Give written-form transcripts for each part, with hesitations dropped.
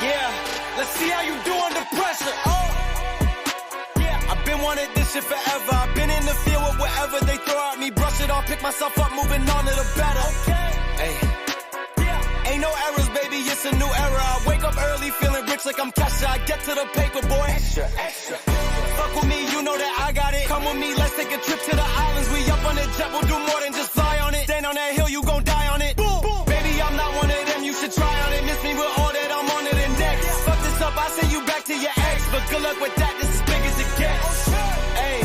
Yeah, let's see how you do under pressure. Oh, yeah, I've been wanting this shit forever. I've been in the field with whatever they throw at me. Brush it off, pick myself up, moving on to the better. Okay, hey, yeah, ain't no errors, baby, it's a new era. I wake up early, feeling rich like I'm Kesha. I get to the paper, boy. Extra, extra. Fuck with me, you know that I got it. Come with me, let's take a trip to the islands. We up on the jet, we'll do more than just fly on it. Stand on that hill, you gon' die on it. Boom, boom. Baby, I'm not one of them, you should try on it. Miss me with all that, I'm on it and next. Fuck this up, I send you back to your ex. But good luck with that, this is big as it gets. Hey,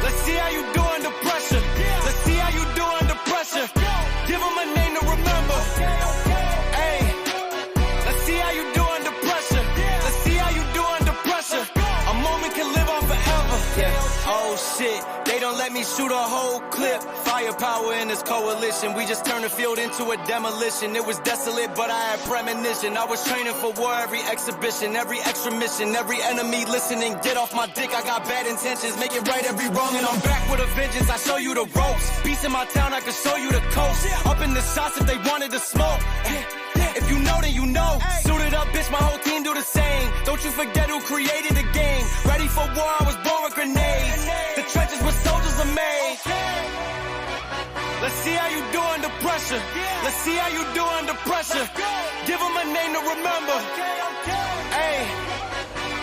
let's see how you do under pressure. Let's see how you do under pressure. Give them a name to remember. Hey, let's see how you do under pressure. Let's see how you do under pressure. A moment can live on forever. Yeah. Oh shit, they don't let me shoot a whole clip. Firepower in this coalition. We just turned the field into a demolition. It was desolate, but I had premonition. I was training for war, every exhibition, every extra mission, every enemy listening. Get off my dick, I got bad intentions. Make it right every wrong, and I'm back with a vengeance. I show you the ropes. Beats in my town, I can show you the coast. Up in the shots if they wanted to smoke. If you know, then you know. Suited up, bitch, my whole team do the same. Don't you forget who created the game. Ready for war, I was born with grenades. The trenches where soldiers are made. Let's see how you do under pressure. Let's see how you do under pressure. Give them a name to remember. Hey,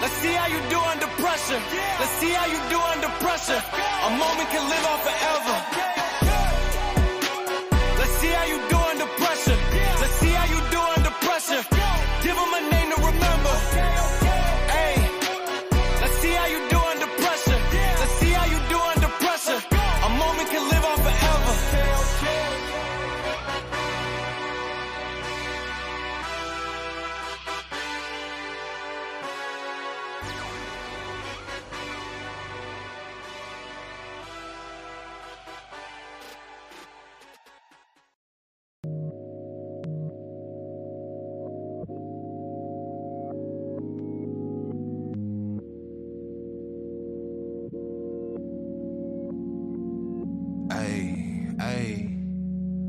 let's see how you do under pressure. Let's see how you do under pressure. A moment can live on forever. Let's see how you do under pressure. Let's see how you do under pressure. Give them a name to remember. Hey, let's see how you do under pressure. Let's see how you do under pressure. A moment can live on forever.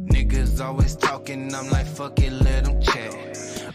Niggas always talking, I'm like, fuck it, let them chat.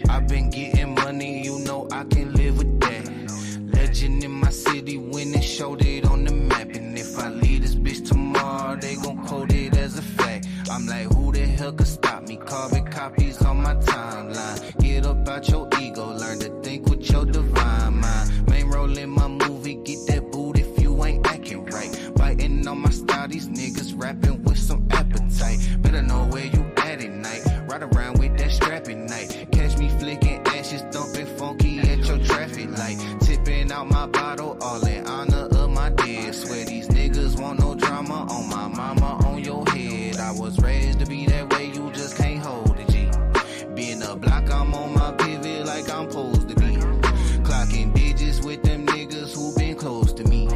I've been getting money, you know I can live with that. Legend in my city, winning, showed it on the map. And if I leave this bitch tomorrow, they gon' quote it as a fact. I'm like, who the hell could stop me? Carbon copies on my timeline. Get up out your ego, learn to think with your divine mind. Main role in my movie, get that boot if you ain't acting right. Biting on my style, these niggas rapping with some appetite. Better know where you at night. Ride around with that strap at night. Catch me flicking ashes, thumping funky at your traffic light. Tipping out my bottle, all in honor of my dead. Swear these niggas want no drama on my mama, on your head. I was raised to be that way, you just can't hold it, G. Being a block, I'm on my pivot like I'm supposed to be. Clocking digits with them niggas who been close to me.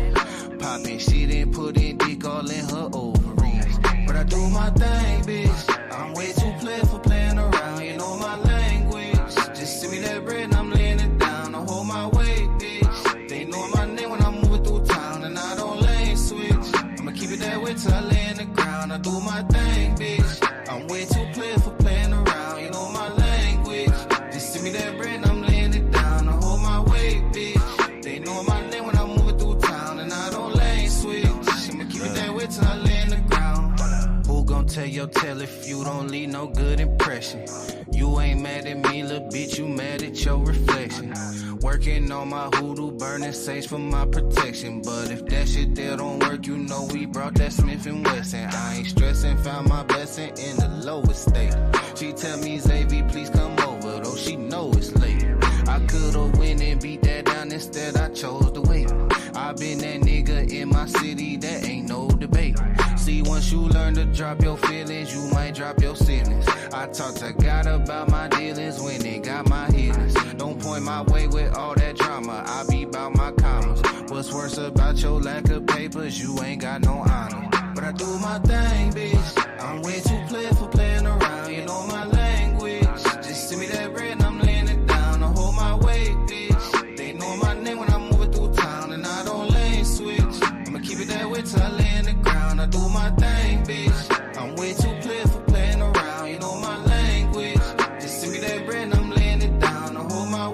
Popping shit and putting dick all in her ovaries. But I do my thing, bitch. I'm way too played for playing around. You know my language. Just send me that bread and I'm laying it down. Don't hold my weight, bitch. They know my name when I'm moving through town and I don't lane switch. I'ma keep it that way till I lay in the ground. I do my thing, bitch. I'm way too played for playing around. You know my language. Just send me that bread and I'm laying it down. Don't hold my weight, bitch. They know my name when I'm moving through town and I don't lane switch. I'ma keep it that way till I lay in the ground. Who gon' tell your tale if you don't leave no good impression? You ain't mad at me, little bitch, you mad at your reflection. Working on my hoodoo, burning sage for my protection. But if that shit there don't work, you know we brought that Smith & Wesson. I ain't stressing, found my blessing in the lowest state. She tell me, Xavier, please come over, though she know it's late. I could've went and beat that down, instead I chose to wait. I been that nigga in my city, that ain't no debate. See, once you learn to drop your feelings, you might drop your ceilings. I talk to God about my dealings when they got my healings. Don't point my way with all that drama, I be bout my commas. What's worse about your lack of papers, you ain't got no honor. But I do my thing, bitch. I'm way too played for playing around, you know my language. Just send me that bread and I'm laying it down. Don't hold my weight, bitch. They know my name when I'm moving through town and I don't lane switch. I'ma keep it that way till I lay in the ground. I do my thing, bitch. I'm way too played for playing around, you know my language. Just send me that bread and I'm laying it down. Don't hold my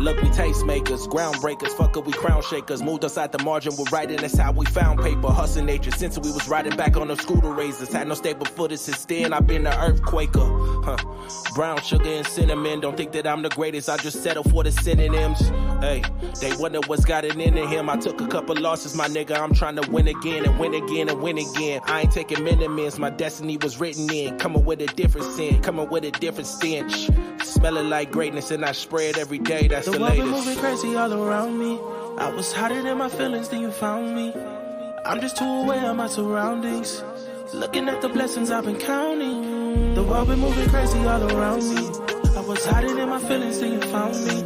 Look, we tastemakers, groundbreakers, fuck it, we crown shakers. Moved us out the margin, we're writing, that's how we found paper. Hustle nature, since we was riding back on the scooter razors. Had no stable footage since then, I've been an earthquaker. Brown sugar and cinnamon, don't think that I'm the greatest, I just settle for the synonyms. Hey, they wonder what's got it into him. I took a couple losses, my nigga, I'm trying to win again and win again and win again. I ain't taking minimums, my destiny was written in. Coming with a different scent, coming with a different stench. Smelling like greatness and I spread every day, that's the latest. The world been moving crazy all around me. I was hiding in my feelings, then you found me. I'm just too aware of my surroundings. Looking at the blessings I've been counting. The world been moving crazy all around me. I was hiding in my feelings, then you found me.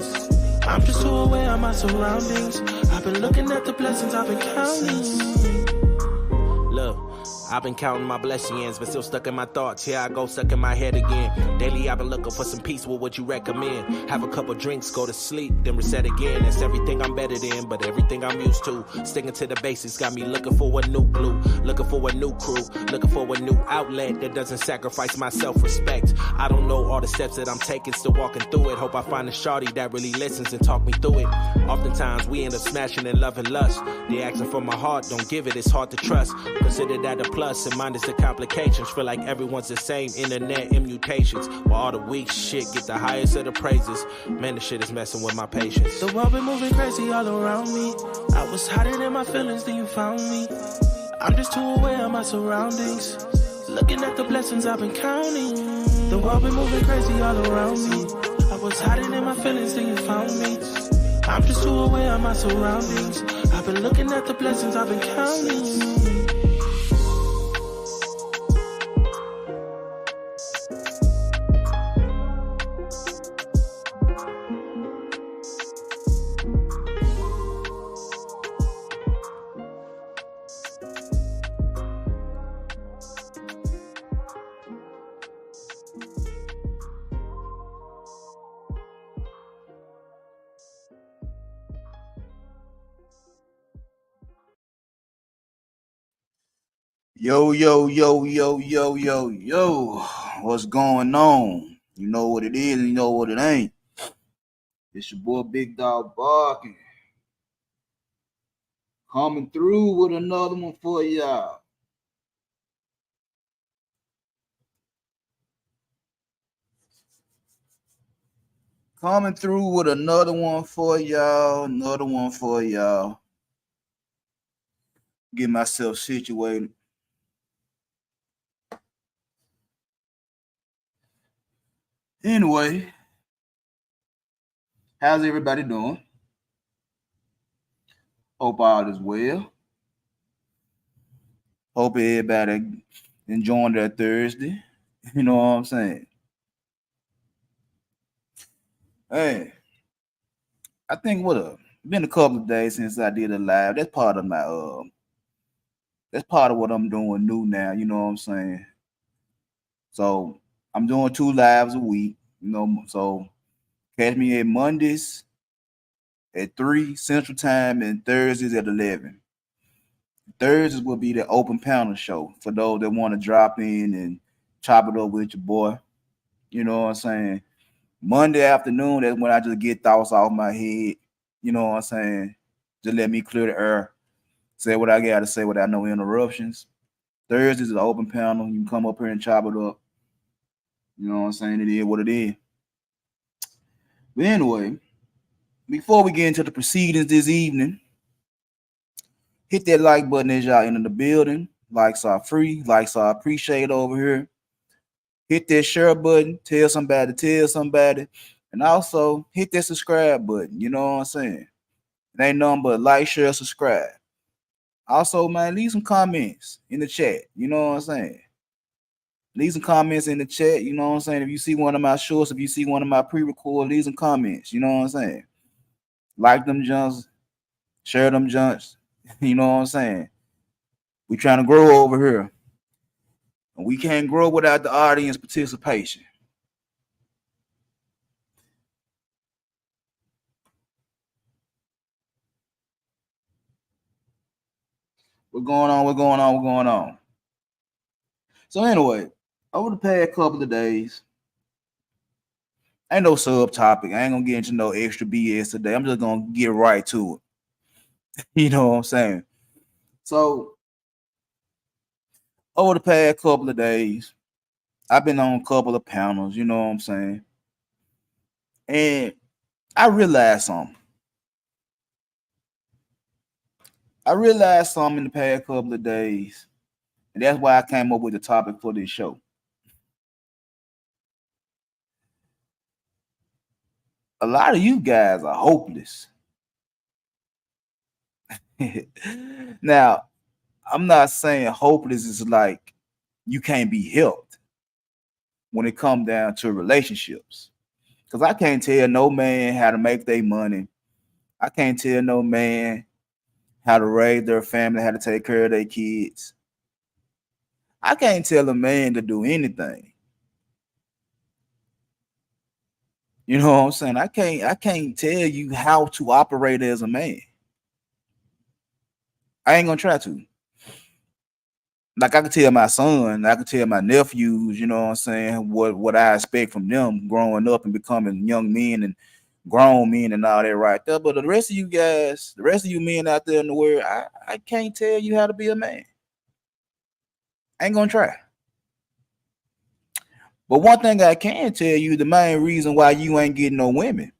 I'm just too aware of my surroundings. I've been looking at the blessings I've been counting. Look, I've been counting my blessings, but still stuck in my thoughts. Here I go, stuck in my head again. Daily I've been looking for some peace, what would you recommend? Have a couple drinks, go to sleep, then reset again. That's everything I'm better than, but everything I'm used to. Sticking to the basics, got me looking for a new glue. Looking for a new crew, looking for a new outlet that doesn't sacrifice my self-respect. I don't know all the steps that I'm taking, still walking through it. Hope I find a shawty that really listens and talk me through it. Oftentimes we end up smashing and loving lust. The action from my heart, don't give it, it's hard to trust. Consider that a plus, and minus the complications. Feel like everyone's the same, internet immutations. While all the weak shit get the highest of the praises. Man, the shit is messing with my patience. The world been moving crazy all around me. I was hiding in my feelings, then you found me. I'm just too aware of my surroundings. Looking at the blessings I've been counting. The world been moving crazy all around me. I was hiding in my feelings, then you found me. I'm just too aware of my surroundings. I've been looking at the blessings I've been counting. Yo, yo, yo, yo, yo, yo, yo. What's going on? You know what it is and you know what it ain't. It's your boy Big Dog Barking. Coming through with another one for y'all. Coming through with another one for y'all. Get myself situated. Anyway, how's everybody doing? Hope all is well. Hope everybody enjoying their Thursday. You know what I'm saying? Hey, I think been a couple of days since I did a live. That's part of what I'm doing new now. You know what I'm saying? So I'm doing 2 lives a week. You know, so catch me at Mondays at 3 Central Time and Thursdays at 11. Thursdays will be the open panel show for those that want to drop in and chop it up with your boy. You know what I'm saying? Monday afternoon, that's when I just get thoughts off my head. You know what I'm saying? Just let me clear the air. Say what I got to say without no interruptions. Thursdays is the open panel. You can come up here and chop it up. You know what I'm saying? It is what it is. But anyway, before we get into the proceedings this evening, hit that like button as y'all enter the building. Likes are free. Likes are appreciated over here. Hit that share button. Tell somebody. And also hit that subscribe button. You know what I'm saying? It ain't nothing but like, share, subscribe. Also, man, leave some comments in the chat. You know what I'm saying? Leave some comments in the chat. You know what I'm saying? If you see one of my shorts, if you see one of my pre-record, leave some comments. You know what I'm saying? Like them junks, share them junks. You know what I'm saying? We trying to grow over here. And we can't grow without the audience participation. What's going on? So anyway, over the past couple of days, Ain't no subtopic. I ain't gonna get into no extra BS today. I'm just gonna get right to it. You know what I'm saying? So over the past couple of days, I've been on a couple of panels, you know what I'm saying? And I realized something. In the past couple of days, and that's why I came up with the topic for this show. A lot of you guys are hopeless. Now, I'm not saying hopeless is like you can't be helped when it comes down to relationships. Because I can't tell no man how to make their money. I can't tell no man how to raise their family, how to take care of their kids. I can't tell a man to do anything. You know what I'm saying? I can't tell you how to operate as a man. I ain't gonna try to. Like I can tell my son, I can tell my nephews, you know what I'm saying, what I expect from them growing up and becoming young men and grown men and all that right there. But the rest of you guys, the rest of you men out there in the world, I can't tell you how to be a man. I ain't gonna try. But one thing I can tell you, the main reason why you ain't getting no women.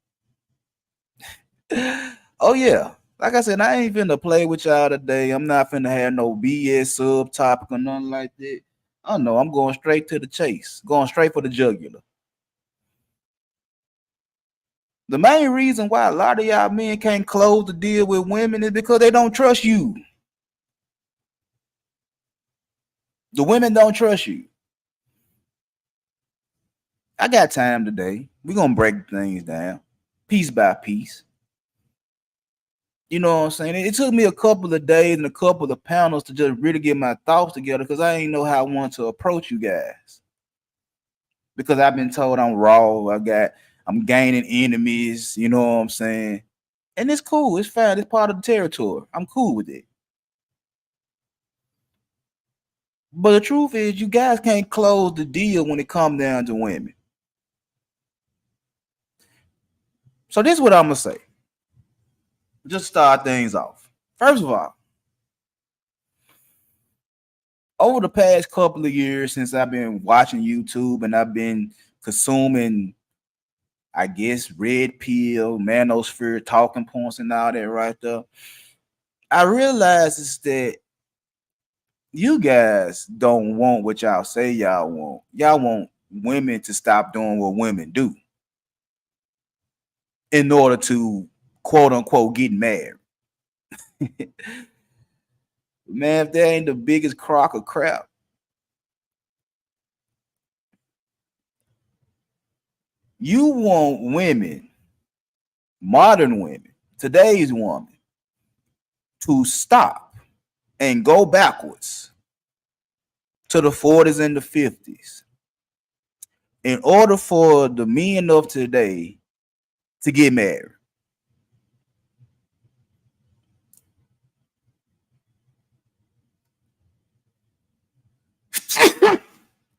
Oh yeah. Like I said, I ain't finna play with y'all today. I'm not finna have no BS subtopic or nothing like that. Oh no, I'm going straight to the chase, going straight for the jugular. The main reason why a lot of y'all men can't close the deal with women is because they don't trust you. The women don't trust you. I got time today. We're gonna break things down piece by piece. You know what I'm saying? It took me a couple of days and a couple of panels to just really get my thoughts together because I ain't know how I want to approach you guys. Because I've been told I'm raw. I'm gaining enemies, you know what I'm saying? And it's cool, it's fine, it's part of the territory. I'm cool with it. But the truth is, you guys can't close the deal when it comes down to women. So this is what I'm gonna say. Just start things off. First of all, over the past couple of years since I've been watching YouTube and I've been consuming, I guess, red pill, manosphere, talking points, and all that right there, I realize is that you guys don't want what y'all say y'all want. Y'all want women to stop doing what women do in order to quote unquote get married. Man, if that ain't the biggest crock of crap. You want women, modern women, today's woman, to stop and go backwards to the 40s and the 50s in order for the men of today to get married.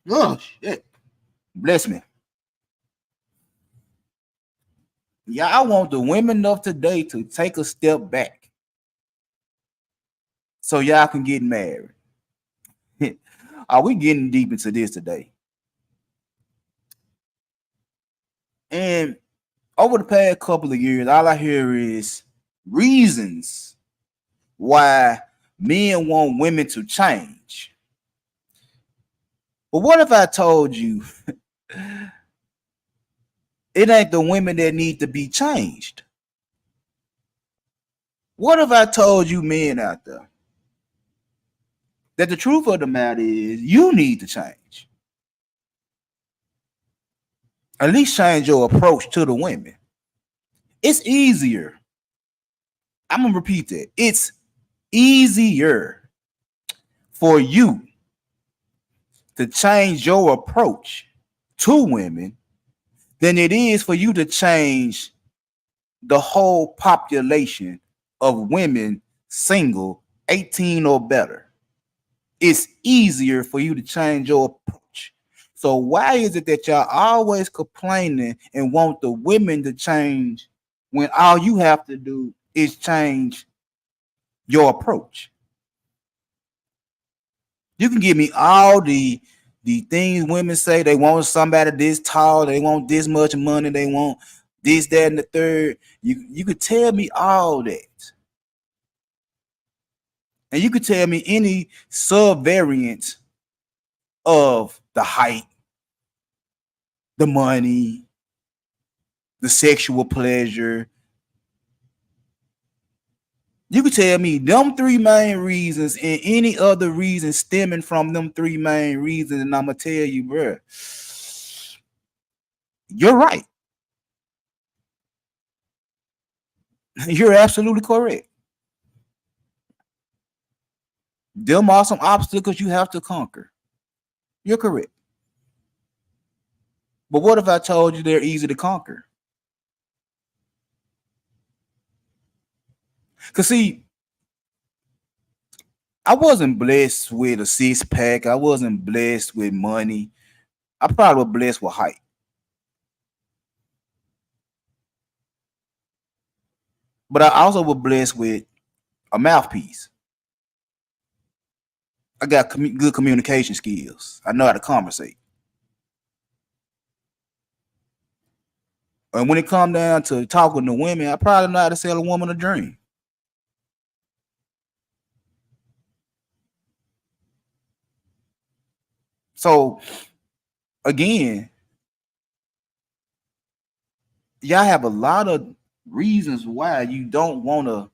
Oh shit. Bless me. Y'all want the women of today to take a step back so y'all can get married. Are we getting deep into this today? And over the past couple of years, all I hear is reasons why men want women to change. But what if I told you it ain't the women that need to be changed? What if I told you men out there that the truth of the matter is you need to change? At least change your approach to the women. It's easier. I'm going to repeat that. It's easier for you to change your approach to women than it is for you to change the whole population of women single, 18 or better. It's easier for you to change your approach So why is it that y'all always complaining and want the women to change when all you have to do is change your approach? You can give me all the things women say. They want somebody this tall, they want this much money, they want this, that, and the third. You could tell me all that. And you could tell me any subvariant of the height, the money, the sexual pleasure. You could tell me them three main reasons and any other reason stemming from them three main reasons, and I'm gonna tell you, bro, you're right. You're absolutely correct. Them are some obstacles you have to conquer. You're correct. But what if I told you they're easy to conquer? Because, see, I wasn't blessed with a six pack. I wasn't blessed with money. I probably was blessed with height. But I also was blessed with a mouthpiece. I got good communication skills. I know how to conversate. And when it comes down to talking to women, I probably know how to sell a woman a dream. So, again, y'all have a lot of reasons why you don't want to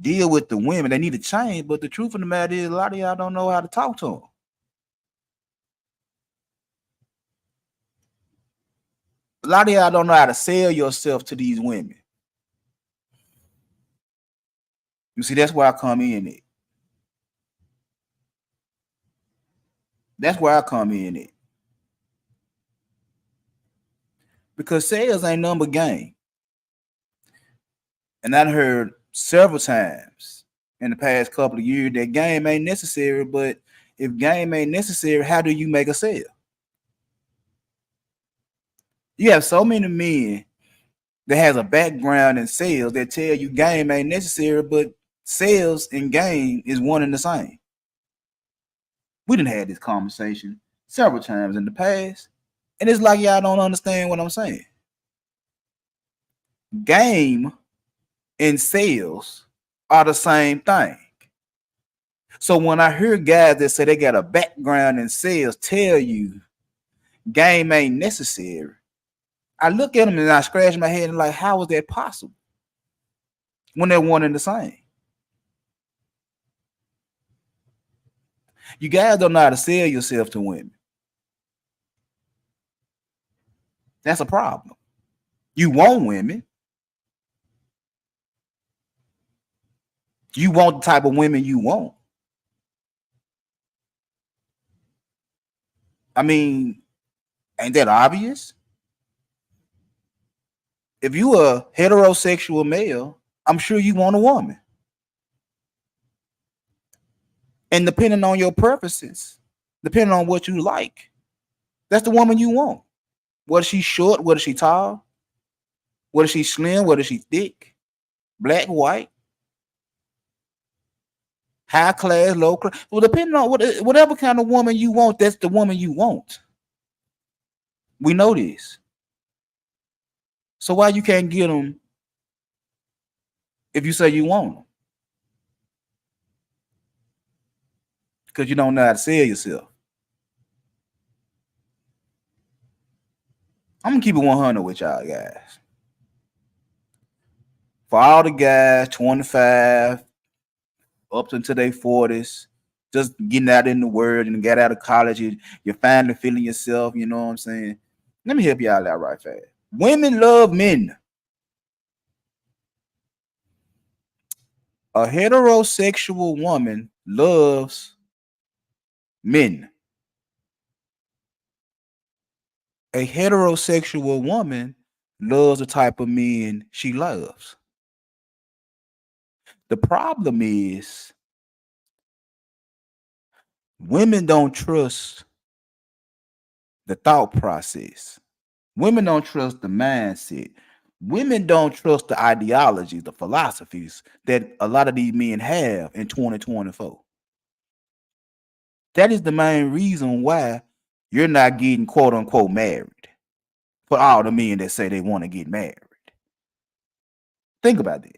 deal with the women. They need to change, but the truth of the matter is a lot of y'all don't know how to talk to them. A lot of y'all don't know how to sell yourself to these women. You see, that's where I come in at. That's where I come in at. Because sales ain't number game. And I heard several times in the past couple of years that game ain't necessary, but if game ain't necessary, how do you make a sale? You have so many men that has a background in sales that tell you game ain't necessary, but sales and game is one and the same. We done had this conversation several times in the past, and it's like y'all don't understand what I'm saying. Game and sales are the same thing. So when I hear guys that say they got a background in sales tell you game ain't necessary, I look at them and I scratch my head and like, how is that possible? When they're one and the same. You guys don't know how to sell yourself to women. That's a problem. You want women. You want the type of women you want. I mean, ain't that obvious? If you a heterosexual male, I'm sure you want a woman. And depending on your preferences, depending on what you like, that's the woman you want. Whether she's short, whether she's tall, whether she's slim, whether she's thick, black, white, high class, low class. Well, depending on whatever kind of woman you want, that's the woman you want. We know this. So why you can't get them if you say you want them? Because you don't know how to sell yourself. I'm gonna keep it 100 with y'all guys. For all the guys 25 up into their 40s, just getting out in the world and get out of college, you're finally feeling yourself, you know what I'm saying? Let me help y'all out right fast. Women love men. A heterosexual woman loves men. A heterosexual woman loves the type of men she loves. The problem is Women don't trust the thought process. Women don't trust the mindset. Women don't trust the ideologies, the philosophies that a lot of these men have in 2024. That is the main reason why you're not getting quote unquote married. For all the men that say they want to get married. Think about that.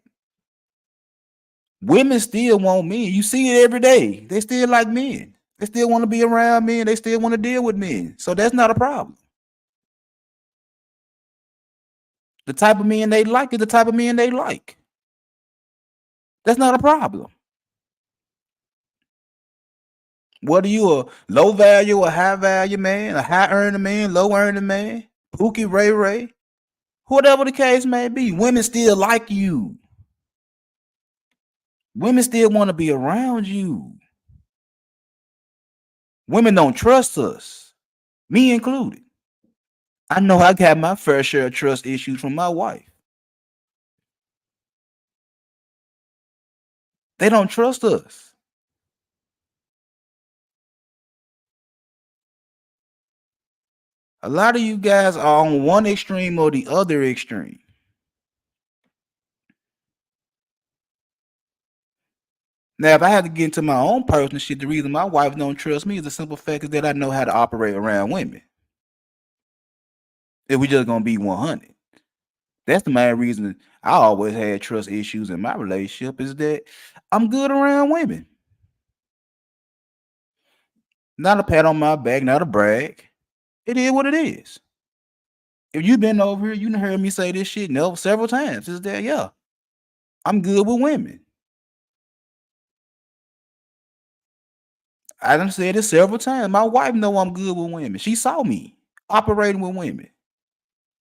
Women still want men. You see it every day. They still like men. They still want to be around men. They still want to deal with men. So that's not a problem. The type of men they like is the type of men they like. That's not a problem. Whether you a low value or high value man, a high earning man, low earning man, Pookie Ray Ray, whatever the case may be, women still like you. Women still want to be around you. Women don't trust us, me included. I know I got my fair share of trust issues from my wife. They don't trust us. A lot of you guys are on one extreme or the other extreme. Now, if I had to get into my own personal shit, the reason my wife don't trust me is the simple fact is that I know how to operate around women. If we just gonna be 100. That's the main reason I always had trust issues in my relationship is that I'm good around women. Not a pat on my back, not a brag. It is what it is. If you've been over here, you done heard me say this shit several times. Is that yeah, I'm good with women. I done said it several times. My wife know I'm good with women. She saw me operating with women.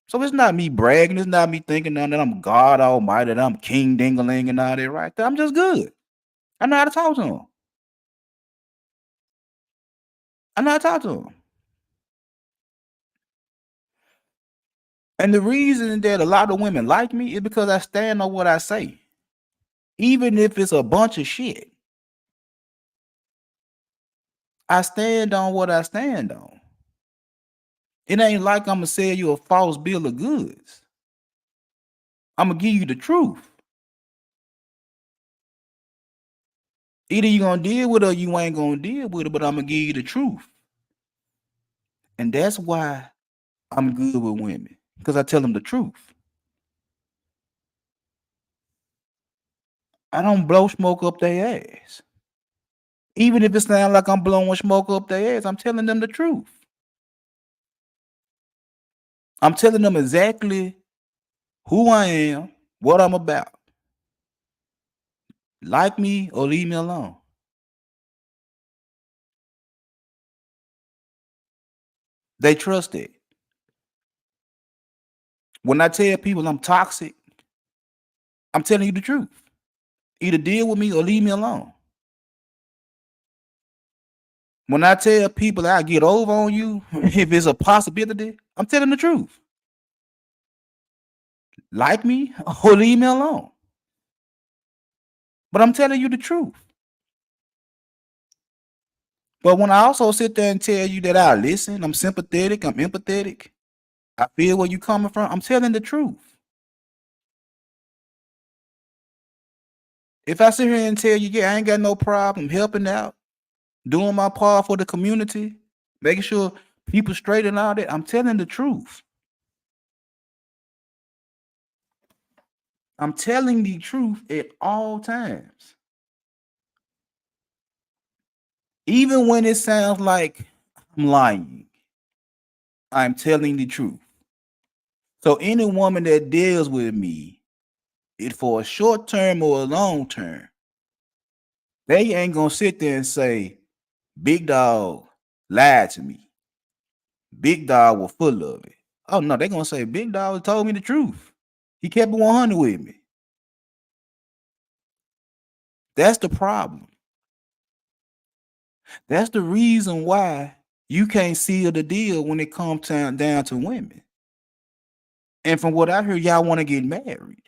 So it's not me bragging. It's not me thinking that I'm God Almighty, that I'm King Dingaling and all that right there. I'm just good. I know how to talk to them. I know how to talk to them. And the reason that a lot of women like me is because I stand on what I say. Even if it's a bunch of shit. I stand on what I stand on. It ain't like I'm gonna sell you a false bill of goods. I'm gonna give you the truth. Either you gonna deal with it or you ain't gonna deal with it, but I'm gonna give you the truth. And that's why I'm good with women, because I tell them the truth. I don't blow smoke up their ass. Even if it sounds like I'm blowing smoke up their ass, I'm telling them the truth. I'm telling them exactly who I am, what I'm about. Like me or leave me alone. They trust it. When I tell people I'm toxic, I'm telling you the truth. Either deal with me or leave me alone. When I tell people I get over on you, if it's a possibility, I'm telling the truth. Like me or leave me alone. But I'm telling you the truth. But when I also sit there and tell you that I listen, I'm sympathetic, I'm empathetic, I feel where you're coming from, I'm telling the truth. If I sit here and tell you, yeah, I ain't got no problem helping out, doing my part for the community, making sure people straight and all that, I'm telling the truth. I'm telling the truth at all times. Even when it sounds like I'm lying, I'm telling the truth. So any woman that deals with me, it for a short term or a long term, they ain't gonna sit there and say, Big Dog lied to me. Big Dog was full of it. Oh no, they're gonna say Big Dog told me the truth. He kept it 100 with me. That's the problem. That's the reason why you can't seal the deal when it comes down to women. And from what I heard, y'all want to get married.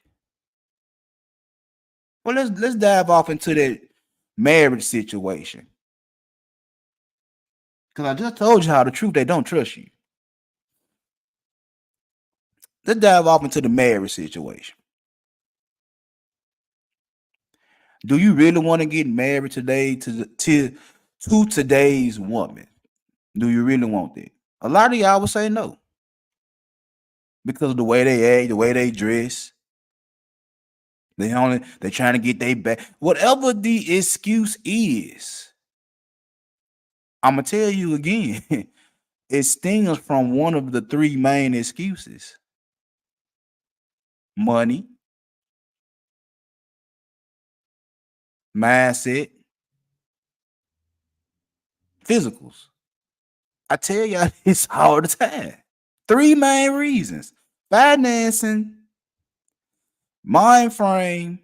Well, let's dive off into that marriage situation. Because I just told you how the truth, they don't trust you. Let's dive off into the marriage situation. Do you really want to get married today to today's woman? Do you really want that? A lot of y'all would say no. Because of the way they act, the way they dress. They're trying to get their back. Whatever the excuse is, I'm gonna tell you again, it stems from one of the three main excuses: money, mindset, physicals. I tell y'all this all the time. Three main reasons: financing, mind frame,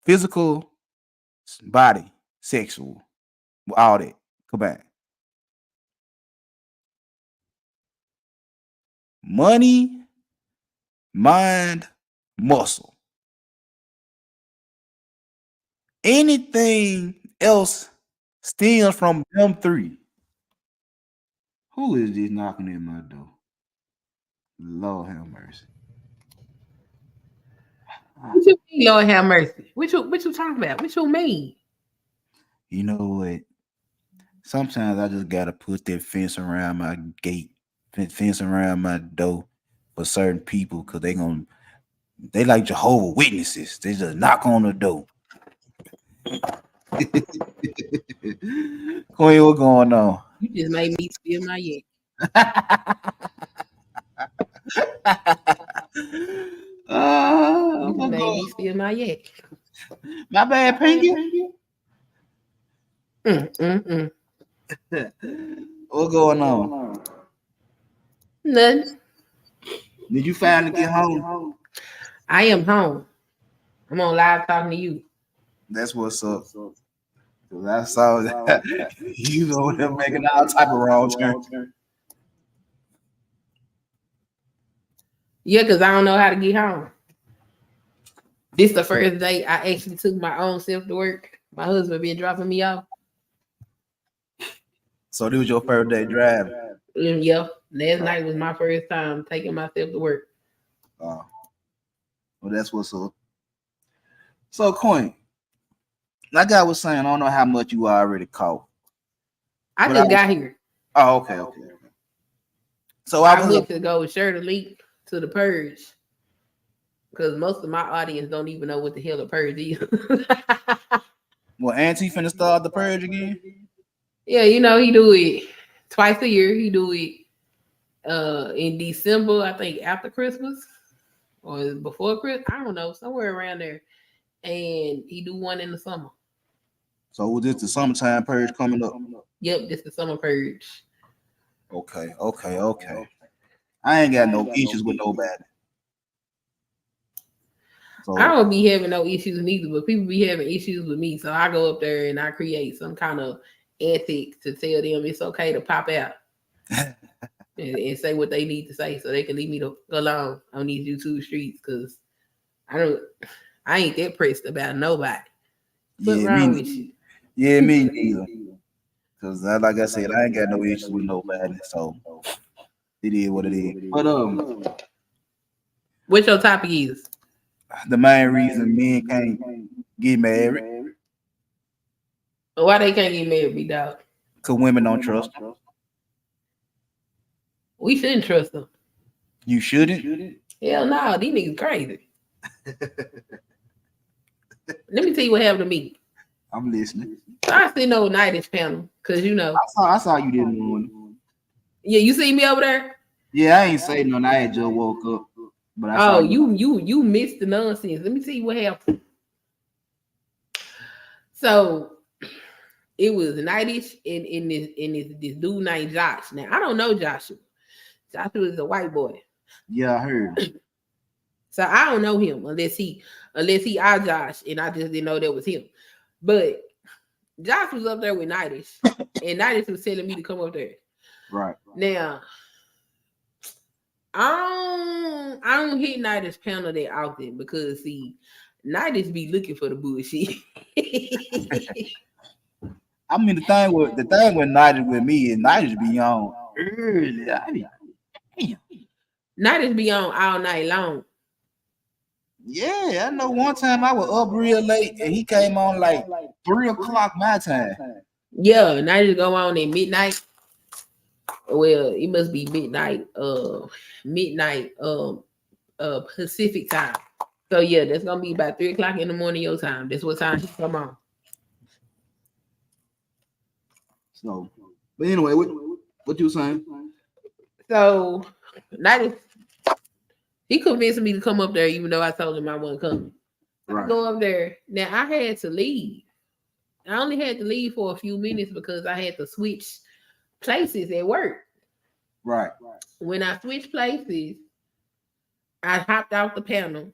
physical, body, sexual, all that combined. Money, mind, muscle. Anything else stems from them three. Who is this knocking at my door? Lord have mercy. What you mean, Lord have mercy? What you talking about? What you mean? You know what? Sometimes I just gotta put that fence around my gate, fence around my door for certain people, because they like Jehovah's Witnesses. They just knock on the door. Queen, what going on? You just made me spill my yak. You just made me spill my yak. My bad, Pinky. What going on? Nothing. Did you finally get home? I am home. I'm on live talking to you. That's what's up. Cause I saw that you over there making all type of wrong turn. Yeah, because I don't know how to get home. This the first day I actually took my own self to work. My husband been dropping me off. So this was your first day driving? Yeah. Last night was my first time taking myself to work. Oh. Well, that's what's up. So, Queen, like I was saying, I don't know how much you already caught. I just got here. Oh, okay. So I went to go Shirley Leak to the Purge, because most of my audience don't even know what the hell the Purge is. Well, Auntie finna start the Purge again? Yeah, you know, he do it twice a year. He do it in December, I think after Christmas or before Christmas. I don't know, somewhere around there. And he do one in the summer. So was this the summertime Purge coming up? Yep, this the summer Purge. Okay. I ain't got no issues with nobody. So, I don't be having no issues neither, but people be having issues with me. So I go up there and I create some kind of antic to tell them it's okay to pop out and say what they need to say, so they can leave me alone on these YouTube streets, because I ain't that pressed about nobody. What's wrong with you? Yeah, me neither. Because like I said, I ain't got no issues with nobody. So it is what it is. But what your topic is? The main reason men can't get married. Why they can't get married, big dog? Because women don't trust them. We shouldn't trust them. You shouldn't? Hell no, these niggas crazy. Let me tell you what happened to me. I'm listening. I see no nightish panel, because you know. I saw you this morning. Yeah, you see me over there? Yeah, I ain't saying nothing. I had just woke up. But I saw you missed the nonsense. Let me tell you what happened. So it was nightish in this dude named Josh. Now I don't know Joshua. Joshua is a white boy. Yeah, I heard. So I don't know him unless he our Josh, and I just didn't know that was him. But Josh was up there with Nightish, and Nightish was telling me to come up there. Right. Now, I don't hit Nightish panel that often, because see, Nightish be looking for the bullshit. I mean, the thing with night with me is night is be on early. Night is be on all night long. Yeah, I know. One time I was up real late and he came on like 3 o'clock my time. Yeah, night is go on at midnight. Well, it must be midnight. Pacific time. So yeah, that's gonna be about 3 o'clock in the morning your time. That's what time he come on. So, but anyway, what you saying? So he convinced me to come up there, even though I told him I wasn't coming. Right. I go up there. Now I had to leave. I only had to leave for a few minutes because I had to switch places at work. Right. When I switched places, I hopped off the panel,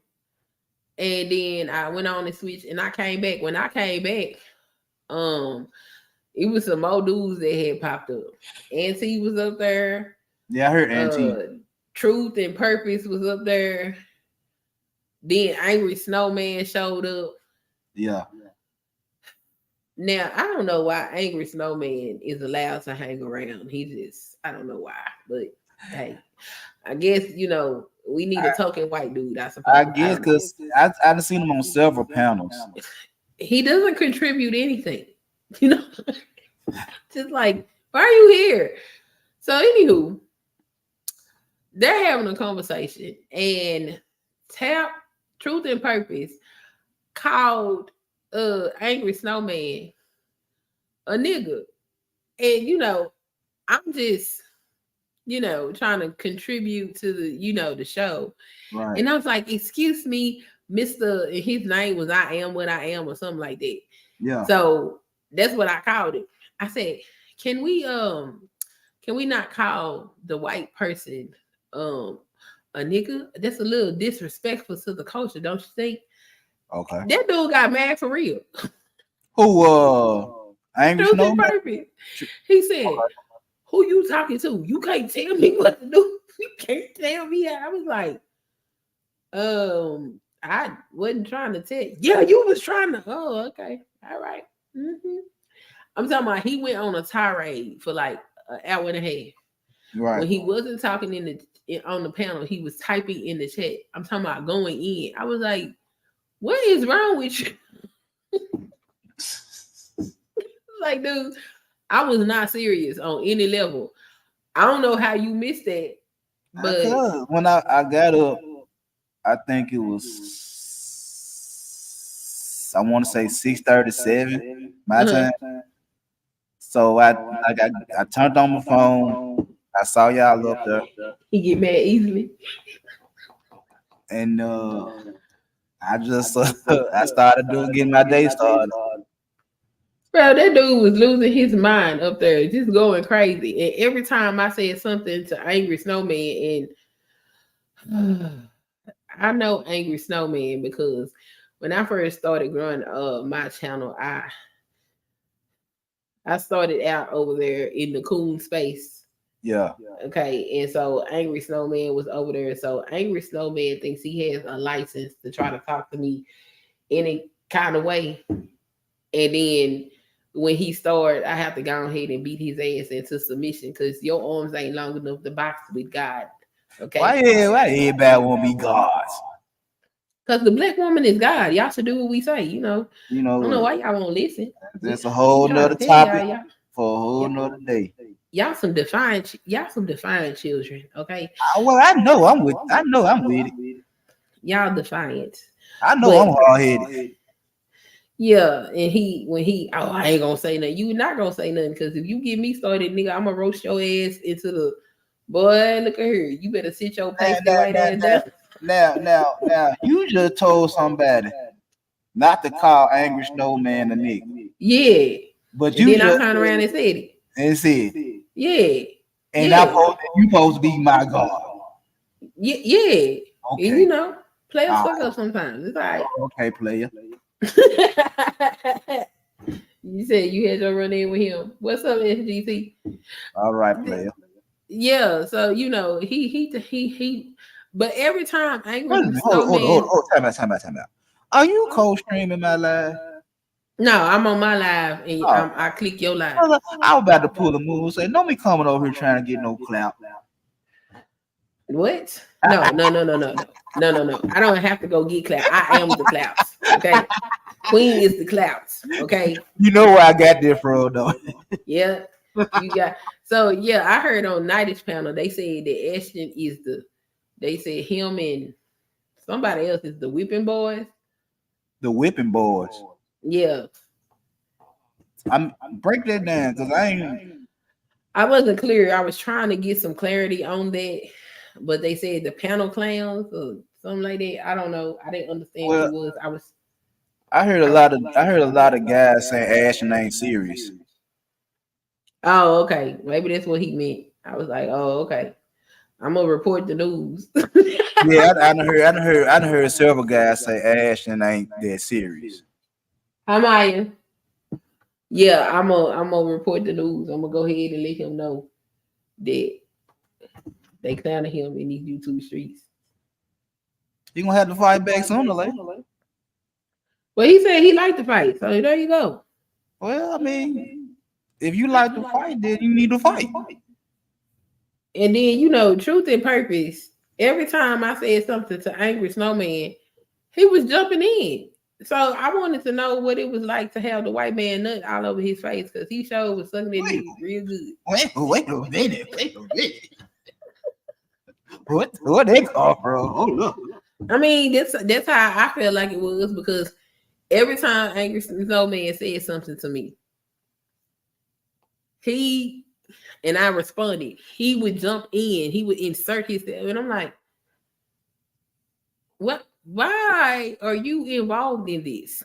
and then I went on and switched, and I came back. When I came back, it was some more dudes that had popped up. Auntie was up there. Yeah, I heard Auntie. Truth and Purpose was up there. Then Angry Snowman showed up. Yeah. Now, I don't know why Angry Snowman is allowed to hang around. I don't know why. But, hey, I guess, we need a token white dude, I suppose. I guess because I've seen him on several panels. He doesn't contribute anything. Just like, why are you here? So, anywho, they're having a conversation, and Truth and Purpose called Angry Snowman a nigga. And I'm just trying to contribute to the show. Right. And I was like, excuse me, Mr. and his name was I Am What I Am or something like that. Yeah. So that's what I called it. I said, can we not call the white person a nigga? That's a little disrespectful to the culture, don't you think? Okay. That dude got mad for real. Who Angry Snowman? He said, who you talking to? You can't tell me what to do. You can't tell me. I was like, I wasn't trying to tell you. Yeah, you was trying to. Oh, okay. All right. Mm-hmm. I'm talking about he went on a tirade for like an hour and a half. Right. When he wasn't talking on the panel, he was typing in the chat. I'm talking about going in. I was like, what is wrong with you? Like, dude, I was not serious on any level. I don't know how you missed that. But when I got up, I think it was, I want to say 6:37 my time. So I turned on my phone. I saw y'all up there. He get mad easily. And I just I started getting my day started. Bro, that dude was losing his mind up there, just going crazy. And every time I said something to Angry Snowman, and I know Angry Snowman because when I first started growing my channel, I started out over there in the coon space. Yeah. Okay. And so Angry Snowman was over there. So Angry Snowman thinks he has a license to try to talk to me any kind of way. And then when he started, I have to go ahead and beat his ass into submission because your arms ain't long enough to box with God. Okay. Why everybody want to be gods? Because the black woman is God. Y'all should do what we say, I don't know why y'all won't listen. That's a whole nother topic for a whole nother day. Y'all some defiant children, okay? Well, I know I'm with it. Y'all defiant. I know I'm hard-headed. Yeah, and I ain't gonna say nothing. You not gonna say nothing because if you get me started, nigga, I'm gonna roast your ass into the boy. Look at her. You better sit your face right there. Now, you just told somebody not to call Angry Snowman a nigga. Yeah, but then I turned around and said it. Yeah, and you supposed to be my God. Yeah. Okay. And players fuck up sometimes. It's all right. Okay, player. You said you had to run in with him. What's up, SGC? All right, player. Yeah, so he. But every time Angry Snowman. Hold. Time out. Are you co-streaming my live? No, I'm on my live and Oh. I click your live. I was about to pull a move. Say, don't be coming over here trying to get no clout. What? No. I don't have to go get clout. I am the clouts. Okay. Queen is the clouts. Okay. You know where I got this from, though. Yeah. You got so yeah, I heard on Nightish panel they said that Ashton is they said him and somebody else is the whipping boys. The whipping boys. Yeah. I'm break that down because I wasn't clear. I was trying to get some clarity on that, but they said the panel clowns or something like that. I don't know. I didn't understand what it was. I heard a lot of guys saying Ashton ain't serious. Oh, okay. Maybe that's what he meant. I was like, oh, okay. I'm gonna report the news. Yeah, I done heard several guys say Ashton ain't that serious. Hi, Maya. Yeah, I'm gonna report the news. I'm gonna go ahead and let him know that they clowning him in these YouTube streets. You gonna have to fight back sooner or later. Well, he said he liked to fight, so there you go. Well, I mean, if you like to fight, then you need to fight. And then, truth and purpose. Every time I said something to Angry Snowman, he was jumping in. So I wanted to know what it was like to have the white man nut all over his face because he sure was sucking it dick real good. Wait a minute. What they call from? Hold up. I mean, that's how I felt like it was because every time Angry Snowman said something to me, and I responded, he would jump in, he would insert himself, and I'm like, what? Why are you involved in this?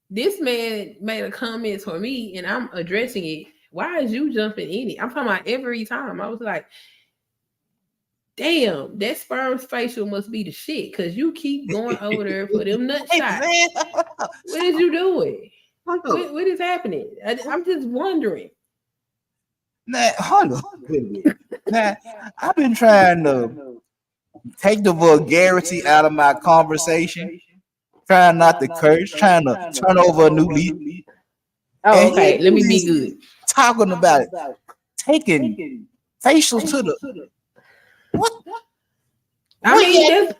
This man made a comment for me, and I'm addressing it. Why is you jumping in it? I'm talking about every time. I was like, damn, that sperm facial must be the shit because you keep going over there for them nut shots. What is you doing? What is happening? I'm just wondering. Now, hold on. Now, I've been trying to take the vulgarity out of my conversation, trying not to curse, trying to turn over a new leaf. Oh, okay. Let me be good. Talking about it, taking facials to the what? I mean,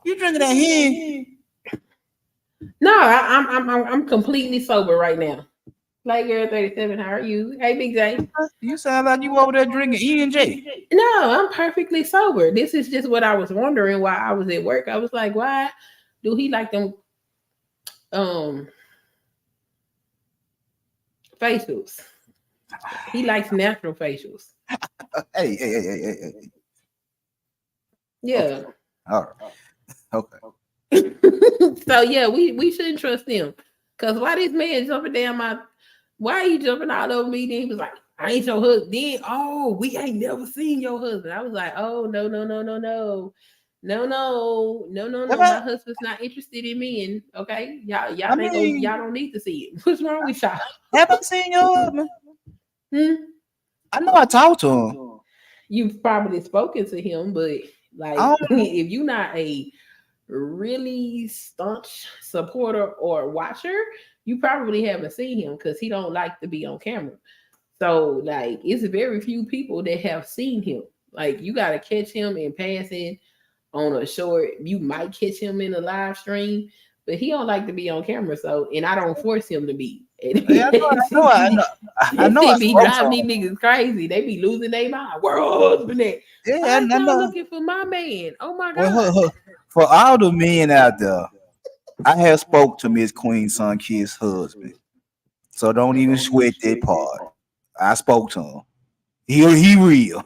you drinking that hen? No, I'm completely sober right now. Like girl 37, how are you? Hey, Big J. You sound like you over there drinking E&J. No, I'm perfectly sober. This is just what I was wondering while I was at work. I was like, why do he like them facials? He likes natural facials. Hey. Yeah. Okay. All right. Okay. So yeah, we shouldn't trust them. Cause why this man jumping down why are you jumping all over me? Then he was like, I ain't your husband. Then, we ain't never seen your husband. I was like, oh, no. My husband's not interested in men. Okay. Y'all don't need to see it. What's wrong with y'all? Haven't seen your husband. I know I talked to him. You've probably spoken to him, but like if you're not a really staunch supporter or watcher, you probably haven't seen him because he don't like to be on camera. So like it's very few people that have seen him. Like you got to catch him in passing on a short. You might catch him in a live stream, but he don't like to be on camera. So, and I don't force him to be. Yeah, I know. Be driving these niggas crazy. They be losing their mind. Where husband at? Yeah, I'm looking for my man. Oh my god! Well, for all the men out there, I have spoke to Miss Queen Son Kid's husband, so don't even sweat that part. I spoke to him. He real.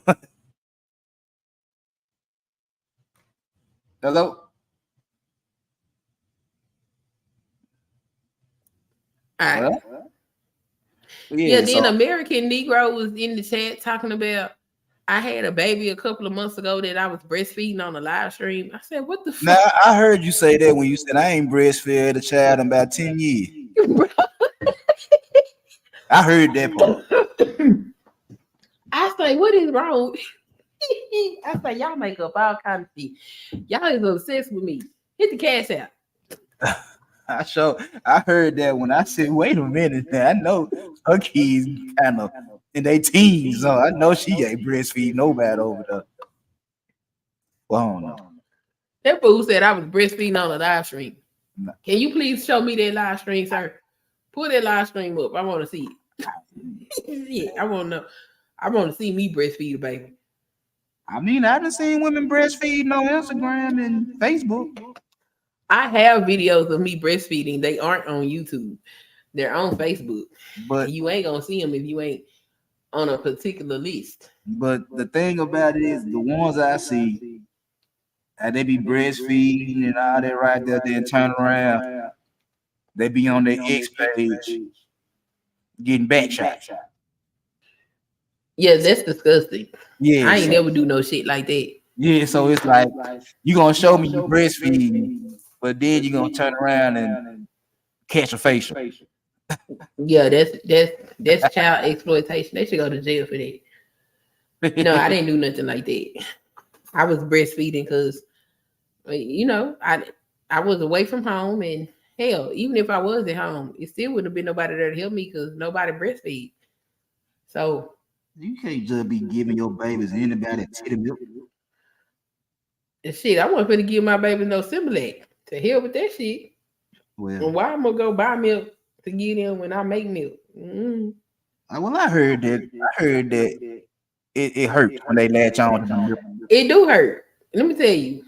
Hello. All right. Well, then American Negro was in the chat talking about I had a baby a couple of months ago that I was breastfeeding on a live stream. I said, what the fuck? Now, I heard you say that when you said I ain't breastfed a child in about 10 years. I heard that part. I say, what is wrong? I say, y'all make up all kinds of shit. Y'all is obsessed with me. Hit the cash out. I heard that when I said, wait a minute, I know her kids kind of in their teens, so I know she ain't breastfeed nobody over there. Well, I don't know. That fool said I was breastfeeding on a live stream. No. Can you please show me that live stream, sir? Pull that live stream up. I want to see it. Yeah, I want to know. I want to see me breastfeed a baby. I mean, I done seen women breastfeeding on Instagram and Facebook. I have videos of me breastfeeding. They aren't on YouTube. They're on Facebook. But you ain't gonna see them if you ain't on a particular list. But the thing about it is, the ones I see, they be breastfeeding and all that right there, then turn around, they be on their X page getting back shots. Yeah, that's disgusting. Yeah, I ain't never do no shit like that. Yeah, so it's like you gonna show me you breastfeeding, but then you gonna turn around and catch a facial. Yeah, that's child exploitation. They should go to jail for that. No, I didn't do nothing like that. I was breastfeeding because, I was away from home, and hell, even if I was at home, it still wouldn't have been nobody there to help me because nobody breastfeed. So you can't just be giving your babies anybody titty milk. And shit, I wasn't finna give my baby no Similac. To hell with that shit. Well, and why I'm gonna go buy milk to give them when I make milk? Mm-hmm. Well, I heard that it hurts when they latch on to the milk. It do hurt. Let me tell you,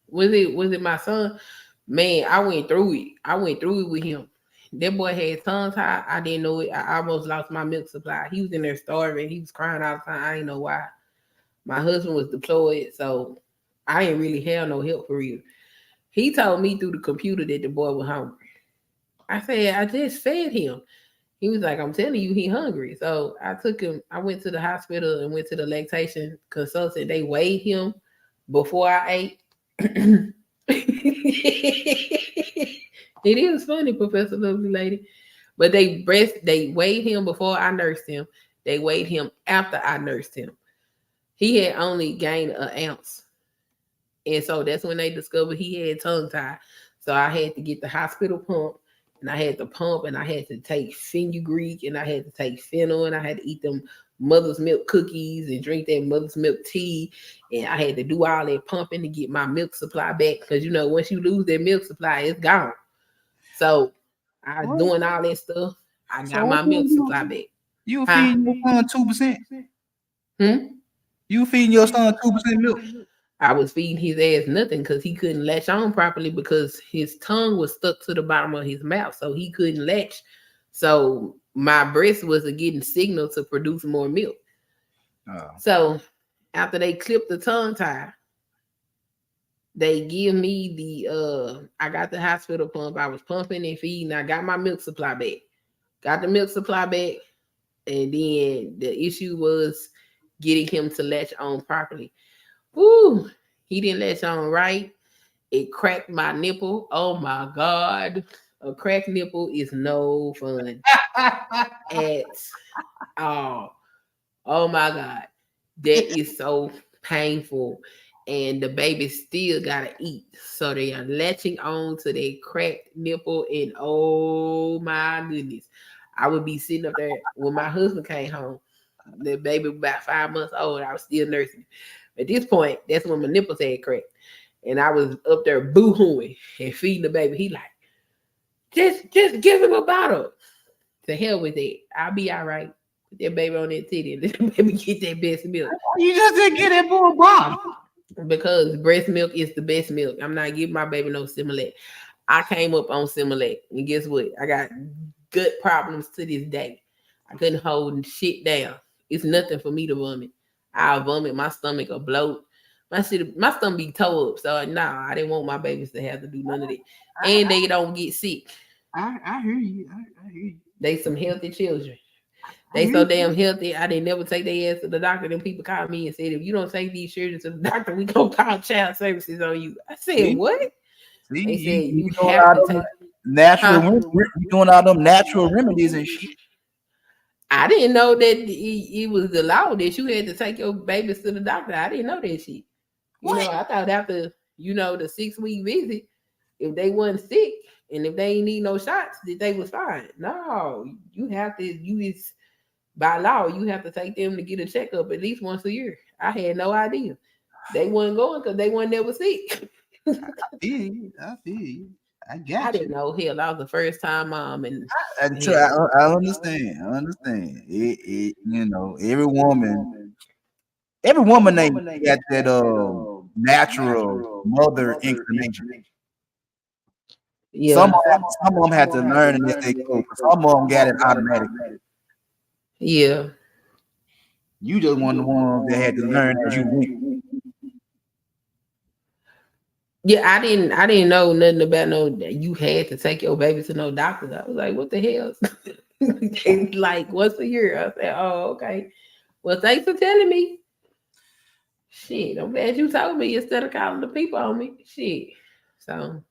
was it my son? Man, I went through it. I went through it with him. That boy had tongue tied. I didn't know it. I almost lost my milk supply. He was in there starving. He was crying all the time. I didn't know why. My husband was deployed, so I ain't really have no help for real. He told me through the computer that the boy was hungry. I said, I just fed him. He was like, I'm telling you, he hungry. So I took him. I went to the hospital and went to the lactation consultant. They weighed him before I ate. It is funny, Professor Lovely Lady. But they weighed him before I nursed him. They weighed him after I nursed him. He had only gained an ounce. And so that's when they discovered he had tongue tie. So I had to get the hospital pump, and I had to pump, and I had to take fenugreek, and I had to take fennel, and I had to eat them mother's milk cookies and drink that mother's milk tea. And I had to do all that pumping to get my milk supply back. Because, once you lose that milk supply, it's gone. So I was doing all that stuff. I got my milk supply back. You feeding your son 2%? You feeding your son 2% milk? I was feeding his ass nothing because he couldn't latch on properly because his tongue was stuck to the bottom of his mouth. So he couldn't latch. So my breast wasn't getting signal to produce more milk. So after they clipped the tongue tie, they give me I got the hospital pump. I was pumping and feeding. I got my milk supply back. Got the milk supply back. And then the issue was getting him to latch on properly. Ooh, he didn't latch on right. It cracked my nipple. Oh my God. A cracked nipple is no fun at all. Oh my God. That is so painful. And the baby still gotta eat. So they are latching on to their cracked nipple. And oh my goodness. I would be sitting up there when my husband came home. The baby was about 5 months old. I was still nursing. At this point, that's when my nipples had cracked. And I was up there boo-hooing and feeding the baby. He like, just give him a bottle. To hell with that. I'll be all right. Put that baby on that titty and let the baby get that best milk. You just didn't get that boy a bottle. Because breast milk is the best milk. I'm not giving my baby no Similac. I came up on Similac. And guess what? I got gut problems to this day. I couldn't hold shit down. It's nothing for me to vomit. I'll vomit. My stomach will bloat. My stomach be toe up. So I didn't want my babies to have to do none of that. And they don't get sick. I hear you. I hear you. They some healthy children. They so damn healthy. I didn't never take their ass to the doctor. Then people called me and said, if you don't take these children to the doctor, we gonna call child services on you. I said, what? See, they said you have to take natural. You doing all them natural remedies and shit. I didn't know that it was the law that you had to take your babies to the doctor. I didn't know that shit. I thought after, the 6-week visit, if they wasn't sick and if they ain't need no shots, that they was fine. No, you have to. Is by law you have to take them to get a checkup at least once a year. I had no idea. They wasn't going because they weren't never sick. I feel you. I got I didn't know. Hell, I was the first time mom, and I understand. I understand. It you know, every woman ain't got that natural mother inclination. yeah, Some of them had to learn and let they go. Some of them got it automatically. yeah. You just one of the ones that had to learn as you went. Yeah, I didn't know nothing about you had to take your baby to no doctors. I was like, what the hell? It's like once a year. I said, oh, okay. Well, thanks for telling me. Shit, I'm glad you told me instead of calling the people on me. Shit. So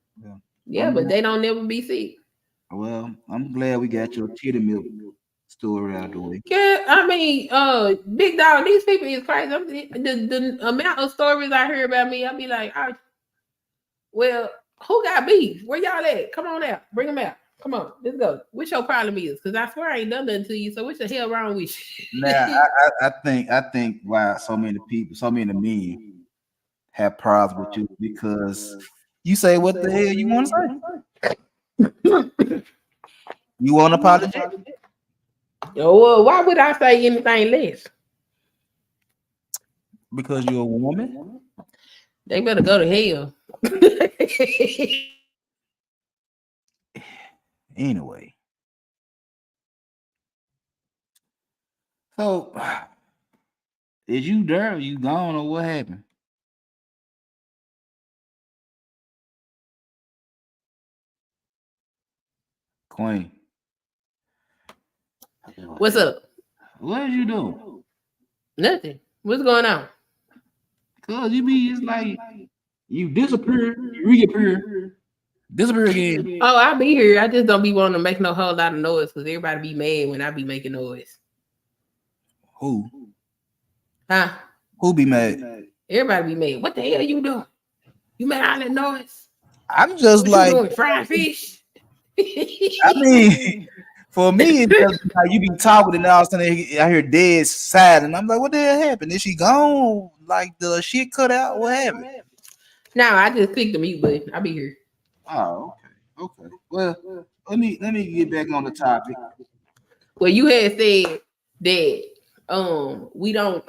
yeah, but they don't never be sick. Well, I'm glad we got your titty milk story out the way. Yeah, I mean, big dog, these people is crazy. The amount of stories I hear about me, I'll be like, well, who got beef? Where y'all at? Come on out. Bring them out. Come on, let's go. What's your problem is? Because I swear I ain't done nothing to you. So what the hell wrong with you? Now, I think why so many men have problems with you because you say what the hell you want to say. You want to apologize? Oh, well, why would I say anything less? Because you're a woman? They better go to hell. Anyway. So, is you there? Or you gone or what happened? Queen. What's up? What did you do? Nothing. What's going on? Cause it's like you disappear, you reappear, disappear again. Oh, I'll be here. I just don't be wanting to make no whole lot of noise because everybody be mad when I be making noise. Who? Huh? Who be mad? Everybody be mad. What the hell you doing? You made all that noise? I'm just what like you doing, fried fish. I mean, for me, it's just like you be talking and all of a sudden I hear dead silent. And I'm like, what the hell happened? Is she gone? Like the shit cut out? What happened? No, I just clicked the mute button. I'll be here. Oh, okay. Well, let me get back on the topic. Well, you had said that we don't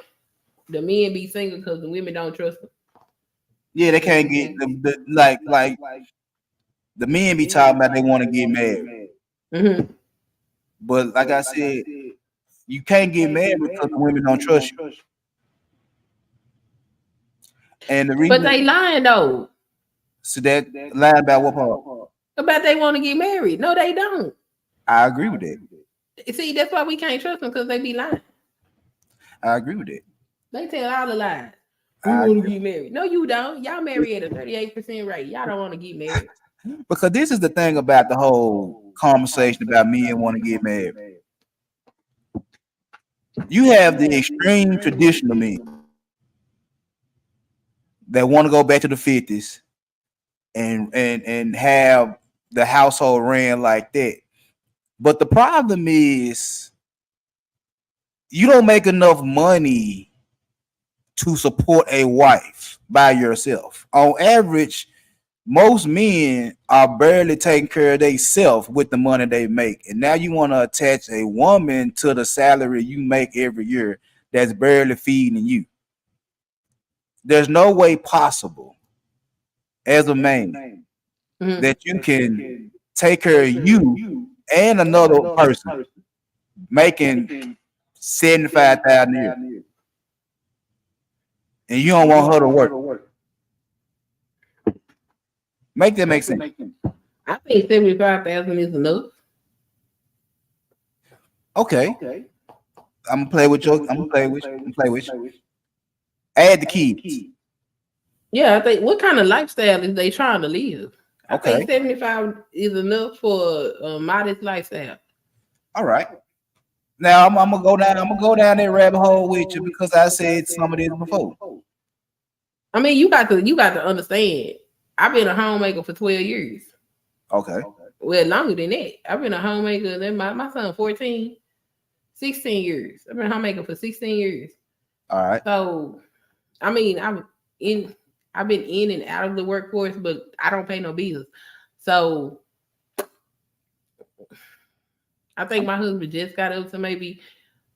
the men be single because the women don't trust them. Yeah, they can't get the like the men be talking about they want to get married. Mm-hmm. But like I said, you can't get married because the women don't trust you. And the reason, but they lying though. So that lying about what part? About they want to get married. No, they don't. I agree with that. See, that's why we can't trust them because they be lying. I agree with that. They tell all the lies. We want to get married. No, you don't. Y'all marry at a 38% rate. Y'all don't want to get married. Because this is the thing about the whole conversation about men want to get married. You have the extreme traditional men that want to go back to the 50s and have the household ran like that. But the problem is you don't make enough money to support a wife by yourself. On average, most men are barely taking care of themselves with the money they make. And now you want to attach a woman to the salary you make every year that's barely feeding you. There's no way possible as a man that you can take care of you and another person making $75,000 a year. And you don't want her to work. Make that make sense. I think 75,000 is enough. Okay. I'm gonna play with you. Add the kids. Yeah, I think what kind of lifestyle is they trying to live? Okay. I think 75 is enough for a modest lifestyle. All right. Now I'm gonna go down that rabbit hole with you because I said some of this before. I mean, you got to understand. I've been a homemaker for 12 years. Okay. Well, longer than that. I've been a homemaker. Then my son 14, 16 years. I've been a homemaker for 16 years. All right. So, I mean, I've been in and out of the workforce, but I don't pay no bills. So, I think my husband just got up to maybe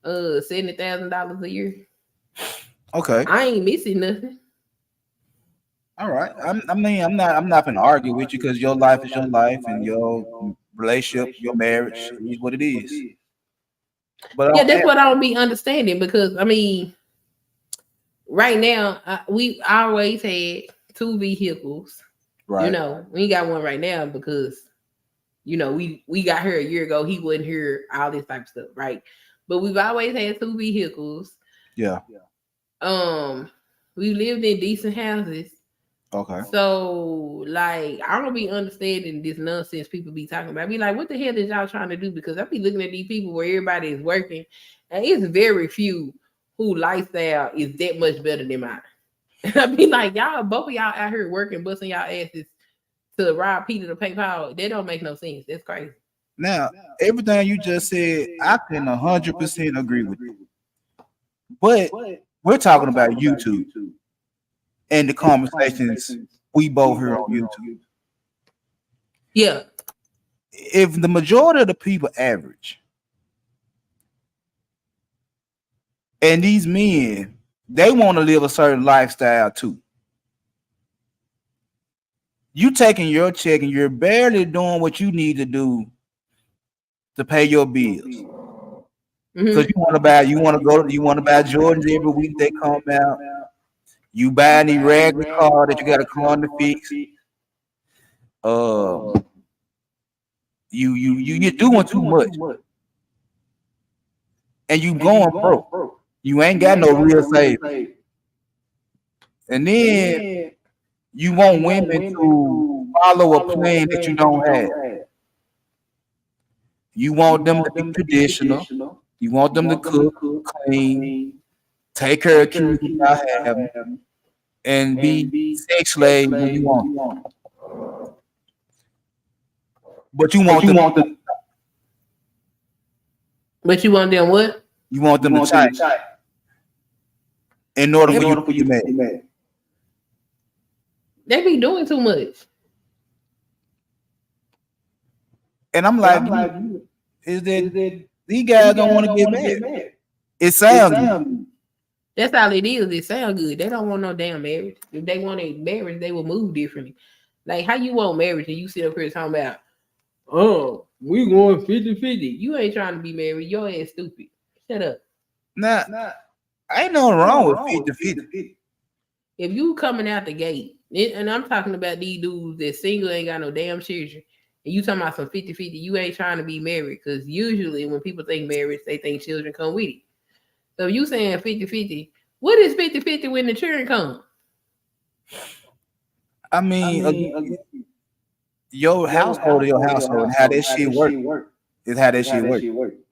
$70,000 a year. Okay. I ain't missing nothing. All right. I'm not gonna argue with you because your life is your life and your relationship, your marriage is what it is. But yeah, that's what I don't be understanding because I mean, right now we always had 2 vehicles. right. You know, we ain't got one right now because you know we got here a year ago. He wasn't here. All this type of stuff, right? But we've always had 2 vehicles. Yeah. We lived in decent houses. Okay. So, like, I don't be understanding this nonsense people be talking about. I be like, what the hell is y'all trying to do? Because I be looking at these people where everybody is working, and it's very few who lifestyle is that much better than mine. And I be like, y'all, both of y'all out here working, busting y'all asses to rob Peter to pay Paul. That don't make no sense. That's crazy. Now, everything you just said, I can 100% agree with you. But we're talking about YouTube and the conversations we both hear on YouTube. Yeah. If the majority of the people average, and these men, they want to live a certain lifestyle too. You taking your check and you're barely doing what you need to do to pay your bills. Because you want to buy Jordans every week they come out. You buy any raggedy car that you got a car to fix. You're doing too much. And you going broke. You ain't got no real savings. And then you want women to follow a plan that you don't have. You want them to be traditional. You want them to cook, clean, take care of kids without having, and be sex slaves when you want. But you want them. But you want them what? You want them to change in order for you to be mad. They be doing too much. And I'm like, is that these guys don't want to get married? It sounds good. That's all it is. It sounds good. They don't want no damn marriage. If they wanted marriage, they would move differently. Like, how you want marriage and you sit up here talking about, oh, we going 50-50. You ain't trying to be married. Your ass stupid. Shut up. Nah, ain't nothing wrong with 50-50. If you coming out the gate, and I'm talking about these dudes that single ain't got no damn children, and you talking about some 50-50, you ain't trying to be married. Because usually when people think marriage, they think children come with it. So if you saying 50-50, what is 50-50 when the children come? I mean your household is your household, and how that shit work is how that shit work.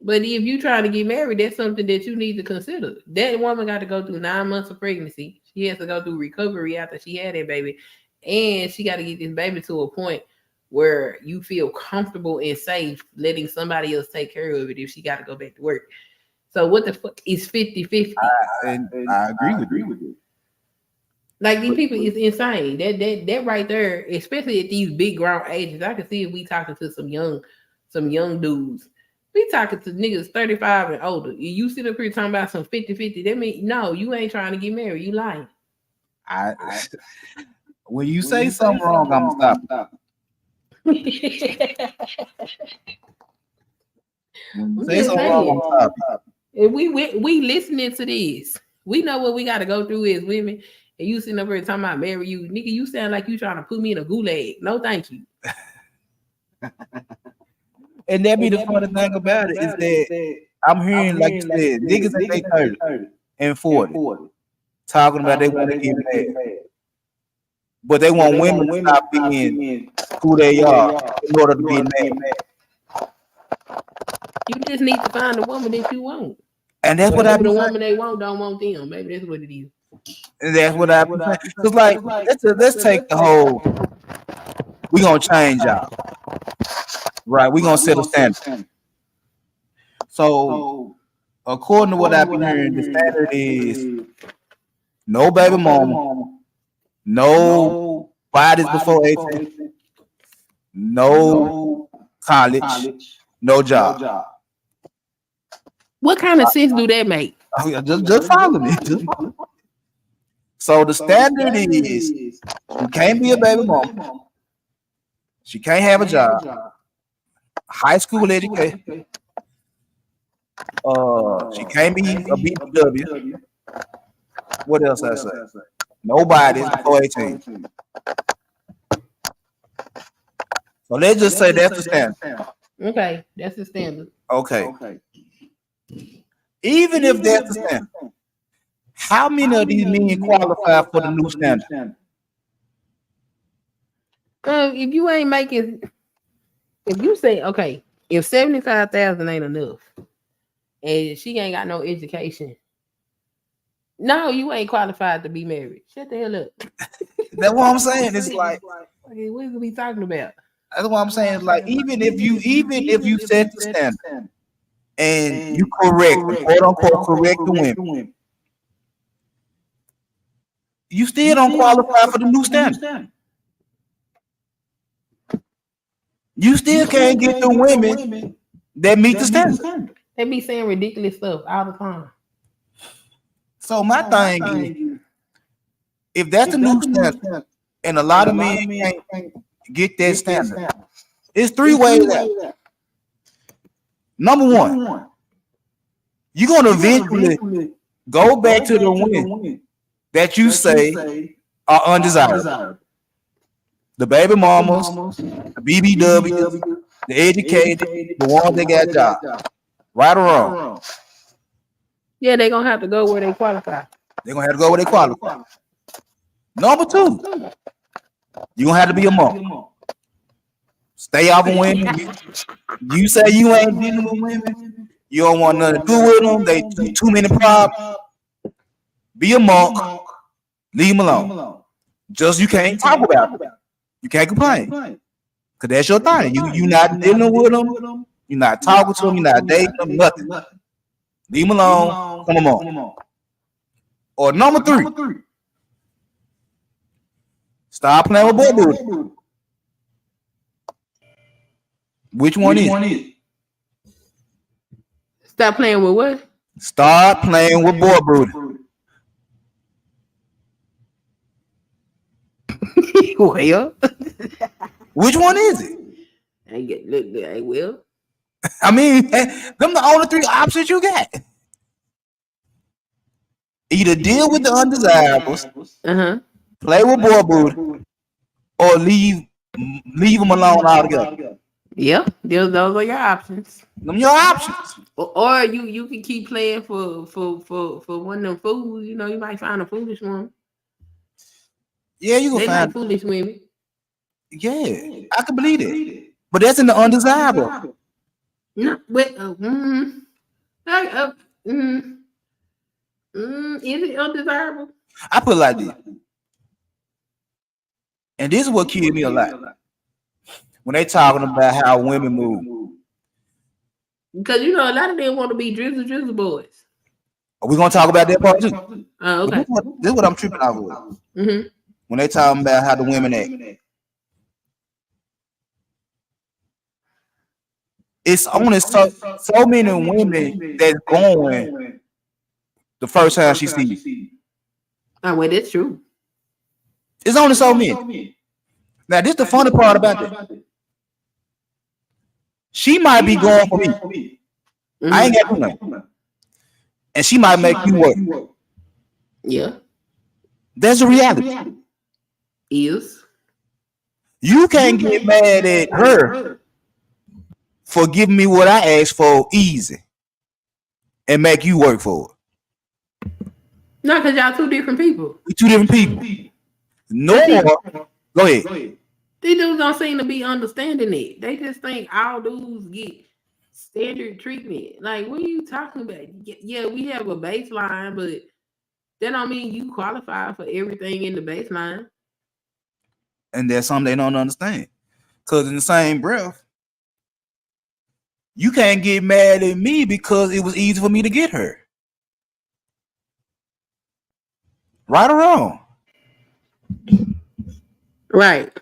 But if you trying to get married, that's something that you need to consider. That woman got to go through 9 months of pregnancy. She has to go through recovery after she had that baby. And she got to get this baby to a point where you feel comfortable and safe letting somebody else take care of it if she got to go back to work. So what the fuck is 50-50? I agree with you. Like, these people is insane. That right there, especially at these big grown ages, I can see if we talking to some young dudes. We talking to niggas 35 and older. You sit up here talking about some 50-50. That mean no, you ain't trying to get married. You lying. When you say something wrong, I'm gonna stop. Say something wrong, I'm stop. If we listening to this, we know what we got to go through as women. And you sitting up here talking about marry you, nigga. You sound like you trying to put me in a gulag. No, thank you. And that be the funny thing about it is that I'm hearing, like you said, niggas in their 30 and 40 talking about they want to get married, but they want women to stop being who they are in order to be married. You just need to find the woman that you want. And that's what I be the woman they want don't want them. Maybe that's what it is. And that's what I be saying. Cause like let's take the whole we gonna change y'all. Right, we gonna set a standard. So according to what I've been hearing, the standard is no baby mama, no bodies before 18, no college, no job. What kind of sense do that make? Oh, yeah, just follow me. So the standard is she can't be a baby mama, she can't have a job, high school education, she can't be a BBW. What else I say? Nobody's before 18. So let's just say that's the standard. Okay, that's the standard. Okay. Even if that's the standard, how many of these men qualify for the new standard? If you ain't making, if you say, okay, if 75,000 ain't enough and she ain't got no education, no, you ain't qualified to be married. Shut the hell up. That's what I'm saying. It's like, okay, what are we talking about? that's what I'm saying. It's like, even if you set the standard and you correct, quote unquote, correct the women, you still don't qualify for the new standard. You still can't get the women that meet the standard. They be saying ridiculous stuff all the time. So my thing is, if that's the new standard, and a lot of men can't get that standard, it's three ways out. Number one, you're gonna eventually go back to the women that you say are undesirable. The baby mamas, the BBWs, the educated, the ones that got jobs. Right or wrong? Yeah, they're gonna have to go where they qualify. They're gonna have to go where they qualify. Number two, you're gonna have to be a mom. Stay off of women. You say you ain't dealing with women. You don't want nothing to do with them. They too many problems. Be a monk. Leave them alone. Just you can't talk about it. You can't complain. Cause that's your thing. You not dealing with them. You're not talking to them. You're not dating them. Nothing. Leave them alone. Come on. Or number three, stop playing with boy booty. Which one is it? Stop playing with what? Start playing with boy booty. Well, which one is it? I will. I mean, them the only three options you got. Either deal with the undesirables, play with boy booty, or leave them alone altogether. Yeah, those are your options. Them your options. Or you can keep playing for one of them fools. You know, you might find a foolish one. Yeah, you can they find like foolish women. Yeah, I can believe it. But that's in the undesirable. No, wait. Is it undesirable? I put it like this. And this is what killed me a lot. When they talking about how women move. Because you know a lot of them want to be drizzle boys. Are we gonna talk about that part too? Okay. This is what I'm tripping out with. When they talking about how the women act. It's only so many women that's going the first time she sees. Oh, well, that's true. It's only so many. Now, this is the funny part about that. She might be going for me. I ain't got to do nothing. And she might make you work. Yeah. That's the reality. Is. You can't get mad at her for giving me what I asked for easy and make you work for it. No, because y'all two different people. We two different people. No more. Go ahead. These dudes don't seem to be understanding it. They just think all dudes get standard treatment. Like, what are you talking about? Yeah, we have a baseline, but that don't mean you qualify for everything in the baseline. And that's something they don't understand. Because in the same breath, you can't get mad at me because it was easy for me to get her. Right or wrong? Right.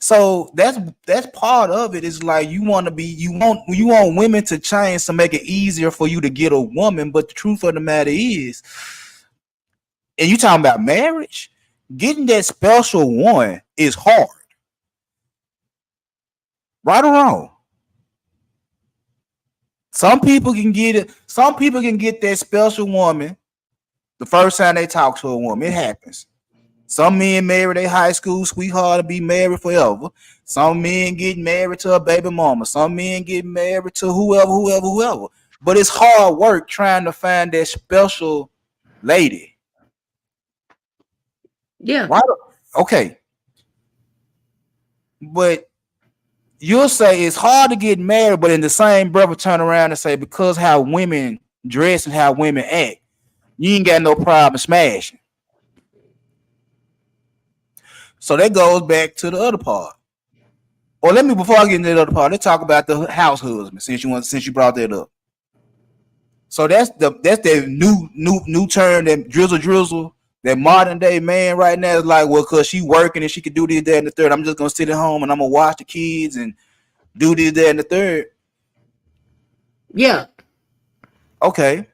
So that's part of it. Is like you want women to change to make it easier for you to get a woman. But the truth of the matter is, and you talking about marriage, getting that special one is hard. Right or wrong? Some people can get it. Some people can get that special woman the first time they talk to a woman. It happens. Some men marry their high school sweetheart to be married forever. Some men get married to a baby mama. Some men get married to whoever. But it's hard work trying to find that special lady. Yeah. Right? Okay. But you'll say it's hard to get married, but in the same breath, turn around and say because how women dress and how women act, you ain't got no problem smashing. So that goes back to the other part. Or before I get into the other part, let's talk about the house husband since you brought that up. So that's the new term, that drizzle, that modern day man right now is like, well, because she working and she could do this, that, and the third. I'm just gonna sit at home and I'm gonna watch the kids and do this, that, and the third. Yeah. Okay.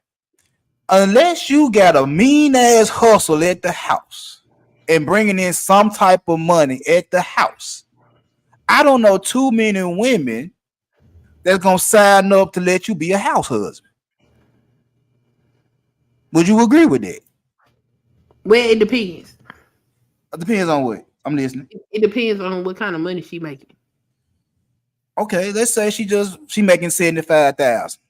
Unless you got a mean ass hustle at the house and bringing in some type of money at the house, I don't know too many women that's gonna sign up to let you be a house husband. Would you agree with that? Well, it depends. It depends on what. I'm listening. It depends on what kind of money she making. Okay, let's say she making 75,000.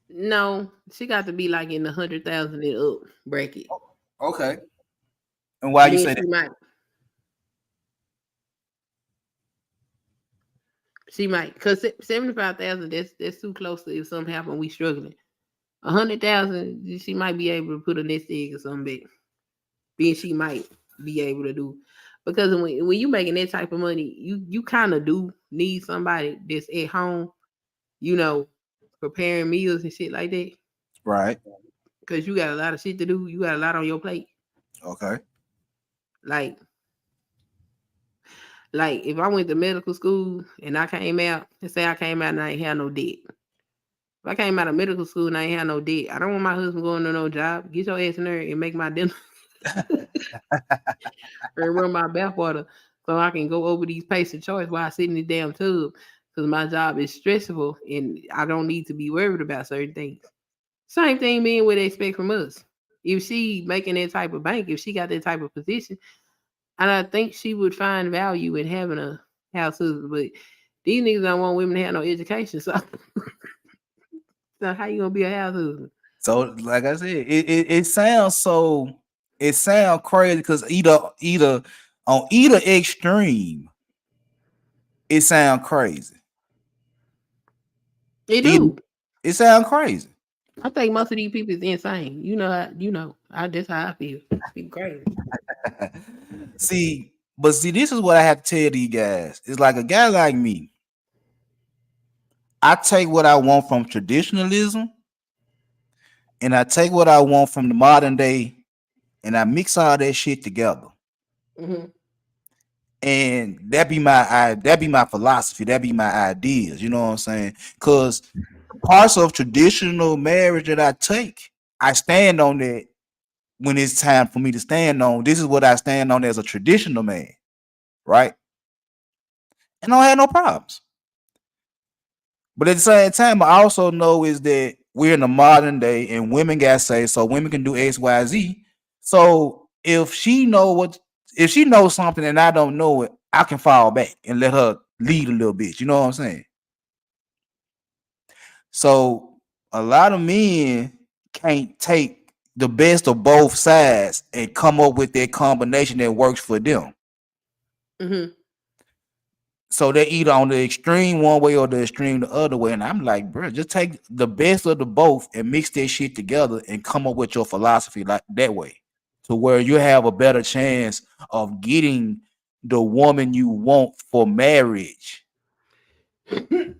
No, she got to be like in the 100,000 and up bracket. Okay. And why you say that? She might, because 75,000, that's too close to if something happen, we struggling. 100,000, she might be able to put a nest egg or something big. Then she might be able to do, because when you making that type of money, you kind of do need somebody that's at home, preparing meals and shit like that. Right. Because you got a lot of shit to do. You got a lot on your plate. Okay. Like if I went to medical school and I came out, let's say I came out and I ain't had no debt. If I came out of medical school and I ain't had no debt, I don't want my husband going to no job. Get your ass in there and make my dinner. Or run my bathwater so I can go over these patient charts while I sit in the damn tub, because my job is stressful and I don't need to be worried about certain things. Same thing men would expect from us. If she making that type of bank, if she got that type of position, and I think she would find value in having a house husband. But these niggas don't want women to have no education. So how you gonna be a house husband? So like I said, it sounds crazy because either on either extreme, it sounds crazy. It do. It sounds crazy. I think most of these people is insane. That's how I feel. People crazy. See, this is what I have to tell these guys. It's like a guy like me. I take what I want from traditionalism and I take what I want from the modern day and I mix all that shit together. Mm-hmm. And that be my philosophy. That be my ideas. You know what I'm saying? Because parts of traditional marriage that I take, I stand on that when it's time for me to stand on. This is what I stand on as a traditional man, right? And I don't have no problems. But at the same time, I also know is that we're in the modern day and women got say so women can do X, Y, Z. So if she knows something and I don't know it, I can fall back and let her lead a little bit. You know what I'm saying? So a lot of men can't take the best of both sides and come up with that combination that works for them. Mm-hmm. So they're either on the extreme one way or the extreme the other way. And I'm like, bro, just take the best of the both and mix that shit together and come up with your philosophy like that way, to where you have a better chance of getting the woman you want for marriage. Because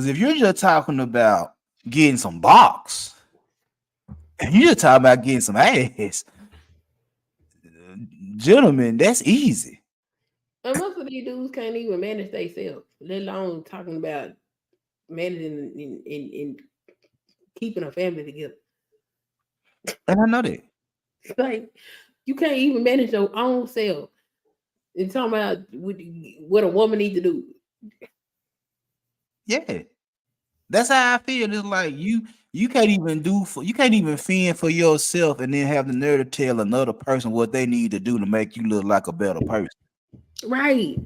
if you're just talking about getting some box, and you're just talking about getting some ass, gentlemen, that's easy. And most of these dudes can't even manage themselves, let alone talking about managing and keeping a family together. And I know that. It's like you can't even manage your own self. And talking about what a woman needs to do. Yeah, that's how I feel. It's like you can't even you can't even fend for yourself and then have the nerve to tell another person what they need to do to make you look like a better person. Right.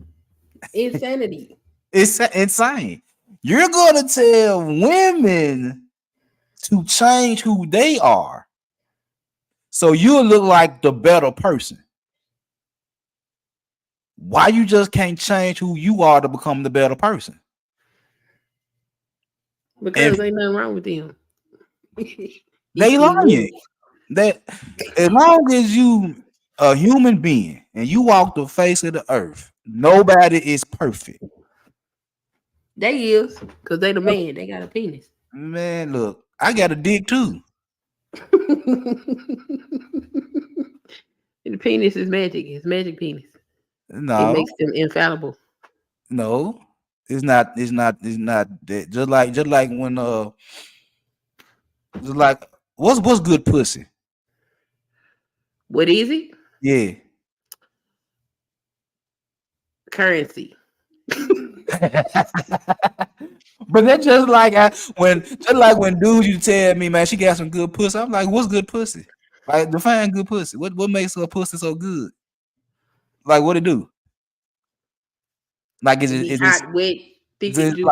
Insanity. It's insane. You're going to tell women to change who they are so you'll look like the better person. Why you just can't change who you are to become the better person? Because ain't nothing wrong with them. They lying. That as long as you a human being and you walk the face of the earth, nobody is perfect. They is, because they the man. They got a penis. Man, look, I got a dick too. The penis is magic. It's magic penis. No, it makes them infallible. No, it's not. It's not. It's not that. Just like when just like what's good pussy? What is it? Yeah, currency. But that's just like when dudes you tell me, man, she got some good pussy. I'm like, what's good pussy? Like, define good pussy. What makes her pussy so good? Like, what it do? Like, is it hot, wet, thick, and juicy?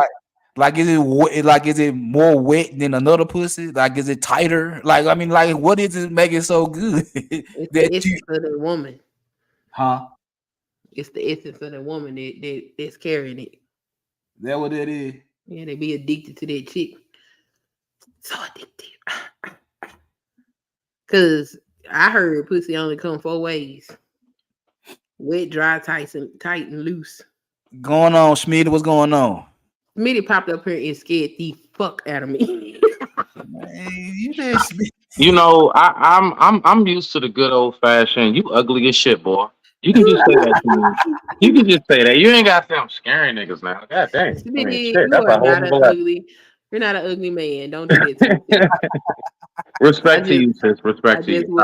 Is it more wet than another pussy? Like, is it tighter? Like, I mean, like, what is it make it so good? It's the essence of the woman. Huh? It's the essence of the woman that's carrying it. That what it is? Yeah, they be addicted to that chick. So addicted. Cause I heard pussy only come 4 ways: wet, dry, tight, and loose. Going on, Schmitty? What's going on? Schmitty popped up here and scared the fuck out of me. Man, you know, I'm used to the good old fashioned. You ugly as shit, boy. You can just say that to me. You can just say that. You ain't got to say I'm scaring niggas now. God dang. Schmitty, you are not an ugly. You're not an ugly man. Don't do that. Respect to you, sis. Respect to you.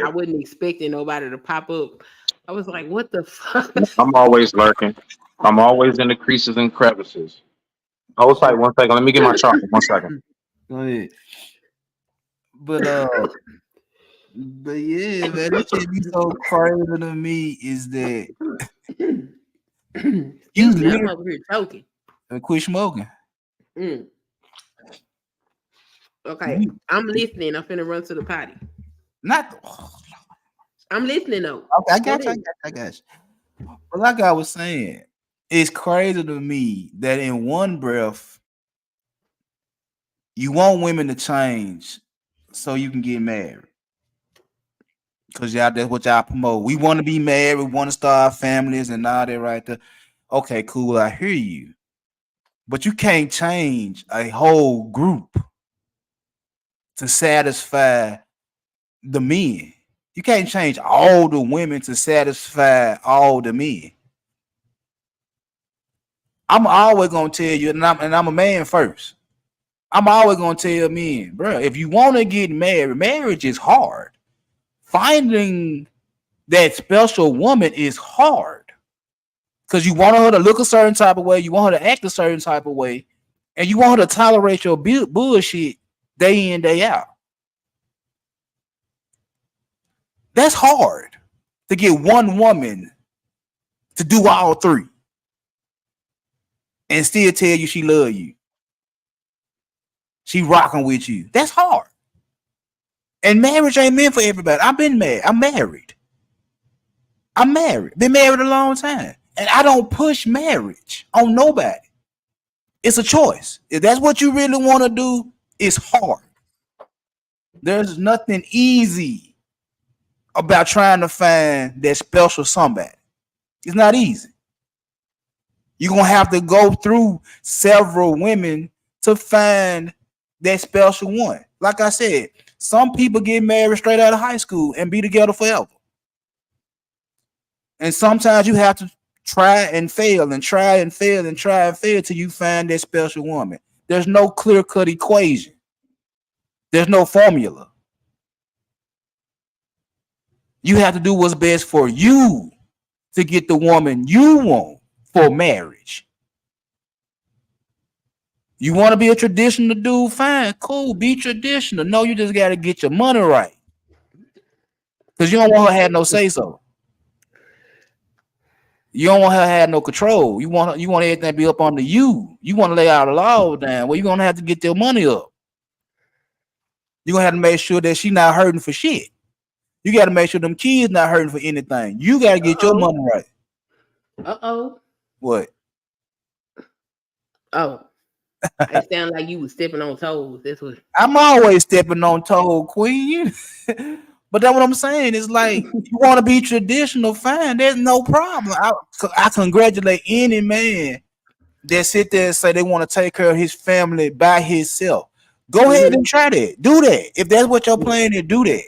I wasn't expecting nobody to pop up. I was like, what the fuck? I'm always lurking. I'm always in the creases and crevices. Hold tight 1 second. Let me get my chocolate. 1 second. Go ahead. But yeah, man, that shit be so crazy to me is that you I'm over here choking. Quit smoking. Okay, I'm listening. I'm finna run to the potty. I'm listening though. Okay, I got you. But like I was saying, it's crazy to me that in one breath you want women to change so you can get married. Because y'all, that's what y'all promote. We want to be married, we want to start families and all that right there. Okay, cool, I hear you. But you can't change a whole group to satisfy the men. You can't change all the women to satisfy all the men. I'm always gonna tell you, and I'm a man first. I'm always gonna tell men, bro, if you want to get married, marriage is hard. Finding that special woman is hard because you want her to look a certain type of way, you want her to act a certain type of way, and you want her to tolerate your bullshit day in, day out. That's hard to get one woman to do all three and still tell you she love you. She rocking with you. That's hard. And marriage ain't meant for everybody. I've been married. I'm married. I'm married. Been married a long time. And I don't push marriage on nobody. It's a choice. If that's what you really want to do, it's hard. There's nothing easy about trying to find that special somebody. It's not easy. You're going to have to go through several women to find that special one. Like I said, some people get married straight out of high school and be together forever. And sometimes you have to try and fail and try and fail and try and fail till you find that special woman. There's no clear-cut equation. There's no formula. You have to do what's best for you to get the woman you want for marriage. You want to be a traditional dude? Fine, cool, be traditional. No, you just got to get your money right. Because you don't want her to have no say-so. You don't want her to have no control. You want everything to be up under you. You want to lay out a law down. Well, you're going to have to get your money up. You're going to have to make sure that she's not hurting for shit. You got to make sure them kids not hurting for anything. You got to get your money right. Uh-oh. What? Oh. It sounded like you was stepping on toes. That's what I'm always stepping on toes, Queen. But that's what I'm saying. It's like you want to be traditional, fine. There's no problem. I congratulate any man that sit there and say they want to take care of his family by himself. Go ahead and try that. Do that. If that's what you're planning to do, that.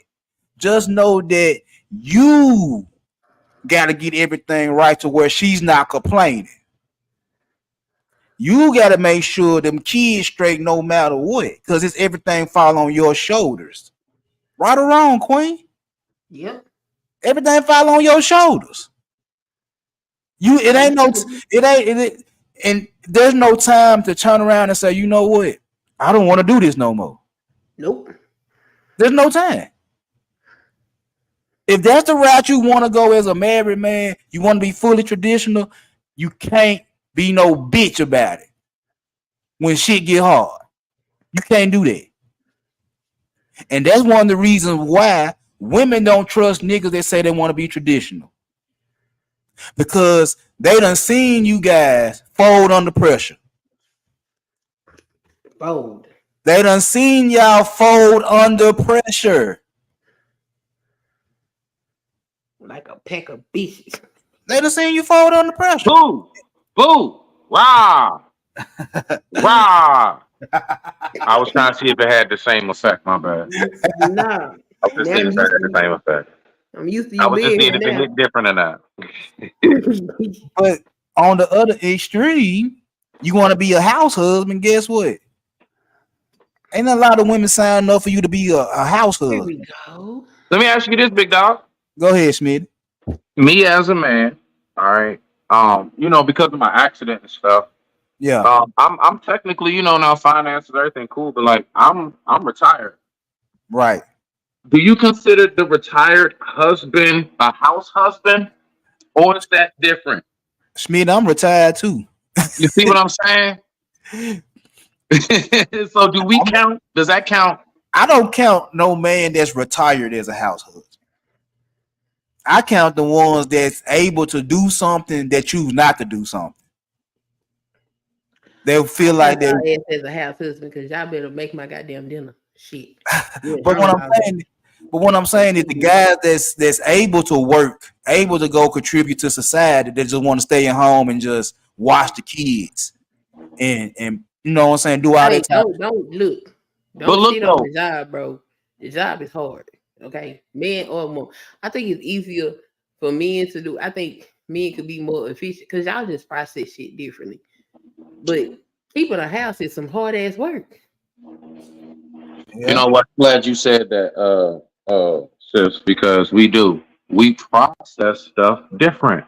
Just know that you got to get everything right to where she's not complaining. You got to make sure them kids straight no matter what, because it's everything fall on your shoulders. Right or wrong, Queen? Yep. Everything fall on your shoulders. And there's no time to turn around and say, you know what? I don't want to do this no more. Nope. There's no time. If that's the route you want to go as a married man, you want to be fully traditional, you can't be no bitch about it. When shit get hard, you can't do that. And that's one of the reasons why women don't trust niggas that say they want to be traditional. Because they done seen you guys fold under pressure. Fold. They done seen y'all fold under pressure. Like a pack of bitches. They done seen you fold under pressure. Boo! Boo! Wow! Wow! I was trying to see if it had the same effect. My bad. Nah. I was just seeing if it had the same effect. I'm used to you. I was just needing to hit different than that. But on the other extreme, you want to be a house husband. Guess what? Ain't a lot of women signing up for you to be a house Here husband. we go. Let me ask you this, big dog. Go ahead, Smith. Me as a man, all right. Because of my accident and stuff. Yeah. I'm technically, now finances, everything cool, but like I'm retired. Right. Do you consider the retired husband a house husband, or is that different? Smith, I'm retired too. You see what I'm saying? So do we count? Does that count? I don't count no man that's retired as a house husband. I count the ones that's able to do something that choose not to do something. They'll feel like they're as a house husband because y'all better make my goddamn dinner. Shit. But what I'm saying is the guys that's able to work, able to go contribute to society, that just want to stay at home and just watch the kids and you know what I'm saying, do all that time. Don't look. But look, sit on the job, bro. The job is hard. Okay, man or woman. I think it's easier for men to do. I think men could be more efficient because y'all just process shit differently. But keeping a house is some hard ass work. You know what? Glad you said that, sis, because we process stuff different.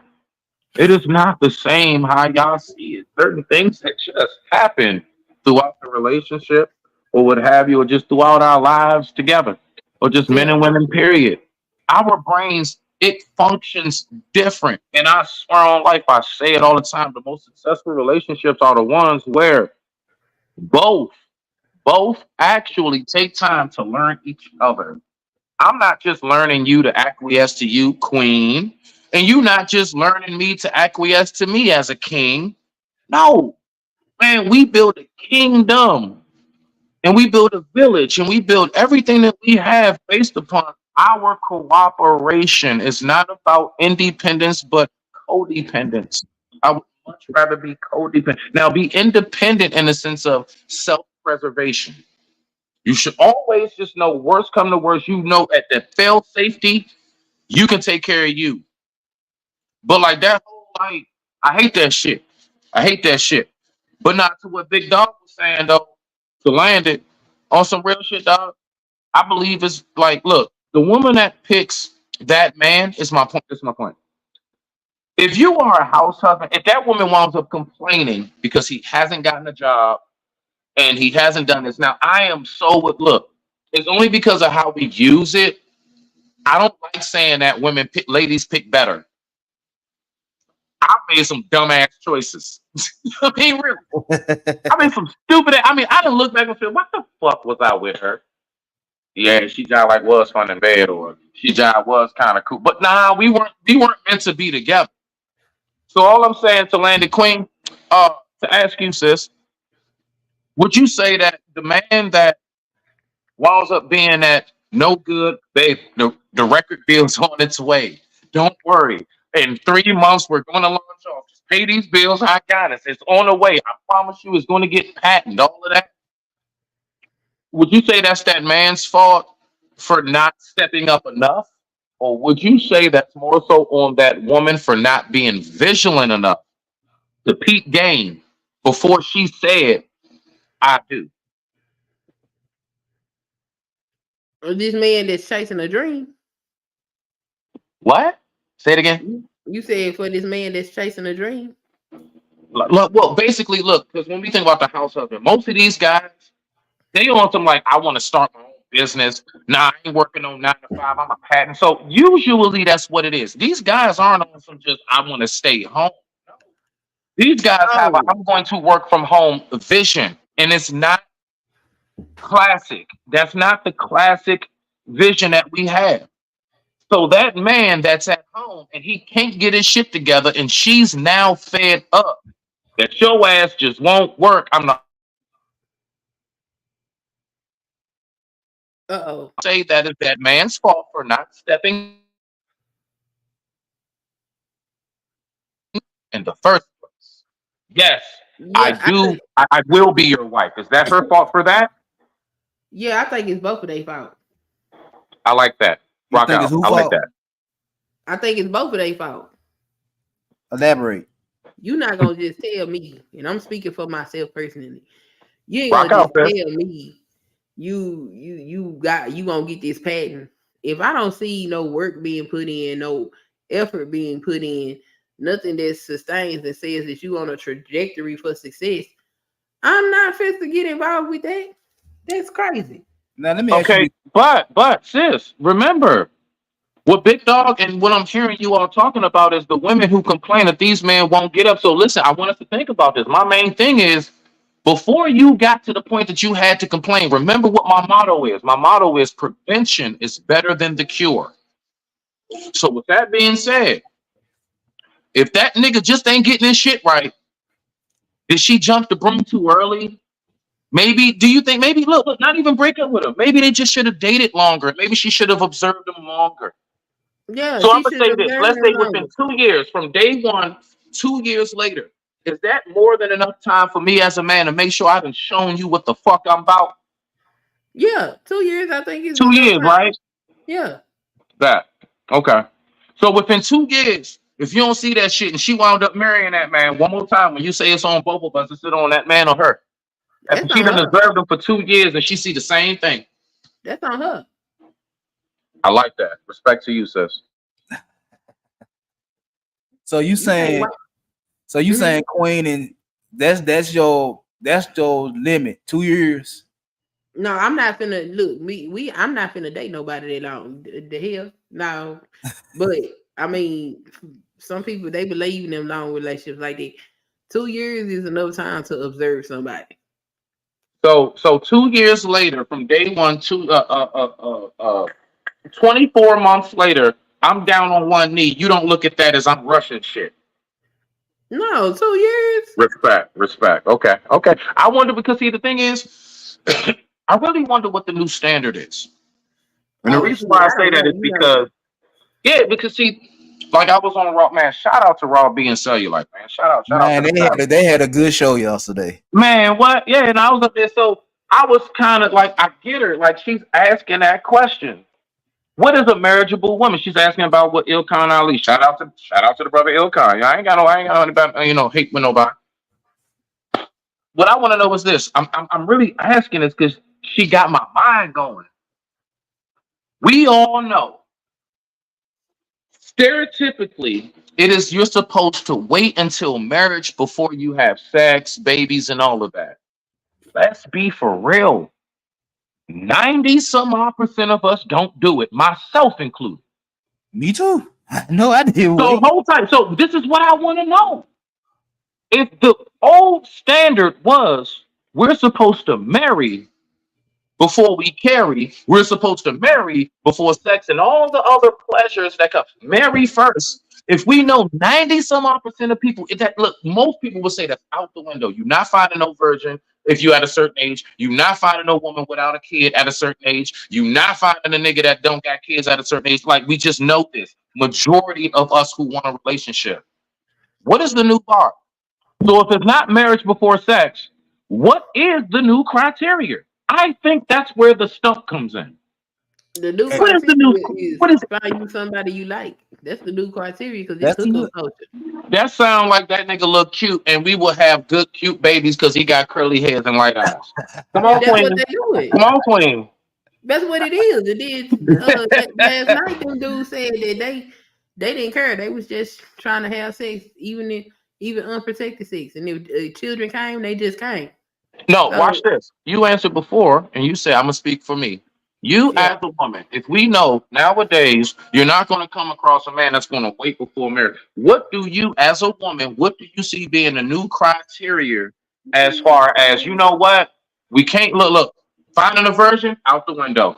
It is not the same how y'all see it. Certain things that just happen throughout the relationship or what have you, or just throughout our lives together, or just men and women, period. Our brains, it functions different. And I swear on life, I say it all the time, the most successful relationships are the ones where both actually take time to learn each other. I'm not just learning you to acquiesce to you, queen. And you not just learning me to acquiesce to me as a king. No, man, we build a kingdom and we build a village and we build everything that we have based upon our cooperation. It's not about independence, but codependence. I would much rather be codependent. Now, be independent in the sense of self-preservation. You should always just know, worst come to worst, you know, at the fail safety, you can take care of you. But like that whole like, I hate that shit. I hate that shit. But not to what Big Dog was saying though, to land it on some real shit, dog. I believe it's like, look, the woman that picks that man is my point. This is my point. If you are a house husband, if that woman winds up complaining because he hasn't gotten a job and he hasn't done this, now I am so with look, it's only because of how we use it. I don't like saying that women pick, ladies pick better. I made some dumbass choices. I mean, really. I made some stupid. I mean, I didn't look back and say, "What the fuck was I with her?" Yeah, she just like was fun in bed, or she just was kind of cool. But nah, we weren't meant to be together. So all I'm saying to Landed Queen, to ask you, sis, would you say that the man that winds up being that no good, babe, the record deal's on its way. Don't worry. In 3 months, we're going to launch off. Just pay these bills. I got it. It's on the way. I promise you it's going to get patented. All of that. Would you say that's that man's fault for not stepping up enough? Or would you say that's more so on that woman for not being vigilant enough to peep game before she said, I do? Or this man that's chasing a dream. What? Say it again. You said for this man that's chasing a dream. Look, well, basically, look, because when we think about the house husband, most of these guys, they on some like, I want to start my own business. Nah, I ain't working on 9 to 5. I'm a patent. So usually that's what it is. These guys aren't on some just, I want to stay home. These guys have a, I'm going to work from home vision. And it's not classic. That's not the classic vision that we have. So that man that's at home and he can't get his shit together and she's now fed up that your ass just won't work. I'm not say that is that man's fault for not stepping in the first place. Yes, yeah, I will be your wife. Is that her fault for that? Yeah, I think it's both of their fault. I like that. Rock out. I like that. I think it's both of their fault. Elaborate. You're not gonna just tell me, and I'm speaking for myself personally. You ain't gonna just tell me you gonna get this patent. If I don't see no work being put in, no effort being put in, nothing that sustains and says that you on a trajectory for success, I'm not fit to get involved with that. That's crazy. Now let me ask you. But sis, remember what Big Dog and what I'm hearing you all talking about is the women who complain that these men won't get up. So listen, I want us to think about this. My main thing is before you got to the point that you had to complain, remember what my motto is. My motto is prevention is better than the cure. So with that being said, if that nigga just ain't getting his shit right, did she jump the broom too early? Maybe, do you think, maybe, look, not even break up with him. Maybe they just should have dated longer. Maybe she should have observed him longer. Yeah. So I'm going to say this. Let's say within 2 years, from day one, 2 years later, is that more than enough time for me as a man to make sure I've been showing you what the fuck I'm about? Yeah, 2 years, I think. 2 years, right? Yeah. That. Okay. So within 2 years, if you don't see that shit and she wound up marrying that man one more time, when you say it's on both of us, it's on that man or her. If she done observed him for 2 years and she see the same thing. That's on her. I like that. Respect to you, sis. So you saying, saying Queen, and that's your limit, 2 years. No, I'm not finna look. I'm not finna date nobody that long. The hell, no. But I mean, some people they believe in them long relationships like that. 2 years is enough time to observe somebody. So 2 years later, from day one to 24 months later, I'm down on one knee. You don't look at that as I'm rushing shit. No, 2 years. Respect. Okay. I wonder because see the thing is, I really wonder what the new standard is. And the reason why I say that is because see, like I was on Raw, man. Shout out to Raw being Cellulite, man. Shout out. Man, they had a good show yesterday. Man, what? Yeah, and I was up there, so I was kind of like, I get her, like she's asking that question. What is a marriageable woman? She's asking about what Ilkan Ali. Shout out to the brother Ilkan. I ain't got no hate with nobody. What I want to know is this. I'm really asking this because she got my mind going. We all know, stereotypically, you're supposed to wait until marriage before you have sex, babies, and all of that. Let's be for real. 90% of us don't do it, myself included. Me too. No, I didn't. So hold tight. So this is what I want to know. If the old standard was we're supposed to marry before we carry, we're supposed to marry before sex and all the other pleasures that come. Marry first. If we know 90% of people, most people will say that's out the window. You're not finding no virgin if you're at a certain age. You're not finding no woman without a kid at a certain age. You're not finding a nigga that don't got kids at a certain age. Like, we just know this. Majority of us who want a relationship. What is the new bar? So if it's not marriage before sex, what is the new criteria? I think that's where the stuff comes in. The new what is the new? What is find you somebody you like? That's the new criteria because it's hookup culture. That sound like that nigga look cute, and we will have good cute babies because he got curly hairs and light eyes. Come on, That's Queen. what they doing. Come on, Queen. That's what it is. It did. Last night, them dudes said that they didn't care. They was just trying to have sex, even unprotected sex. And if children came, they just came. No, watch this. You answered before, and you said, I'm going to speak for me. You as a woman, if we know nowadays you're not going to come across a man that's going to wait before marriage, what do you as a woman, what do you see being the new criteria as far as, you know what? We can't look, finding a virgin out the window.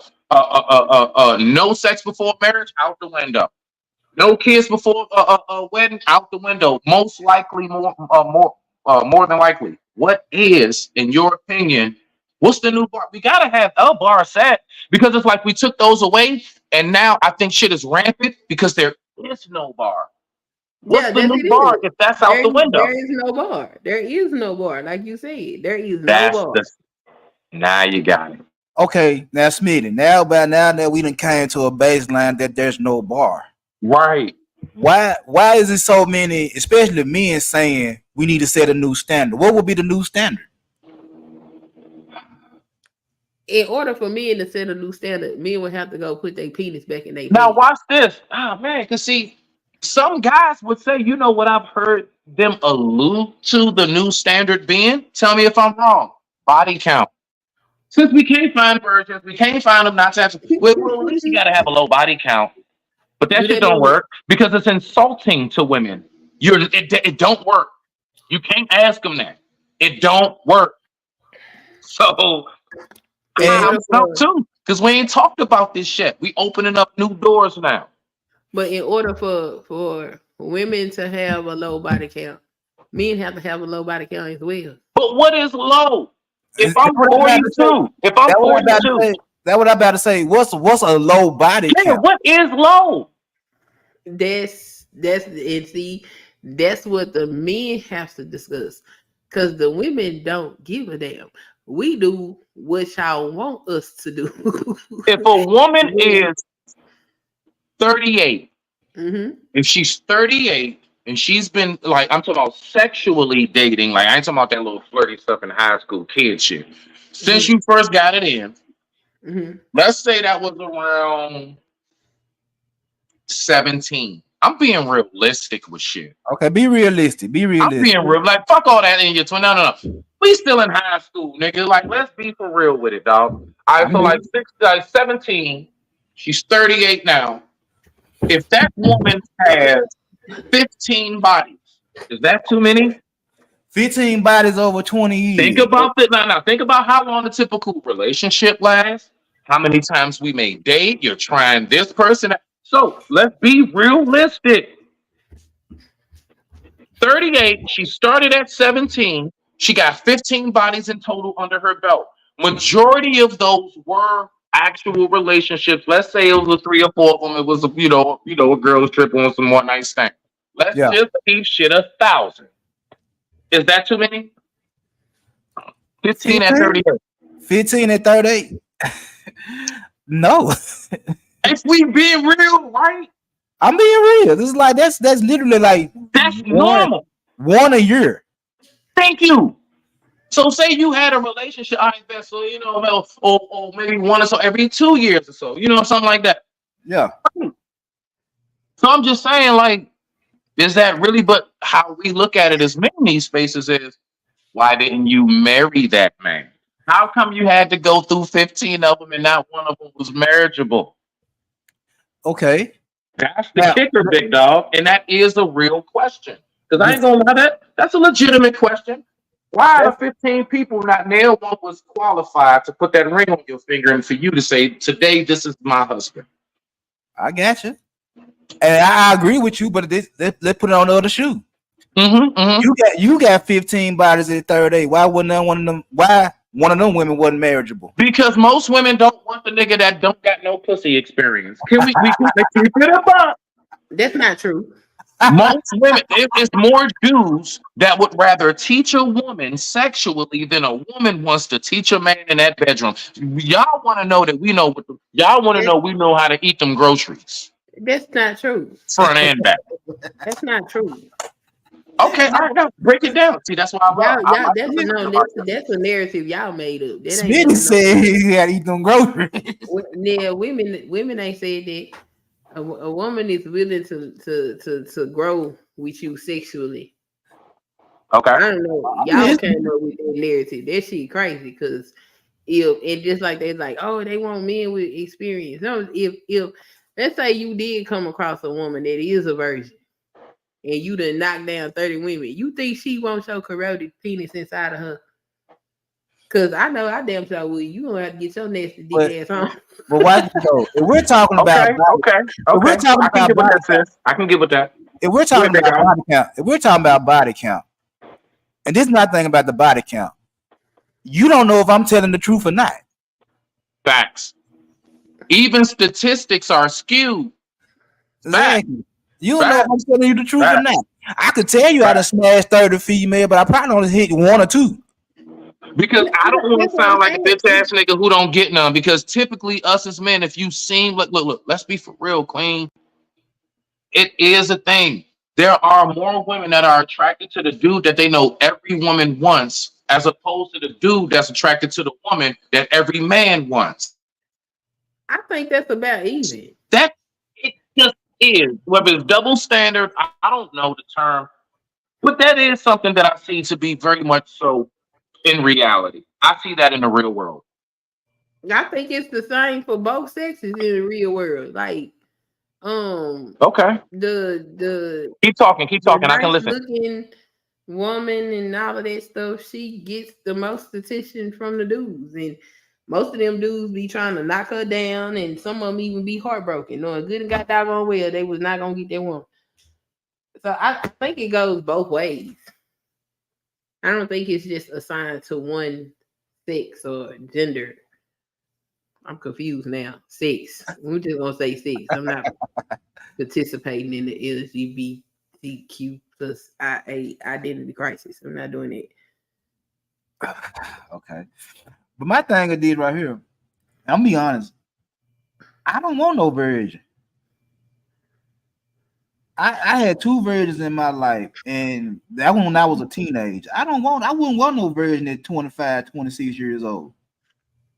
No sex before marriage out the window. No kids before a wedding out the window. Most likely, more than likely. What is, in your opinion, what's the new bar? We gotta have a bar set because it's like we took those away, and now I think shit is rampant because there is no bar. What's the new bar if that's out the window? There is no bar. There is no bar, like you said. There is no bar. Now you got it. Okay, now Smitty. Now that we done came to a baseline that there's no bar. Right. Why is it so many, especially men, saying we need to set a new standard? What would be the new standard? In order for men to set a new standard, men would have to go put their penis back in their Now watch this. Oh man, because see, some guys would say, you know what I've heard them allude to the new standard being? Tell me if I'm wrong. Body count. Since we can't find virgins, we can't find them not to have, well, at least you got to have a low body count. But that shit don't work because it's insulting to women. It don't work. You can't ask them that. It don't work. So I'm stuck too because we ain't talked about this shit. We opening up new doors now. But in order for women to have a low body count, men have to have a low body count as well. But what is low? If I'm 42, if I'm 42, that's what I'm about to say. What's a low body count? What is low? That's what the men have to discuss because the women don't give a damn. We do what y'all want us to do. If a woman is 38, if she's 38 and she's been like, I'm talking about sexually dating, like I ain't talking about that little flirty stuff in high school kid shit. Since you first got it in, let's say that was around 17. I'm being realistic with shit. Okay, be realistic. I'm being real. Like, fuck all that in your 20. No. We still in high school, nigga. Like, let's be for real with it, dog. I feel like 17. She's 38 now. If that woman has 15 bodies, is that too many? 15 bodies over 20 years. Think about it. Now, think about how long a typical relationship lasts. How many times we may date. You're trying this person. So let's be realistic. 38, she started at 17. She got 15 bodies in total under her belt. Majority of those were actual relationships. Let's say it was a 3 or 4 of them. It was a girl's trip on some one night stand. Let's just keep shit 1,000. Is that too many? 15 at 38. 15 at 38. No. If we being real, right? I'm being real. This is like that's literally like that's normal. One a year. Thank you. So say you had a relationship, I bet so or maybe one or so every 2 years or so, something like that. Yeah. So I'm just saying, like, is that really? But how we look at it as men in these spaces is, why didn't you marry that man? How come you had to go through 15 of them and not one of them was marriageable? Okay. That's the kicker, big dog. And that is a real question. Because I ain't gonna lie, that's a legitimate question. Why are 15 people not nailed one was qualified to put that ring on your finger and for you to say, today, this is my husband? I got you. And I agree with you, but let's put it on the other shoe. You got 15 bodies at 38. Why wouldn't one of them women wasn't marriageable? Because most women don't want the nigga that don't got no pussy experience. Can we keep it up? That's not true. Most women, it's more dudes that would rather teach a woman sexually than a woman wants to teach a man in that bedroom. Y'all want to know that we know we know how to eat them groceries. That's not true. Front and back. That's not true. Okay, all right, now break it down. See, that's why that's a narrative y'all made up. Smitty said he had to eat them groceries. Yeah, women ain't said that. A woman is willing to grow with you sexually. Okay. I don't know. Y'all came up with that narrative. That shit crazy because if just like they're like, oh, they want men with experience. No, if let's say you did come across a woman that is a virgin and you done knocked down 30 women, you think she won't show corroded penis inside of her? Cause I know I damn sure will. You gonna have to get your nasty dick ass on. But why if we're talking about we're talking about body count, I can get with that. If we're talking about body count, body count, and this is not thing about the body count, you don't know if I'm telling the truth or not. Facts. Even statistics are skewed. Exactly. You don't know if I'm telling you the truth or not. I could tell you how to smash 30 female, but I probably only hit 1 or 2. Because I don't want to sound like a bitch ass nigga who don't get none. Because typically, us as men, if you seem like, look, let's be for real, queen. It is a thing. There are more women that are attracted to the dude that they know every woman wants, as opposed to the dude that's attracted to the woman that every man wants. I think that's about even. That it just is. Whether it's double standard, I don't know the term, but that is something that I see to be very much so. In reality, I see that in the real world. I think it's the same for both sexes in the real world. Like, okay. The keep talking. I can listen. Looking woman and all of that stuff, she gets the most attention from the dudes, and most of them dudes be trying to knock her down, and some of them even be heartbroken, knowing good and got doggone well they was not gonna get that woman. So I think it goes both ways. I don't think it's just assigned to one sex or gender. I'm confused now. Sex. We're just gonna say sex. I'm not participating in the LGBTQ plus IA identity crisis. I'm not doing it. Okay. But my thing I did right here, I'm gonna be honest. I don't want no virgin. I had 2 virgins in my life, and that one when I was a teenager. I wouldn't want no virgin at 25, 26 years old.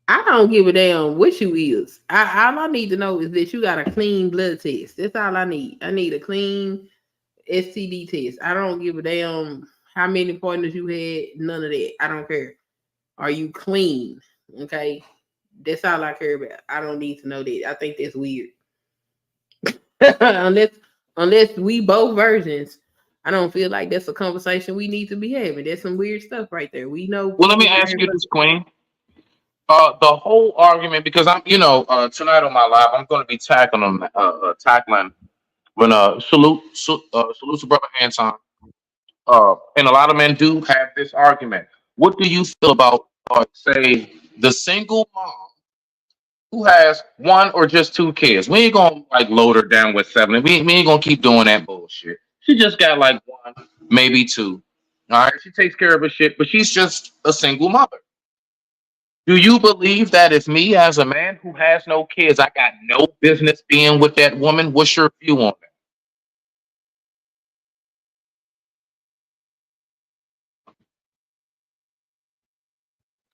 I don't give a damn what you is. All I need to know is that you got a clean blood test. That's all I need. I need a clean STD test. I don't give a damn how many partners you had. None of that. I don't care. Are you clean? Okay. That's all I care about. I don't need to know that. I think that's weird. Unless we both virgins, I don't feel like that's a conversation we need to be having. That's some weird stuff right there. We know. Well, let me ask you this, Queen. The whole argument, because I'm, tonight on my live, I'm going to be tackling when salute to brother Anton. And a lot of men do have this argument. What do you feel about, say, the single mom who has one or just two kids? We ain't gonna like load her down with seven. We ain't gonna keep doing that bullshit. She just got like one, maybe two. All right, she takes care of her shit, but she's just a single mother. Do you believe that if me as a man who has no kids, I got no business being with that woman? What's your view on that?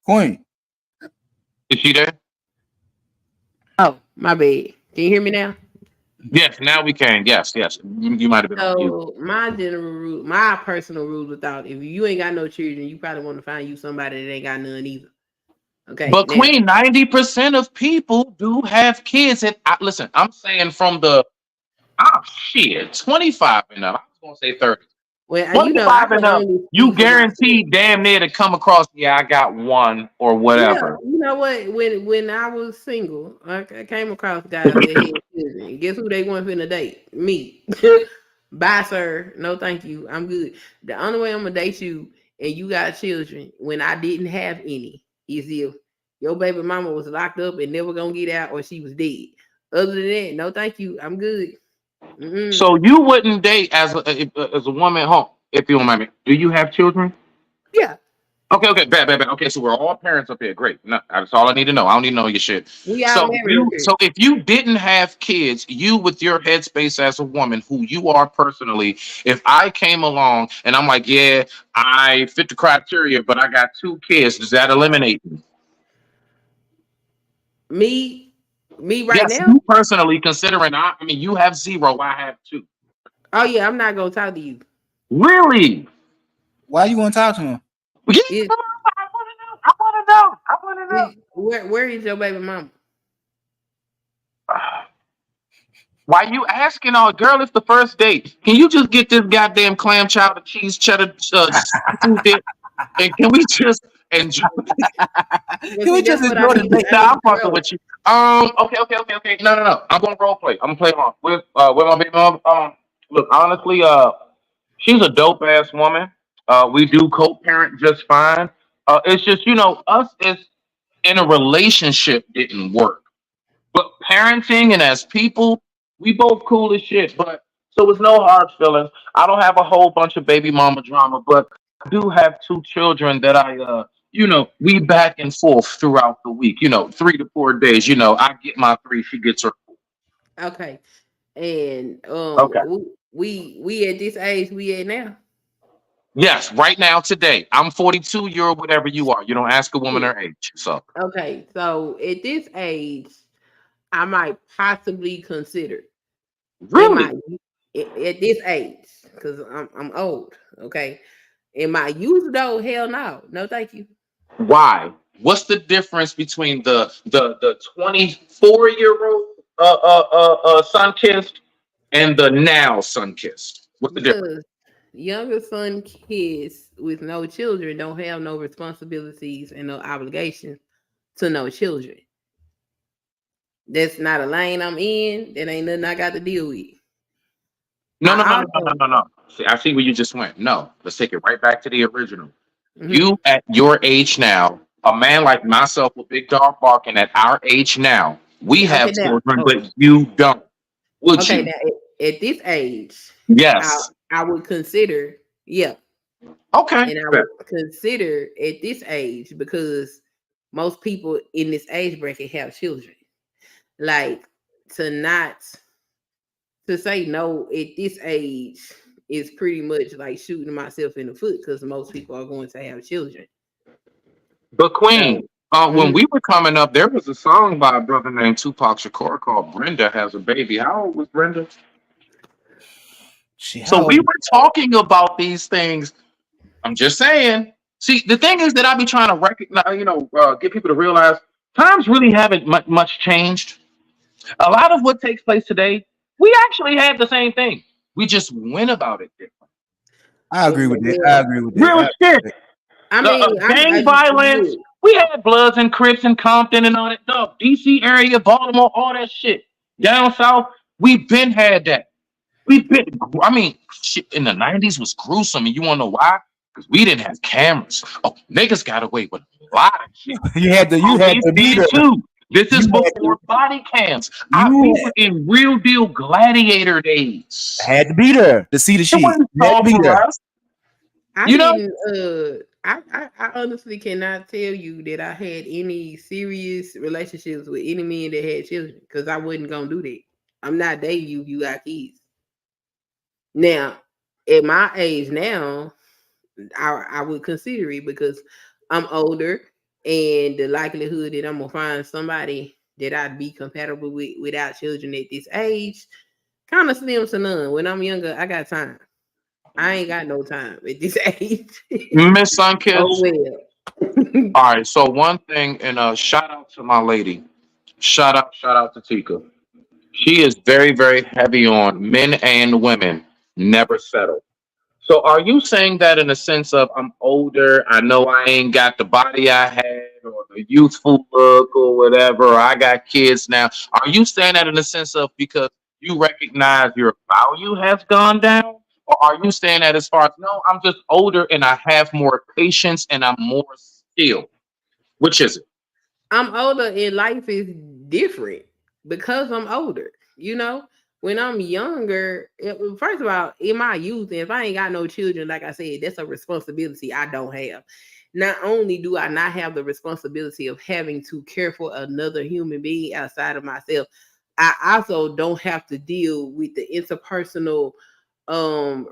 Queen. Is she there? Oh, my bad. Can you hear me now? Yes, now we can. Yes. You might have been on mute. So my general rule, my personal rule without if you ain't got no children, you probably want to find you somebody that ain't got none either. Okay. But now, Queen, 90% of people do have kids. And listen, I'm saying from the 25 and up. I was gonna say 30. well, 25 and up, you speak for guaranteed damn near to come across, yeah, I got one or whatever. Yeah, you know what? When I was single, I came across guys that had children. Guess who they want finna date? Me. Bye, sir. No, thank you. I'm good. The only way I'm gonna date you and you got children when I didn't have any is if your baby mama was locked up and never gonna get out or she was dead. Other than that, no, thank you. I'm good. Mm-mm. So you wouldn't date as a woman home, if you don't mind me. Do you have children? Yeah. Okay, bad. Okay, so we're all parents up here. Great. No, that's all I need to know. I don't need to know your shit. We all married. So if you didn't have kids, you with your headspace as a woman, who you are personally, if I came along and I'm like, yeah, I fit the criteria, but I got two kids, does that eliminate me? Me right now? You personally, considering I mean, you have zero, I have two. Oh yeah, I'm not gonna talk to you. Really? Why you want to talk to him? Yeah, I want to know. Where is your baby mama? Why you asking, girl? It's the first date. Can you just get this goddamn clam chowder, cheese, cheddar, dip, and can we just enjoy? Can we just enjoy the date? Nah, I'm fucking with you. Okay. No. I'm gonna role play. I'm gonna play along with my baby mom. Look, honestly, she's a dope ass woman. We do co-parent just fine. It's just, us is in a relationship didn't work. But parenting and as people, we both cool as shit. But so it's no hard feelings. I don't have a whole bunch of baby mama drama, but I do have two children that I we back and forth throughout the week, 3 to 4 days. I get my 3, she gets her 4. Okay. And Okay. we at this age we at now. Yes, right now, today. I'm 42, you're whatever you are. You don't ask a woman her age. So okay, so at this age, I might possibly consider. really, At this age, because I'm old. Okay. In my youth though, hell no, thank you. why? What's the difference between the 24-year-old sun kissed and the now sun kissed? What's the difference? Because younger son kids with no children don't have no responsibilities and no obligations to no children. That's not a lane I'm in. That ain't nothing I got to deal with. No. See, I see where you just went. No, let's take it right back to the original. Mhm. You at your age now, a man like myself with Big Dog Barking at our age now, we have Okay, now, children, but you don't. Would okay, you? now at this age, Yes. I would consider, yeah, Okay. and I would consider at this age because most people in this age bracket have children. Like to say no at this age is pretty much like shooting myself in the foot because most people are going to have children. But Queen, when Mhm. we were coming up, there was a song by a brother named Tupac Shakur called "Brenda Has a Baby." How old was Brenda? So we were talking about these things. I'm just saying. See, the thing is that I be trying to recognize, get people to realize times really haven't much changed. A lot of what takes place today, we actually have the same thing. We just went about it different. I agree with that. Real shit. I mean, gang violence, We had Bloods and Crips and Compton and all that stuff. DC area, Baltimore, all that shit. Down south, we've been had that. We've been, I mean, shit in the 90s was gruesome. And you want to know why? Because we didn't have cameras. Oh, niggas got away with a lot of shit. You had to be there. Too. This is before body cams. We were in real deal gladiator days. Had to be there to see the shit. Had to be there. I honestly cannot tell you that I had any serious relationships with any men that had children because I wasn't gonna do that. I'm not dating you. You got kids. Now, at my age now, I would consider it because I'm older, and the likelihood that I'm gonna find somebody that I'd be compatible with without children at this age kind of slim to none. When I'm younger, I got time. I ain't got no time at this age. Miss Sunkiss. Oh well. All right. So one thing, and shout out to my lady. Shout out to Tika. She is very, very heavy on men and women never settle. So are you saying that in a sense of I'm older, I know I ain't got the body I had or the youthful look or whatever, or I got kids now. Are you saying that in the sense of because you recognize your value has gone down? Or are you saying that as far as no, I'm just older and I have more patience and I'm more skilled? Which is it? I'm older and life is different because I'm older. You know, when I'm younger, first of all, in my youth, if I ain't got no children, like I said, that's a responsibility I don't have. Not only do I not have the responsibility of having to care for another human being outside of myself, I also don't have to deal with the interpersonal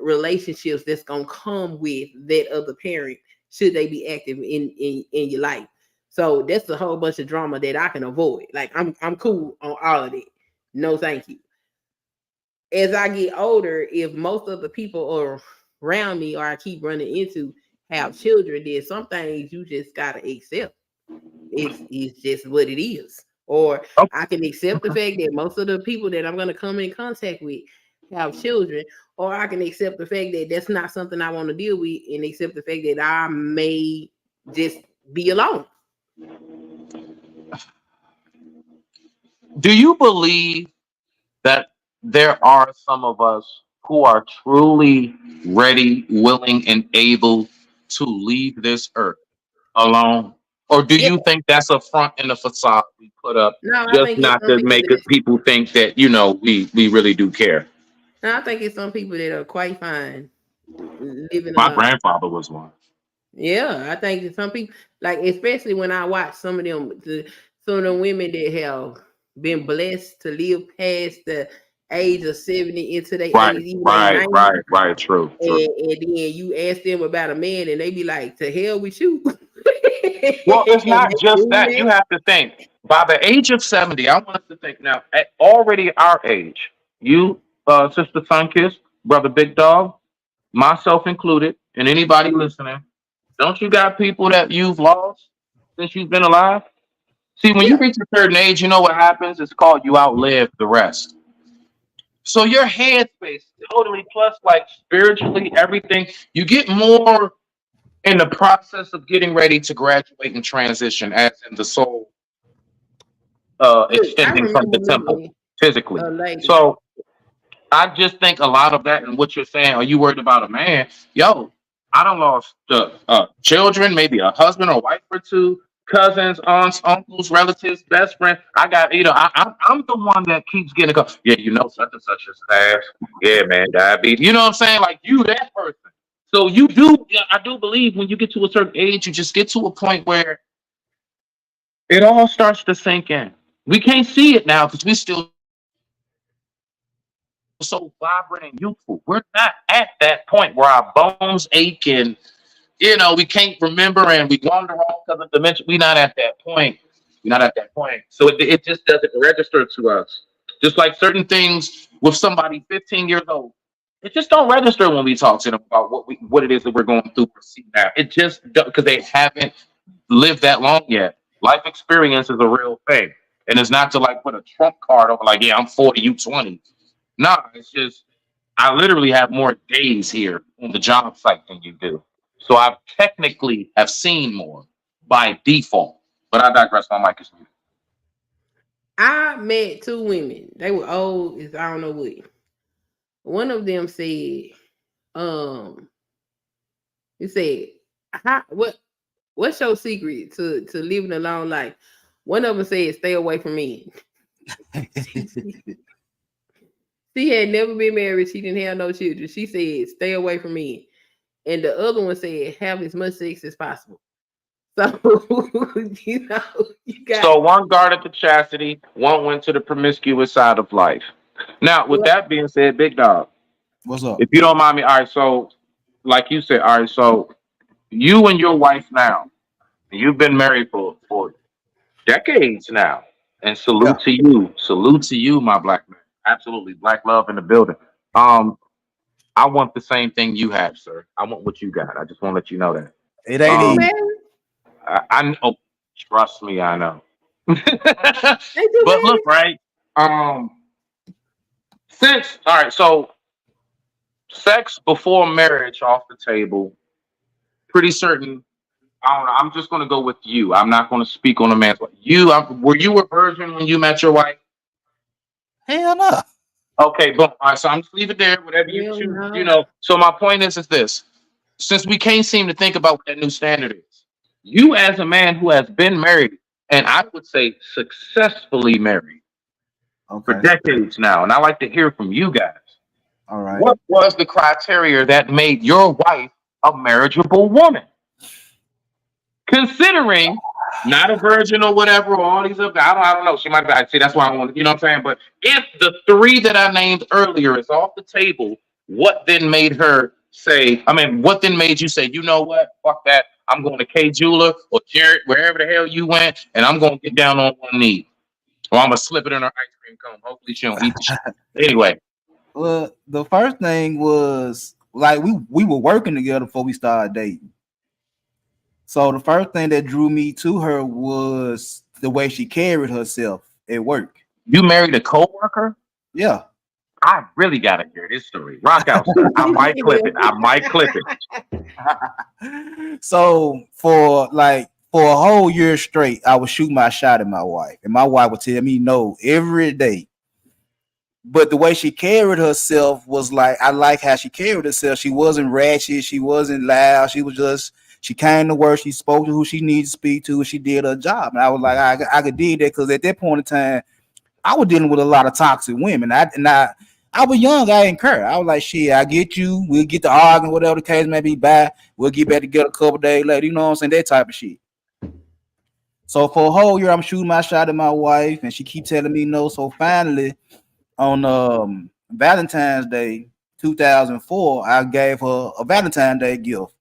relationships that's gonna come with that other parent should they be active in your life. So that's a whole bunch of drama that I can avoid. Like I'm cool on all of it. No, thank you. As I get older, if most of the people around me or I keep running into have children, then some things you just gotta accept. It's just what it is. Or I can accept the fact that most of the people that I'm gonna come in contact with have children, or I can accept the fact that that's not something I want to deal with and accept the fact that I may just be alone. Do you believe that there are some of us who are truly ready, willing, and able to leave this earth alone? Or do you think that's a front and a facade we put up just not to make people think that, we really do care? No, I think it's some people that are quite fine living. My grandfather was one. Yeah, I think it's some people, like, especially when I watch some of them women that have been blessed to live past the age of 70 into their 80s. Right, true. And then you ask them about a man and they be like, to hell with you. Well, it's not just that. You have to think, by the age of 70, I want us to think now, at already our age, you, Sister Sunkiss, Brother Big Dog, myself included, and anybody listening, don't you got people that you've lost since you've been alive? See, when you reach a certain age, you know what happens? It's called you outlive the rest. So your headspace, totally plus like spiritually, everything, you get more in the process of getting ready to graduate and transition, as in the soul extending from the temple physically. So I just think a lot of that and what you're saying, are you worried about a man? Yo, I done lost children, maybe a husband or wife or two, cousins, aunts, uncles, relatives, best friend. I got, I'm the one that keeps getting a call. Yeah, such and such is passed. Yeah, man, diabetes. You know what I'm saying? Like you, that person. So I do believe when you get to a certain age, you just get to a point where it all starts to sink in. We can't see it now because we still so vibrant and youthful. We're not at that point where our bones ache and we can't remember and we wander off because of dementia. We're not at that point. So it just doesn't register to us. Just like certain things with somebody 15 years old, it just don't register when we talk to them about what it is that we're going through or see now. It just because they haven't lived that long yet. Life experience is a real thing, and it's not to like put a trump card over like, yeah, I'm 40, you 20. No, it's just I literally have more days here on the job site than you do. So I technically have seen more. by default. But I digress. My mic is muted. I met two women. They were old as I don't know what. One of them said, he said, what's your secret to living a long life? One of them said, stay away from men. She had never been married. She didn't have no children. She said, stay away from men. And the other one said, have as much sex as possible. So, you got... So one guarded the chastity, one went to the promiscuous side of life. Now, with that being said, Big Dog, what's up? If you don't mind me, all right, so like you said, all right, so you and your wife now, you've been married for decades now. And salute to you, my black man. Absolutely, black love in the building. I want the same thing you have, sir. I want what you got. I just want to let you know that. It ain't easy. I know. Trust me, I know. But look, right? Since all right, so sex before marriage off the table. Pretty certain. I don't know. I'm just going to go with you. I'm not going to speak on a man's wife. Were you a virgin when you met your wife? Hell no. Okay, but all right, so I'm just leave it there. Whatever you choose, you know. So my point is this: since we can't seem to think about what that new standard is, you as a man who has been married, and I would say successfully married for decades now, and I like to hear from you guys. All right. What was the criteria that made your wife a marriageable woman? Considering not a virgin or whatever, or all these other, I don't know. She might be. See, that's why I want to, you know what I'm saying? But if the three that I named earlier is off the table, what then made her say, what then made you say, you know what? Fuck that. I'm going to K Jeweler or Jared, wherever the hell you went, and I'm going to get down on one knee. Or I'm going to slip it in her ice cream cone. Hopefully she don't eat the shit. Anyway. Well, the first thing was, like, we were working together before we started dating. So the first thing that drew me to her was the way she carried herself at work. You married a coworker? Yeah. I really gotta hear this story. Rock out. I might clip it. So for a whole year straight, I would shoot my shot at my wife, and my wife would tell me no every day. But the way she carried herself was like, I like how she carried herself. She wasn't ratchet. She wasn't loud. She came to work. She spoke to who she needed to speak to, and she did her job. And I was like, I could do that because at that point in time, I was dealing with a lot of toxic women. I was young. I didn't care. I was like, shit, I get you. We'll get to arguing, whatever the case may be. Bye. We'll get back together a couple days later. You know what I'm saying? That type of shit. So for a whole year, I'm shooting my shot at my wife, and she keeps telling me no. So finally, on Valentine's Day 2004, I gave her a Valentine's Day gift.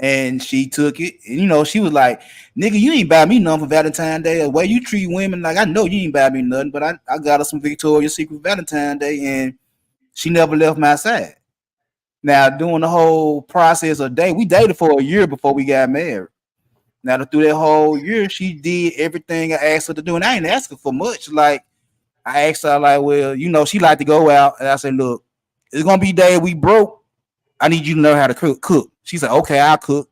And she took it, and she was like, nigga, you ain't buy me nothing for Valentine's Day. The way you treat women, like, I know you ain't buy me nothing, but I got her some Victoria's Secret Valentine's Day, and she never left my side. Now, during the whole process of day, we dated for a year before we got married. Now, through that whole year, she did everything I asked her to do, and I ain't asking for much. Like, I asked her, like, well, she like to go out, and I said, look, it's gonna be day we broke. I need you to know how to cook. She said, okay, I'll cook.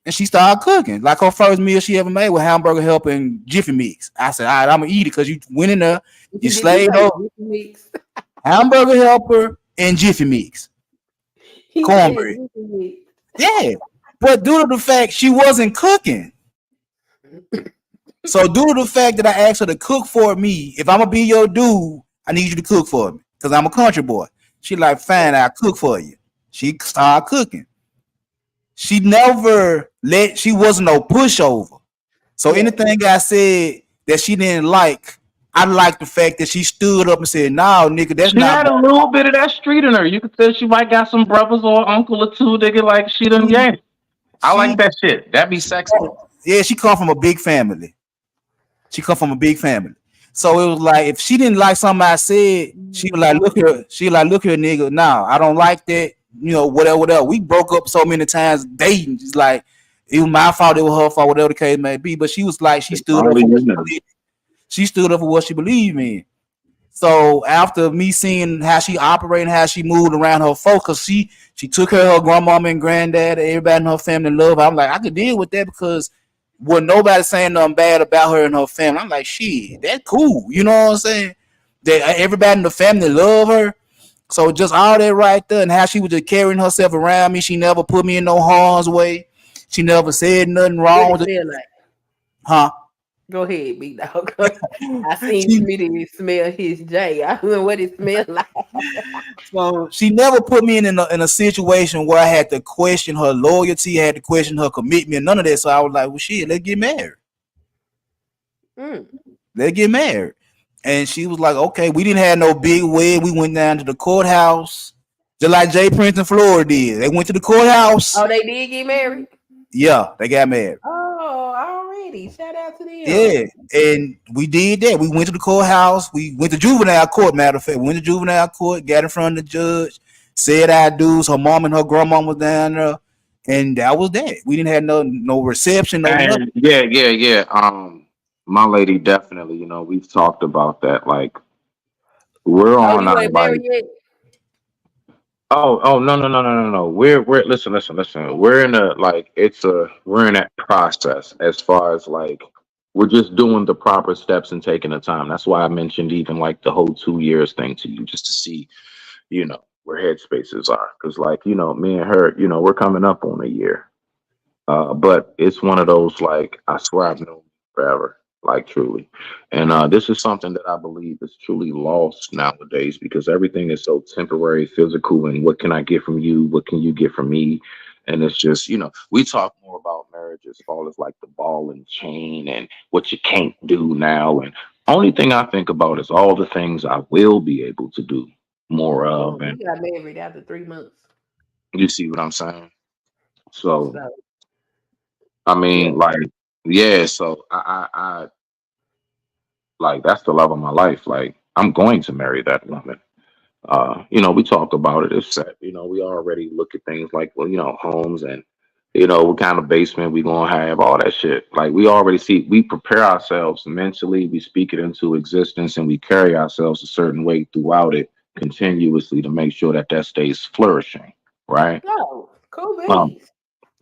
And she started cooking. Like her first meal she ever made with Hamburger Helper and Jiffy Mix. I said, all right, I'm going to eat it because you went in there, you slaved over Hamburger Helper and Jiffy Mix. Cornbread. Yeah. But due to the fact she wasn't cooking. So due to the fact that I asked her to cook for me, if I'm going to be your dude, I need you to cook for me because I'm a country boy. She like, fine, I'll cook for you. She started cooking. She wasn't no pushover. So anything I said that she didn't like, I liked the fact that she stood up and said, no, nigga, that's not. She had a little bit of that street in her. You could say she might got some brothers or uncle or two, nigga, like she done gang. I like that shit. That be sexy. Yeah, she come from a big family. So it was like, if she didn't like something I said, she was like, look here, nigga, no, I don't like that. Whatever. We broke up so many times dating. It's like, it was my fault, it was her fault, whatever the case may be. But she was like, she stood up for what she believed in. So after me seeing how she operated, how she moved around her folks, she took her grandmama and granddad, everybody in her family loved her. I'm like, I could deal with that because Well, nobody saying nothing bad about her and her family. I'm like, shit, that's cool. You know what I'm saying? That everybody in the family love her. So just all that right there, and how she was just carrying herself around me. She never put me in no harm's way. She never said nothing wrong. What it smell like? Huh? Go ahead, big dog. I seen She, Smitty smell his J. I don't know what it smelled like. so she never put me in a situation where I had to question her loyalty, I had to question her commitment, none of that. So I was like, well, shit, let's get married. Mm. Let's get married. And she was like, okay, we didn't have no big wed. We went down to the courthouse, just like Jay Prince in Florida did. They went to the courthouse. Oh, they did get married? Yeah, they got married. Oh, already. Shout out to them. Yeah, and we did that. We went to the courthouse. We went to juvenile court. Matter of fact, we went to juvenile court, got in front of the judge, said our dues. Her mom and her grandma was down there, and that was that. We didn't have no reception, no nothing. And yeah. My lady definitely, you know, we've talked about that. Like we're Oh, on you our ain't like married yet? oh no. We're listen. We're in a like we're in that process as far as like we're just doing the proper steps and taking the time. That's why I mentioned even like the whole 2 years thing to you, just to see, you know, where headspaces are. Cause like, you know, me and her, you know, we're coming up on a year. But it's one of those like I swear I've known forever, like truly. And this is something that I believe is truly lost nowadays because everything is so temporary, physical, and what can I get from you? What can you get from me? And it's just, you know, we talk more about marriage as far as like the ball and chain and what you can't do now. And only thing I think about is all the things I will be able to do more of. We And got married after 3 months. you see what I'm saying? So So, I yeah. mean, like, yeah, so I like that's the love of my life. Like, I'm going to marry that woman. You know, we talk about it. It's set. You know, we already look at things like, well, you know, homes and, you know, what kind of basement we gonna have, all that shit. Like, we already see, we prepare ourselves mentally, we speak it into existence, and we carry ourselves a certain way throughout it continuously to make sure that that stays flourishing, right? Oh, cool Um, beans.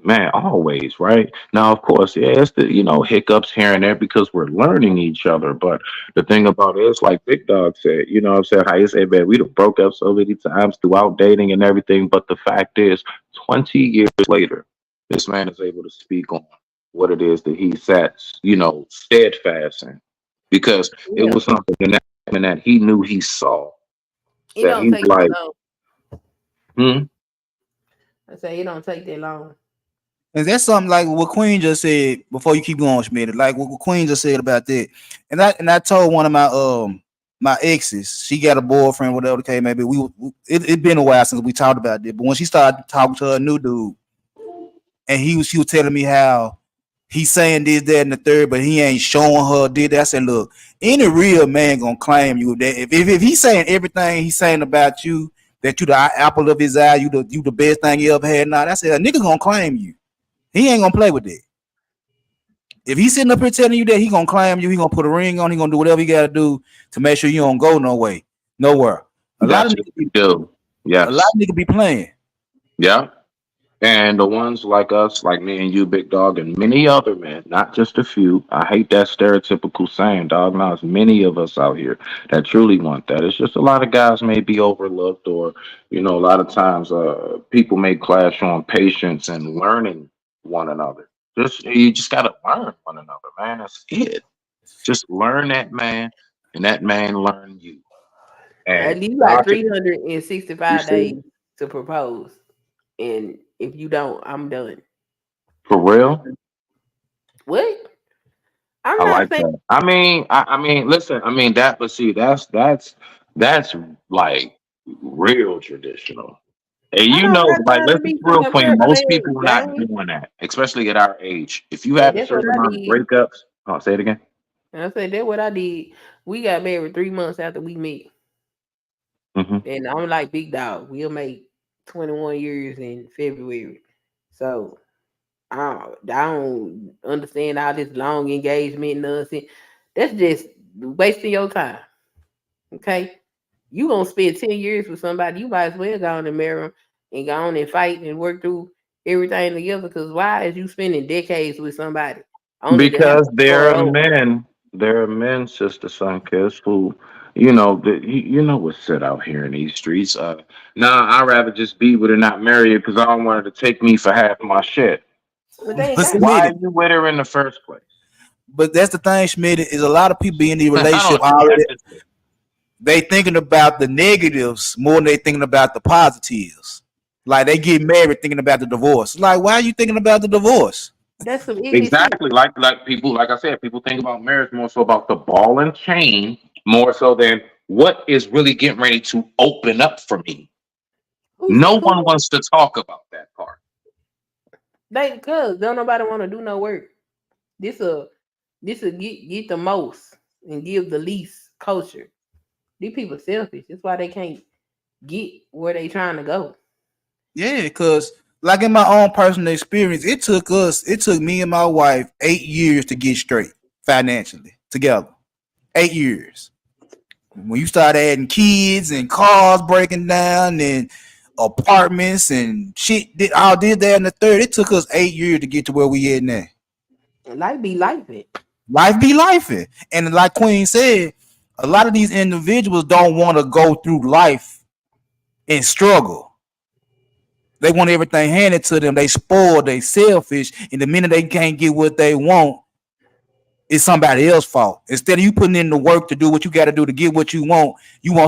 Man, always, right? Now, of course, yeah, it's the, you know, hiccups here and there because we're learning each other. But the thing about it is, like Big Dog said, you know what I'm saying? How you say, man, we done broke up so many times throughout dating and everything. But the fact is, 20 years later, this man is able to speak on what it is that he sat, you know, steadfast in because it Yeah. was something that he knew he saw It that don't he's take like, too long. hmm, I say it don't take that long. And that's something like what Queen just said before you keep going, Schmidt. Like what Queen just said about that. And I told one of my exes, she got a boyfriend, whatever the case may be. It been a while since we talked about this, but when she started talking to her new dude, and she was telling me how he's saying this, that, and the third, but he ain't showing her did that. I said, look, any real man gonna claim you that if he's saying everything he's saying about you, that you the apple of his eye, you the best thing you ever had. Now I said a nigga gonna claim you. He ain't gonna play with that. If he's sitting up here telling you that he gonna claim you, he gonna put a ring on, he gonna do whatever he gotta do to make sure you don't go nowhere. A lot that's of what niggas we do. a lot Yes. of niggas be playing. Yeah. And the ones like us, like me and you, Big Dog, and many other men, not just a few. I hate that stereotypical saying, dog. Now, it's many of us out here that truly want that. It's just a lot of guys may be overlooked, or, you know, a lot of times people may clash on patience and learning one another. You just got to learn one another, man. That's it. Just learn that man, and that man learn you. And And you got God, you 365 see, days to propose. And if you don't, I'm done. for real. What? I'm I not like saying that. I mean, listen. I mean that, but see, that's like real traditional. And I you don't know, got like time to let's be be real, playing Queen. Most man. people are not Gang. doing that, especially at our age. If you Yeah, have a that's what certain I amount of did. breakups, oh, say it again. And I said that's what I did. We got married 3 months after we met. Hmm. And I'm like big dog. We'll make 21 years in February. So I don't understand all this long engagement nonsense. That's just wasting your time. Okay? You gonna spend 10 years with somebody, you might as well go on and marry them and go on and fight and work through everything together. Cause why is you spending decades with somebody only to have Because to start over. there are men, Sister Sunkiss, who, would sit out here in these streets. Nah, I'd rather just be with her, not marry her, because I don't want her to take me for half my shit. But they ain't But got to. Why are Smitty, you with her in the first place? but that's the thing, Smitty, is a lot of people be in the I relationship don't. already. They thinking about the negatives more than they thinking about the positives. Like they get married thinking about the divorce. Like, why are you thinking about the divorce? That's some idiot shit. Exactly. Like people, like I said, people think about marriage more so about the ball and chain, more so than what is really getting ready to open up for me. No one Who wants to talk about that part. they cause don't nobody want to do no work. This will get the most and give the least culture. These people selfish. That's why they can't get where they trying to go. Yeah, because like in my own personal experience, it took me and my wife 8 years to get straight financially together. 8 years. When you start adding kids and cars breaking down and apartments and shit, all did that in the third. It took us 8 years to get to where we at now. Life be life it. Life be life, and like Queen said, a lot of these individuals don't want to go through life and struggle. They want everything handed to them. They spoiled, they selfish, and the minute they can't get what they want, it's somebody else's fault. Instead of you putting in the work to do what you got to do to get what you want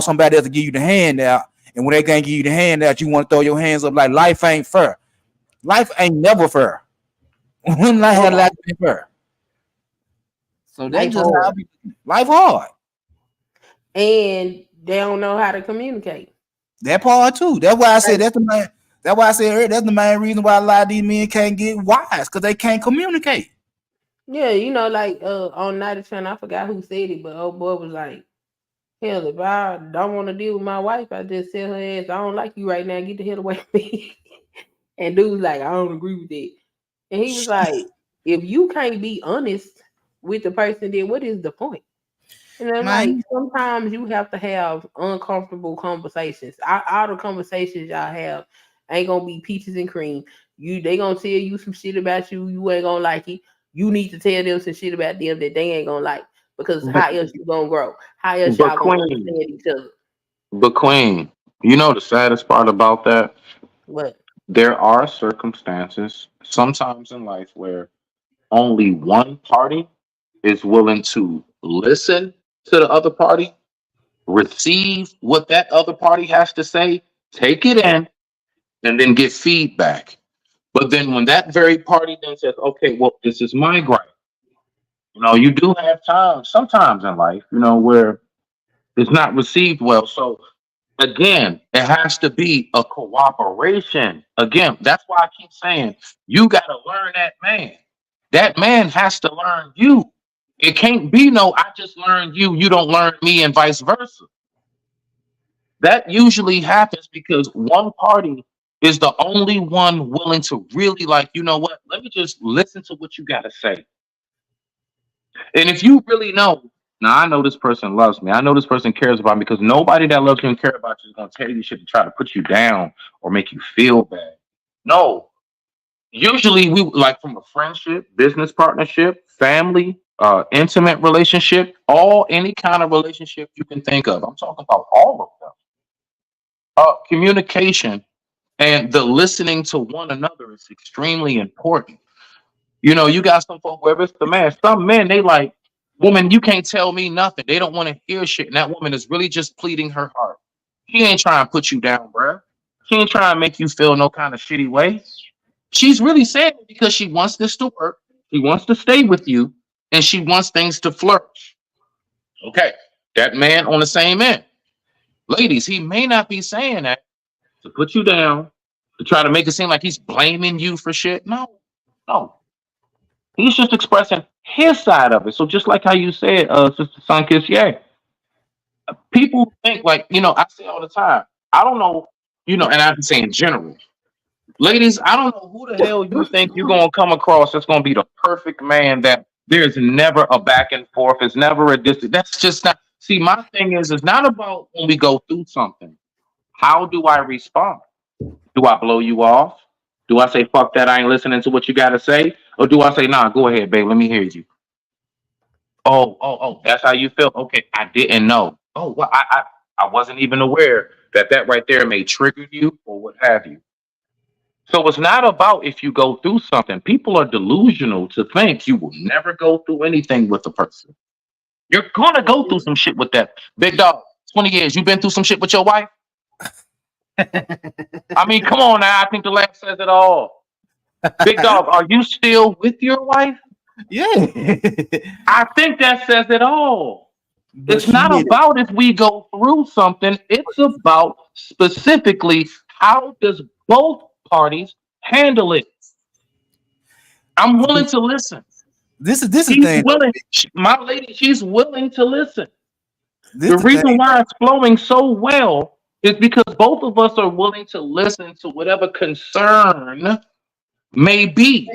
somebody else to give you the handout. And when they can't give you the handout, you want to throw your hands up like life ain't fair. Life ain't never fair. When life ain't fair. So that's Life just how I hard. be. Life hard. And they don't know how to communicate. That part too. That's why I said Like, that's the main. That's why I said earlier, that's the main reason why a lot of these men can't get wise because they can't communicate. yeah, like on Night of Channel, I forgot who said it, but old boy was like, hell, if I don't want to deal with my wife, I just tell her ass, I don't like you right now, get the hell away from me. And dude's like, I don't agree with that. And he was like, if you can't be honest with the person, then what is the point? And I'm like, Man, sometimes you have to have uncomfortable conversations. All the conversations y'all have ain't gonna be peaches and cream. They gonna tell you some shit about you. You ain't gonna like it. You need to tell them some shit about them that they ain't gonna like. Because But, how else you gonna grow? How else but y'all gonna Queen, understand each other? but Queen, the saddest part about that? What? There are circumstances sometimes in life where only one party is willing to listen to the other party, receive what that other party has to say, take it in, and then get feedback. But then when that very party then says, okay, well, this is my gripe. You do have times, sometimes in life, where it's not received well. So again, it has to be a cooperation. Again, that's why I keep saying you got to learn that man. That man has to learn you. It can't be no, I just learned you, you don't learn me, and vice versa. That usually happens because one party is the only one willing to really, like, you know what? Let me just listen to what you got to say. And if you really know, now I know this person loves me. I know this person cares about me because nobody that loves you and cares about you is going to tell you shit to try to put you down or make you feel bad. No. Usually we like from a friendship, business partnership, family, intimate relationship, any kind of relationship you can think of. I'm talking about all of them. Communication and the listening to one another is extremely important. You got some folks, whether it's the man, some men, they like, woman, you can't tell me nothing. They don't want to hear shit. And that woman is really just pleading her heart. She ain't trying to put you down, bruh. She ain't trying to make you feel no kind of shitty way. She's really saying it because she wants this to work. She wants to stay with you and she wants things to flourish. Okay. That man on the same end. Ladies, he may not be saying that to put you down, to try to make it seem like he's blaming you for shit. No. He's just expressing his side of it. So just like how you said, Sister Sunkiss, yeah, people think like, I say all the time, I don't know, and I can say in general, ladies, I don't know who the hell you think you're going to come across that's going to be the perfect man that there's never a back and forth. It's never a distance. That's just not. See, my thing is, it's not about when we go through something. How do I respond? Do I blow you off? Do I say fuck that? I ain't listening to what you gotta say, or do I say nah? Go ahead, babe. Let me hear you. Oh. That's how you feel. Okay, I didn't know. Oh, well, I wasn't even aware that right there may trigger you or what have you. So it's not about if you go through something. People are delusional to think you will never go through anything with a person. You're gonna go through some shit with that. Big dog, 20 years, you been through some shit with your wife? I mean, come on now. I think the laugh says it all. Big dog, are you still with your wife? Yeah. I think that says it all. But It's not shit, about if we go through something. It's about specifically how does both parties handle it. I'm willing to listen. this is the She's thing. willing. My lady, she's willing to listen. This The the reason thing. why it's flowing so well is because both of us are willing to listen to whatever concern may be.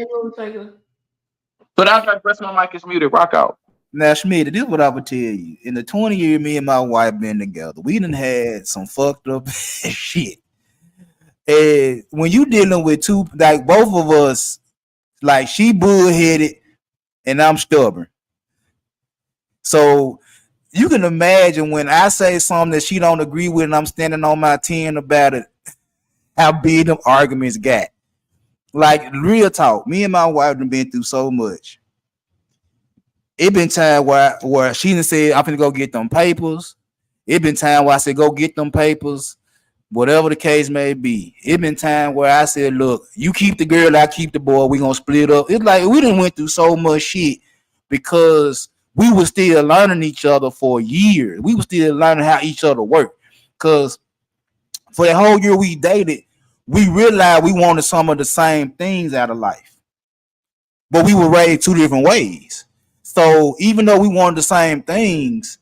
But I digress. My mic is muted. Rock out. Now, Schmidt, this is what I would tell you. In the 20 years me and my wife been together, we done had some fucked up shit. And when you dealing with two, like both of us, like she bullheaded and I'm stubborn. So you can imagine when I say something that she don't agree with and I'm standing on my 10 about it, how big them arguments got. Like real talk, me and my wife have been through so much. It been time where she done said, I'm finna go get them papers. It been time where I said, go get them papers, whatever the case may be. It been time where I said, look, you keep the girl, I keep the boy, we gonna split up. It's like we done went through so much shit because we were still learning each other for years. We were still learning how each other work. Cause for the whole year we dated, we realized we wanted some of the same things out of life. But we were raised two different ways. So even though we wanted the same things,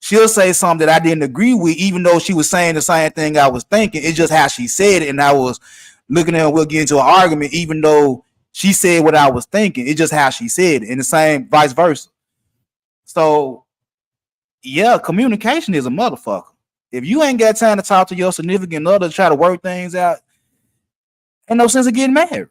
she'll say something that I didn't agree with, even though she was saying the same thing I was thinking. It's just how she said it, and I was looking at her. We'll get into an argument, even though she said what I was thinking. It's just how she said it, and the same vice versa. So yeah, communication is a motherfucker. If you ain't got time to talk to your significant other to try to work things out, ain't no sense of getting married.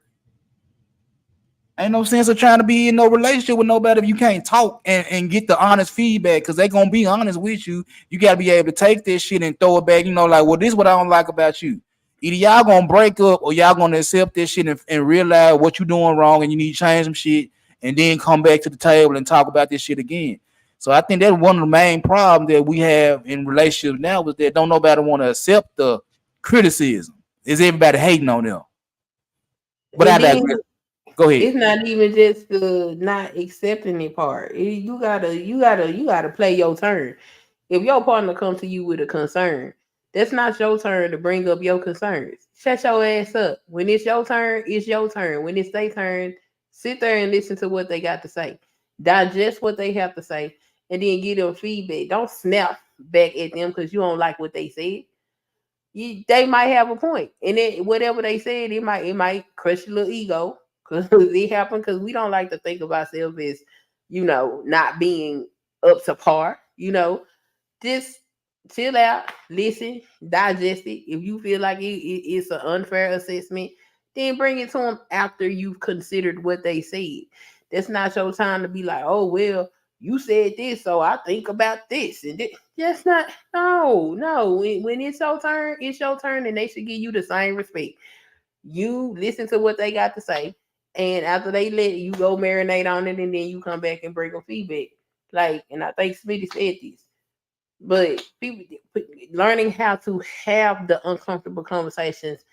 Ain't no sense of trying to be in no relationship with nobody if you can't talk and get the honest feedback, because they gonna be honest with you. You gotta be able to take this shit and throw it back, like, well, this is what I don't like about you. Either y'all gonna break up or y'all gonna accept this shit and realize what you're doing wrong and you need to change some shit and then come back to the table and talk about this shit again. So I think that's one of the main problems that we have in relationships now, is that don't nobody want to accept the criticism. Is everybody hating on them? But I digress. Go ahead. It's not even just the not accepting it part. You gotta play your turn. If your partner comes to you with a concern, that's not your turn to bring up your concerns. Shut your ass up. When it's your turn, it's your turn. When it's their turn, sit there and listen to what they got to say. Digest what they have to say, and then give them feedback. Don't snap back at them because you don't like what they said. They might have a point, and then whatever they said, it might crush your little ego. Because it happened, because we don't like to think of ourselves as, not being up to par. Just chill out, listen, digest it. If you feel like it's an unfair assessment, then bring it to them after you've considered what they said. That's not your time to be like, oh, well, you said this, so I think about this. And that's not, no. When it's your turn, and they should give you the same respect. You listen to what they got to say. And after they let you go marinate on it, and then you come back and bring them feedback. And I think Smitty said this, but people learning how to have the uncomfortable conversations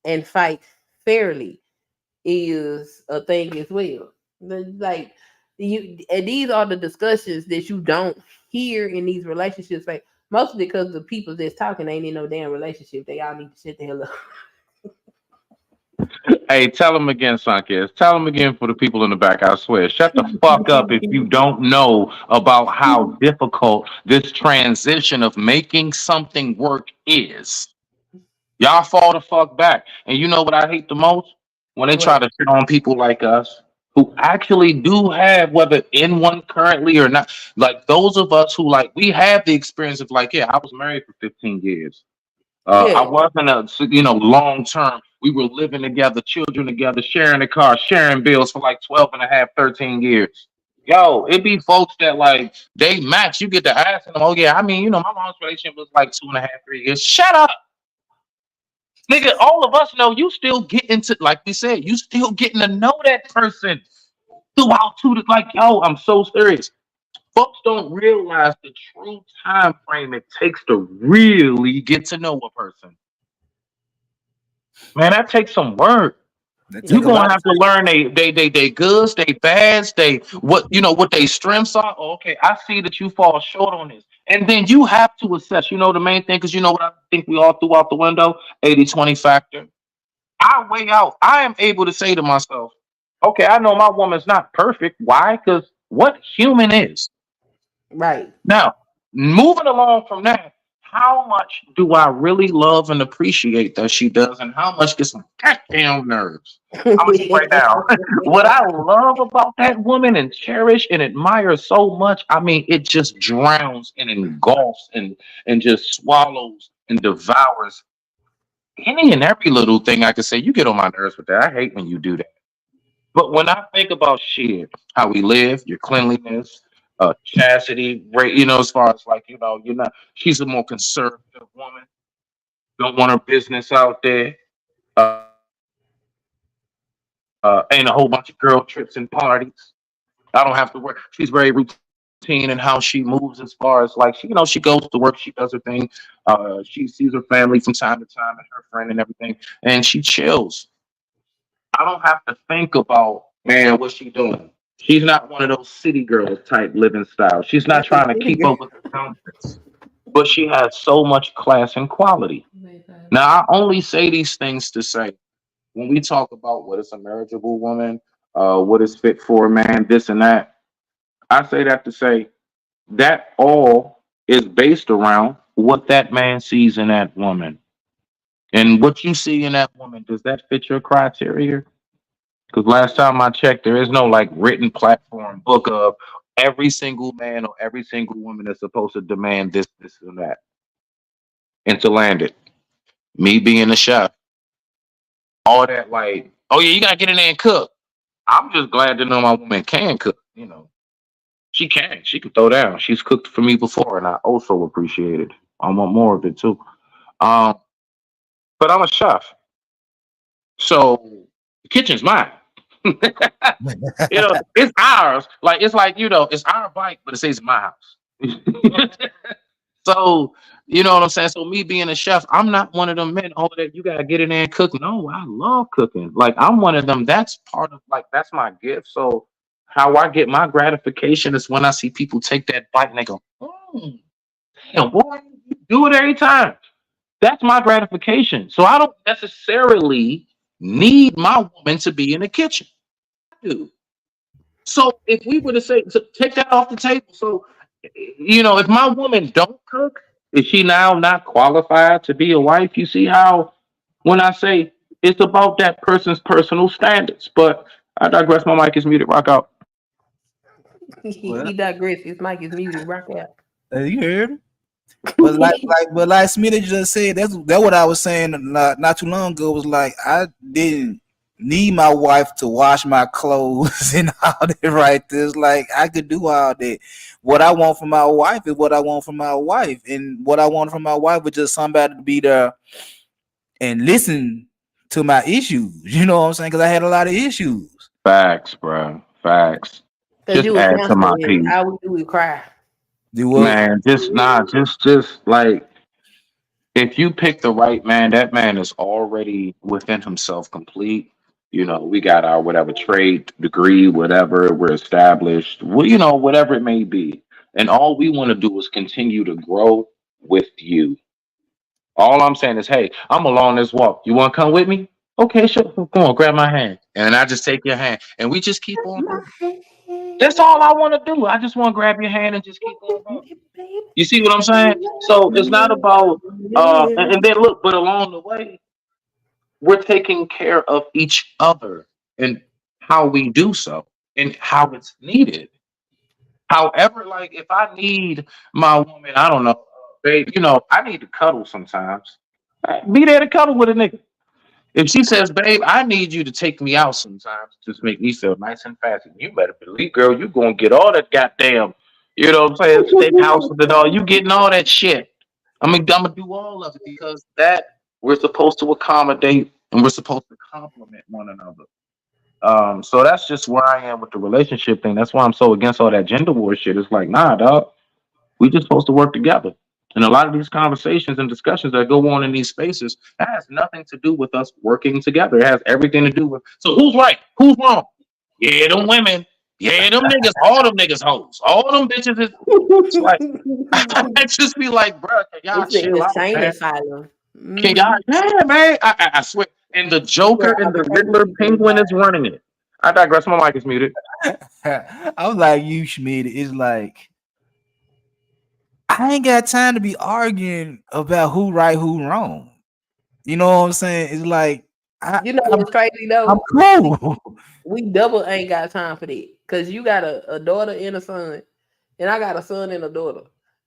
and fight fairly is a thing as well. And these are the discussions that you don't hear in these relationships. Mostly because the people that's talking ain't in no damn relationship. They all need to shut the hell up. Hey, tell them again, Sanchez. Tell them again for the people in the back. I swear. Shut the fuck up if you don't know about how difficult this transition of making something work is. Y'all fall the fuck back. And you know what I hate the most? When they try to shit on people like us who actually do have, whether in one currently or not, like those of us who we have the experience of yeah, I was married for 15 years. I Yeah. wasn't long term. We were living together, children together, sharing a car, sharing bills for like 12 and a half, 13 years. Yo, it be folks that like they match. You get to asking them, oh yeah, I mean, my mom's relationship was like 2.5, 3 years. Shut up. Nigga, all of us know you still getting to, like we said, you still getting to know that person throughout like, yo, I'm so serious. Folks don't realize the true time frame it takes to really get to know a person. Man, that takes some work. That You're take a Yeah. lot gonna of have to learn they goods, they bads, they what they strengths are. Oh, okay, I see that you fall short on this. And then you have to assess, the main thing, because you know what I think we all threw out the window, 80-20 factor. I weigh out. I am able to say to myself, okay, I know my woman's not perfect. Why? Because what human is? Right. Now, moving along from that, how much do I really love and appreciate that she does, and how much gets my goddamn nerves? I'm gonna keep right now. What I love about that woman and cherish and admire so much, I mean, it just drowns and engulfs and just swallows and devours any and every little thing I could say. You get on my nerves with that. I hate when you do that. But when I think about shit, how we live, your cleanliness, chastity, right? As far as like, you're not. She's a more conservative woman. Don't want her business out there. Ain't a whole bunch of girl trips and parties. I don't have to work. She's very routine in how she moves, as far as like she goes to work, she does her thing. She sees her family from time to time and her friend and everything, and she chills. I don't have to think about, man, what's she doing. She's not one of those city girls type living style. She's not trying to keep up with the numbers, but she has so much class and quality. Now, I only say these things to say, when we talk about what is a marriageable woman, what is fit for a man, this and that, I say that to say that all is based around what that man sees in that woman. And what you see in that woman, does that fit your criteria? Because last time I checked, there is no like written platform book of every single man or every single woman that's supposed to demand this, this, and that. And to land it, me being a chef, all that like, oh yeah, you gotta get in there and cook. I'm just glad to know my woman can cook. She can. She can throw down. She's cooked for me before, and I also appreciate it. I want more of it too. Um, but I'm a chef, so the kitchen's mine. It's ours. Like it's like it's our bike, but it stays in my house. So you know what I'm saying. So me being a chef, I'm not one of them men. Oh, that you gotta get in there and cook. No, I love cooking. Like I'm one of them. That's part of that's my gift. So how I get my gratification is when I see people take that bite and they go, damn boy, you do it every time. That's my gratification. So I don't necessarily need my woman to be in the kitchen. I do. So if we were to say, so take that off the table. So, if my woman don't cook, is she now not qualified to be a wife? You see how when I say it's about that person's personal standards. But I digress. My mic is muted. Rock out. He digressed. His mic is muted. Rock out. You heard him? But like Smitty just said, that's what I was saying not too long ago. Was like I didn't need my wife to wash my clothes and all that right there. It's like I could do all that. What I want from my wife is what I want from my wife, and what I want from my wife was just somebody to be there and listen to my issues. You know what I'm saying? Because I had a lot of issues. Facts, bro. Facts. Because Just you was add to my counseling him. piece. All we do is cry. Man, just like if you pick the right man, that man is already within himself complete. We got our whatever trade degree, whatever, we're established, whatever it may be. And all we want to do is continue to grow with you. All I'm saying is, hey, I'm along this walk. You want to come with me? Okay, sure. Come on, grab my hand. And I just take your hand. And we just keep on going. That's all I want to do. I just want to grab your hand and just keep on. You see what I'm saying? So it's not about and then look, but along the way, we're taking care of each other and how we do so and how it's needed. However, like if I need my woman, I don't know, babe, I need to cuddle sometimes. Be there to cuddle with a nigga. If she says, babe, I need you to take me out sometimes, just make me feel nice and fancy, you better believe, girl, you gonna get all that goddamn, you know what I'm saying, steakhouse and all, you getting all that shit. I'm gonna do all of it because that we're supposed to accommodate and we're supposed to compliment one another. So that's just where I am with the relationship thing. That's why I'm so against all that gender war shit. It's like, nah, dog, we just supposed to work together. And a lot of these conversations and discussions that go on in these spaces, that has nothing to do with us working together. It has everything to do with, so who's right? Who's wrong? Yeah, them women. Yeah, them niggas. All them niggas hoes. All them bitches is. It's like, I just be like, bro, can y'all It's in chill the out, shame man? asylum. Can y'all, yeah, man. I swear. And the Joker and the Riddler Penguin is running it. I digress. My mic is muted. I was like, you Schmidt. It's like I ain't got time to be arguing about who right, who wrong. You know what I'm saying? It's like You know what's crazy though? I'm cool. We double ain't got time for that because you got a daughter and a son, and I got a son and a daughter.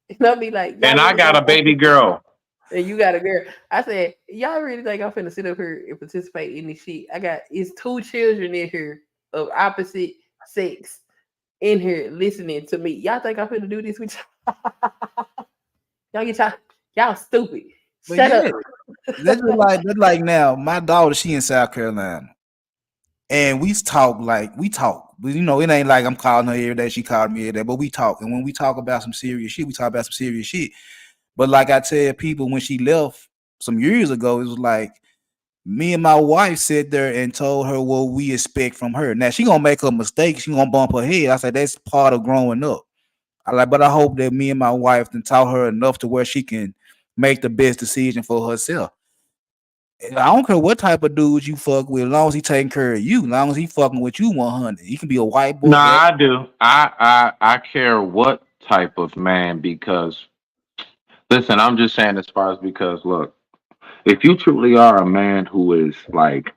And I'll be like, And I got a baby girl. and you got a girl. I said, y'all really think I'm finna sit up here and participate in this shit? It's 2 children in here of opposite sex in here listening to me. Y'all think I'm finna do this with y'all? Y'all stupid. But Shut yeah, up. that's like now. My daughter, she in South Carolina, and we talk. But you know, it ain't like I'm calling her every day. She called me every day, but we talk. And when we talk about some serious shit, we talk about some serious shit. But like I tell people, when she left some years ago, it was like me and my wife sat there and told her what we expect from her. Now she gonna make a mistake. She gonna bump her head. I said that's part of growing up. But I hope that me and my wife can taught her enough to where she can make the best decision for herself. I don't care what type of dudes you fuck with, as long as he taking care of you, as long as he fucking with you 100. He can be a white boy. Nah, I do. I care what type of man because listen, I'm just saying as far as because look, if you truly are a man who is like,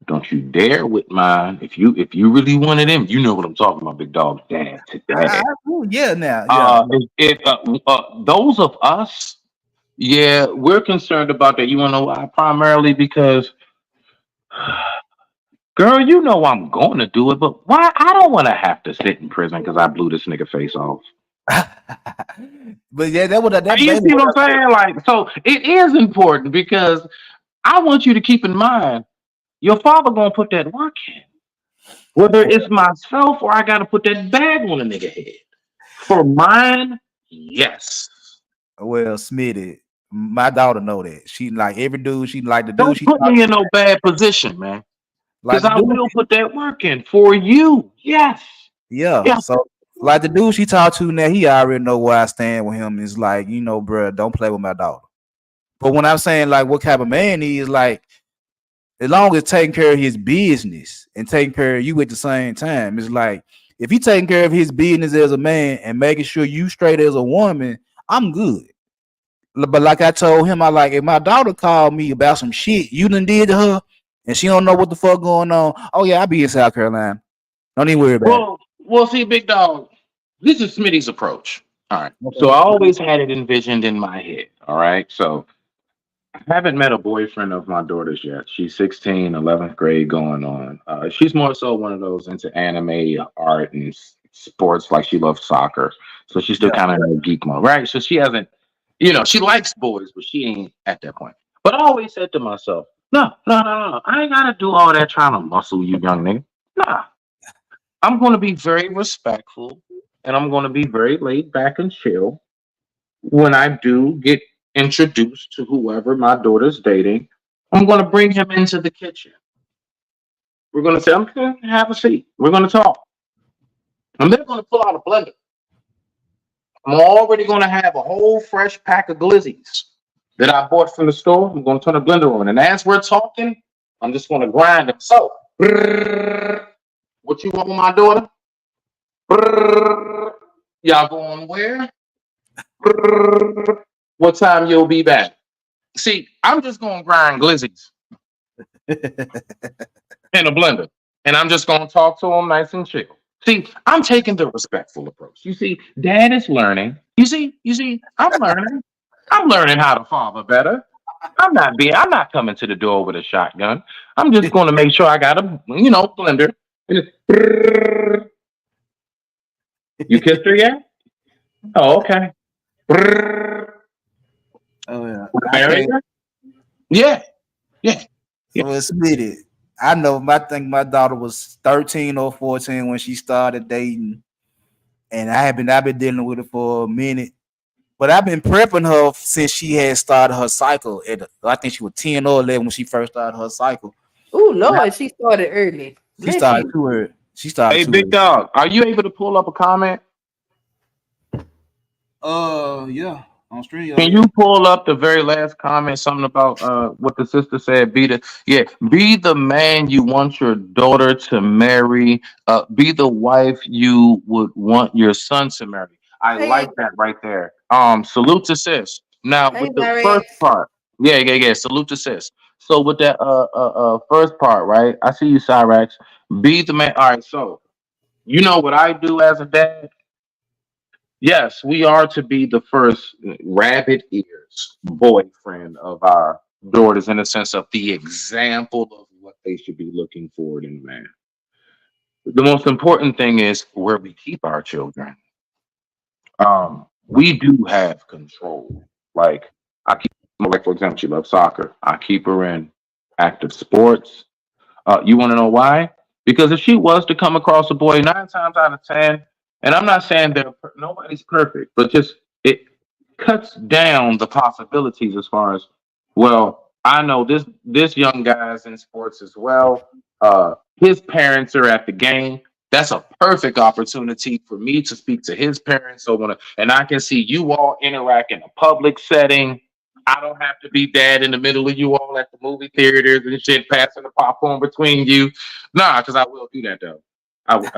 don't you dare with mine. If you really wanted him, you know what I'm talking about, big dog. Dad to dad. Yeah, now, yeah. Those of us, yeah, we're concerned about that. You want to know why? Primarily because, girl, you know I'm going to do it, but why? I don't want to have to sit in prison because I blew this nigga face off. But yeah, that you see what I'm saying? Like, so it is important because I want you to keep in mind your father gonna put that work in. Whether it's myself or I gotta put that bag on a nigga head. For mine, yes. Well, Smitty, my daughter know that. She like every dude, she like the dude. Don't put me in no bad position, man. Because I will put that work in for you. Yes. Yeah. So like the dude she talked to now, he already know where I stand with him. It's like, you know, bro, don't play with my daughter. But when I'm saying like what type of man he is, like as long as taking care of his business and taking care of you at the same time, it's like if he taking care of his business as a man and making sure you straight as a woman, I'm good. But like I told him, I like if my daughter called me about some shit you done did to her and she don't know what the fuck going on, oh yeah, I'll be in South Carolina. Don't even worry about it. Well, see, big dog, this is Smitty's approach. All right. Okay. So I always had it envisioned in my head. All right. So I haven't met a boyfriend of my daughter's yet. She's 16, 11th grade going on. She's more so one of those into anime, art, and sports. Like she loves soccer. So she's still kind of in a geek mode, right? So she hasn't, you know, she likes boys, but she ain't at that point. But I always said to myself, no. I ain't got to do all that trying to muscle you, young nigga. Nah. I'm going to be very respectful and I'm going to be very laid back and chill when I do get introduced to whoever my daughter's dating. I'm going to bring him into the kitchen. We're going to say, I'm going to have a seat. We're going to talk. I'm then going to pull out a blender. I'm already going to have a whole fresh pack of glizzies that I bought from the store. I'm going to turn the blender on. And as we're talking, I'm just going to grind them. So, what you want with my daughter? Y'all going where? What time you'll be back? See, I'm just gonna grind glizzies in a blender, and I'm just gonna talk to them nice and chill. See, I'm taking the respectful approach. You see, Dad is learning. You see, I'm learning. I'm learning how to father better. I'm not coming to the door with a shotgun. I'm just going to make sure I got a blender. And it's, you kissed her yet? Oh, okay. Oh yeah. Married her? Yeah. So it's admitted. I know. I think my daughter was 13 or 14 when she started dating, and I've been dealing with it for a minute. But I've been prepping her since she had started her cycle. I think she was 10 or 11 when she first started her cycle. Oh Lord, she started early. She started too early. Hey, big dog, are you able to pull up a comment? Yeah, on stream. Can you pull up the very last comment? Something about what the sister said. Be the man you want your daughter to marry. Be the wife you would want your son to marry. I like that right there. Salute to sis. Now with the first part, yeah. Salute to sis. So with that first part, right? I see you, Cyrax. Be the man. All right. So you know what I do as a dad? Yes, we are to be the first rabbit ears boyfriend of our daughters in the sense of the example of what they should be looking for in a man. The most important thing is where we keep our children. We do have control. Like for example, she loves soccer. I keep her in active sports. You want to know why? Because if she was to come across a boy 9 times out of 10, and I'm not saying that nobody's perfect, but just it cuts down the possibilities as far as, well, I know this young guy's in sports as well. His parents are at the game. That's a perfect opportunity for me to speak to his parents. And I can see you all interact in a public setting. I don't have to be dad in the middle of you all at the movie theaters and shit, passing the popcorn between you. Nah, because I will do that though. I will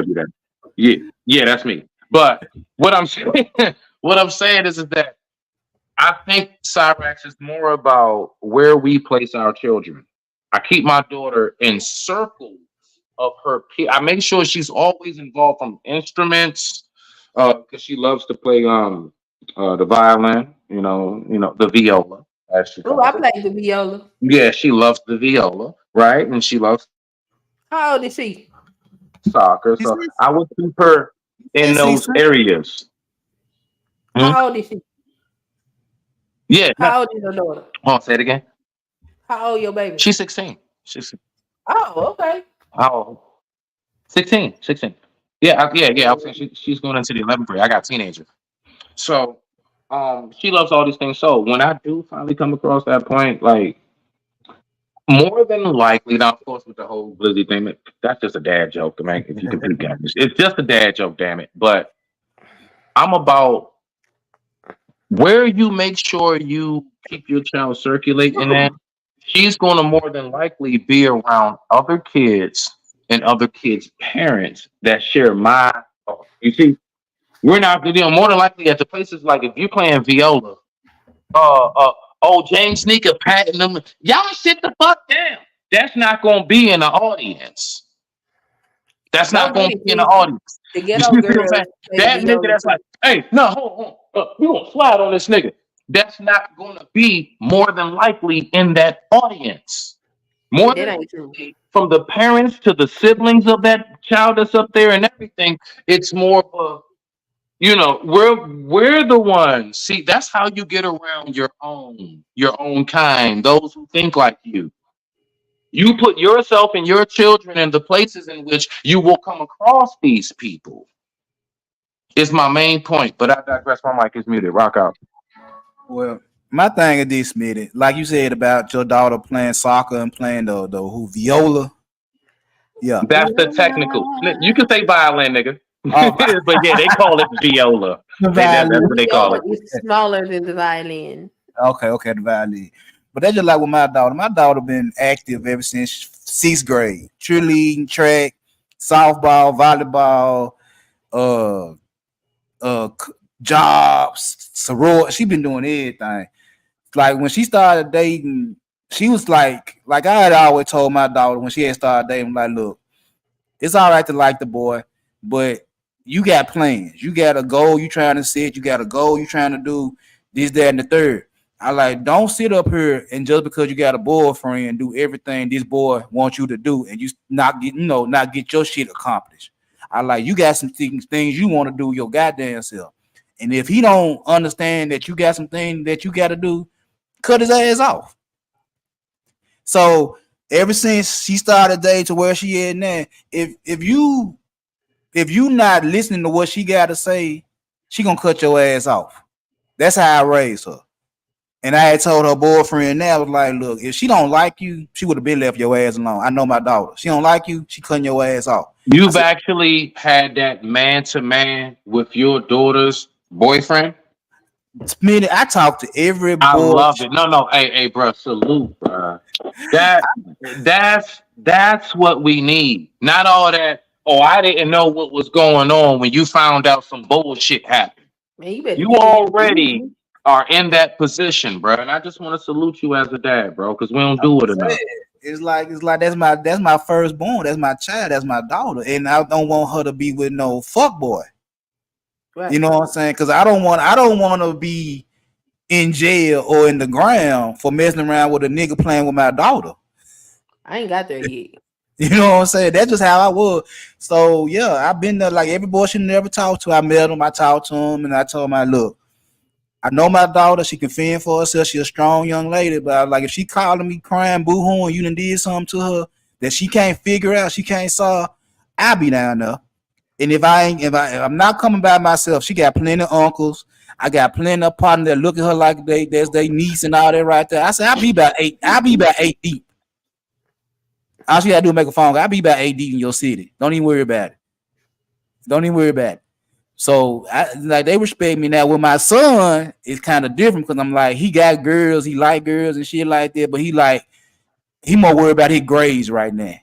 do that. Yeah, that's me. But what I'm saying is that I think Cyrax is more about where we place our children. I keep my daughter in circles of her peers. I make sure she's always involved from instruments, because she loves to play the violin, the viola. Oh, I play the viola. Yeah, she loves the viola, right? And she loves. How old is she? Soccer. So I would keep her in those areas. How old is she? Yeah. How old is your daughter? Oh, say it again. How old your baby? She's 16. Oh, okay. Oh, 16. Yeah. I was saying she's going into the 11th grade. I got a teenager. So she loves all these things. So when I do finally come across that point, like, more than likely, now of course with the whole Blizzy thing, that's just a dad joke, man. If you can peek at this, it's just a dad joke, damn it. But I'm about where you make sure you keep your child circulating, and she's going to more than likely be around other kids and other kids' parents that share my. You see, we're not, more than likely at the places like if you're playing viola, James Sneaker patting them. Y'all sit the fuck down. That's not going to be in the audience. That's not going to be in the audience. The ghetto girls, that nigga that's like, hey, no, hold on. You going to slide on this nigga. That's not going to be more than likely in that audience. More than from the parents to the siblings of that child that's up there and everything. It's more of a, we're the ones. See, that's how you get around your own kind, those who think like you. You put yourself and your children in the places in which you will come across these people. Is my main point, but I digress. My mic is muted. Rock out. Well, my thing is this, Smitty. Like you said about your daughter playing soccer and playing the viola. Yeah, that's the technical. You can say violin, nigga. But yeah, they call it viola. That's what they call it. It's smaller than the violin. Okay, the violin. But that's just like with my daughter. My daughter been active ever since 6th grade. Cheerleading, track, softball, volleyball, jobs, sorority. She been doing everything. Like when she started dating, she was like I had always told my daughter when she had started dating, like, look, it's all right to like the boy, but you got plans. You got a goal you trying to set. You got a goal you trying to do this, that, and the third. I like don't sit up here and just because you got a boyfriend do everything this boy wants you to do and you not get your shit accomplished. I like you got some things you want to do your goddamn self. And if he don't understand that you got some things that you got to do, cut his ass off. So ever since she started dating to where she is now, if you not listening to what she got to say, she gonna cut your ass off. That's how I raised her. And I had told her boyfriend now, was like, look, if she don't like you, she would have been left your ass alone. I know my daughter. She don't like you, she cutting your ass off. You've actually had that man-to-man with your daughter's boyfriend? I talk to every boy. I love it. No. Hey, bro, salute, bro. That's what we need. Not all that, oh, I didn't know what was going on when you found out some bullshit happened. Man, you already are in that position, bro. And I just want to salute you as a dad, bro, because we don't do it enough. It's like that's my firstborn, that's my child, that's my daughter, and I don't want her to be with no fuck boy. Right. You know what I'm saying? Because I don't want to be in jail or in the ground for messing around with a nigga playing with my daughter. I ain't got there yet. You know what I'm saying? That's just how I was. So yeah, I've been there. Like every boy she never talked to, I met him, I talked to him, and I told him, look, I know my daughter, she can fend for herself. She's a strong young lady, but I was like, if she calling me crying, boo-hooing, you done did something to her that she can't figure out, she can't solve, I'll be down there. And if I'm not coming by myself, she got plenty of uncles. I got plenty of partners that look at her like there's their niece and all that right there. I said, I'll be about eight deep. All she gotta do is make a phone call. I'll be about 8 deep in your city. Don't even worry about it. So they respect me now. With my son, it's kind of different because I'm like, he got girls, he like girls and shit like that, but he more worried about his grades right now.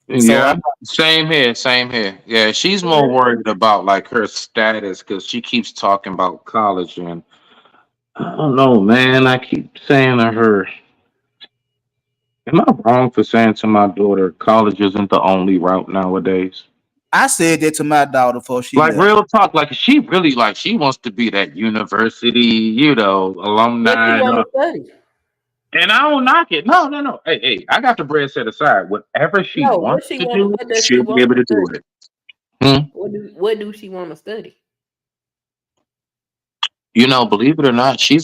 Yeah, so same here. Yeah, she's more worried about like her status because she keeps talking about college, and I don't know, man. I keep saying to her, am I wrong for saying to my daughter, college isn't the only route nowadays? I said that to my daughter before she left. Real talk, like she really she wants to be that university, alumni. And I don't knock it. No. Hey, I got the bread set aside. Whatever she wants to do, she'll be able to do it. What do she want to study? Believe it or not, she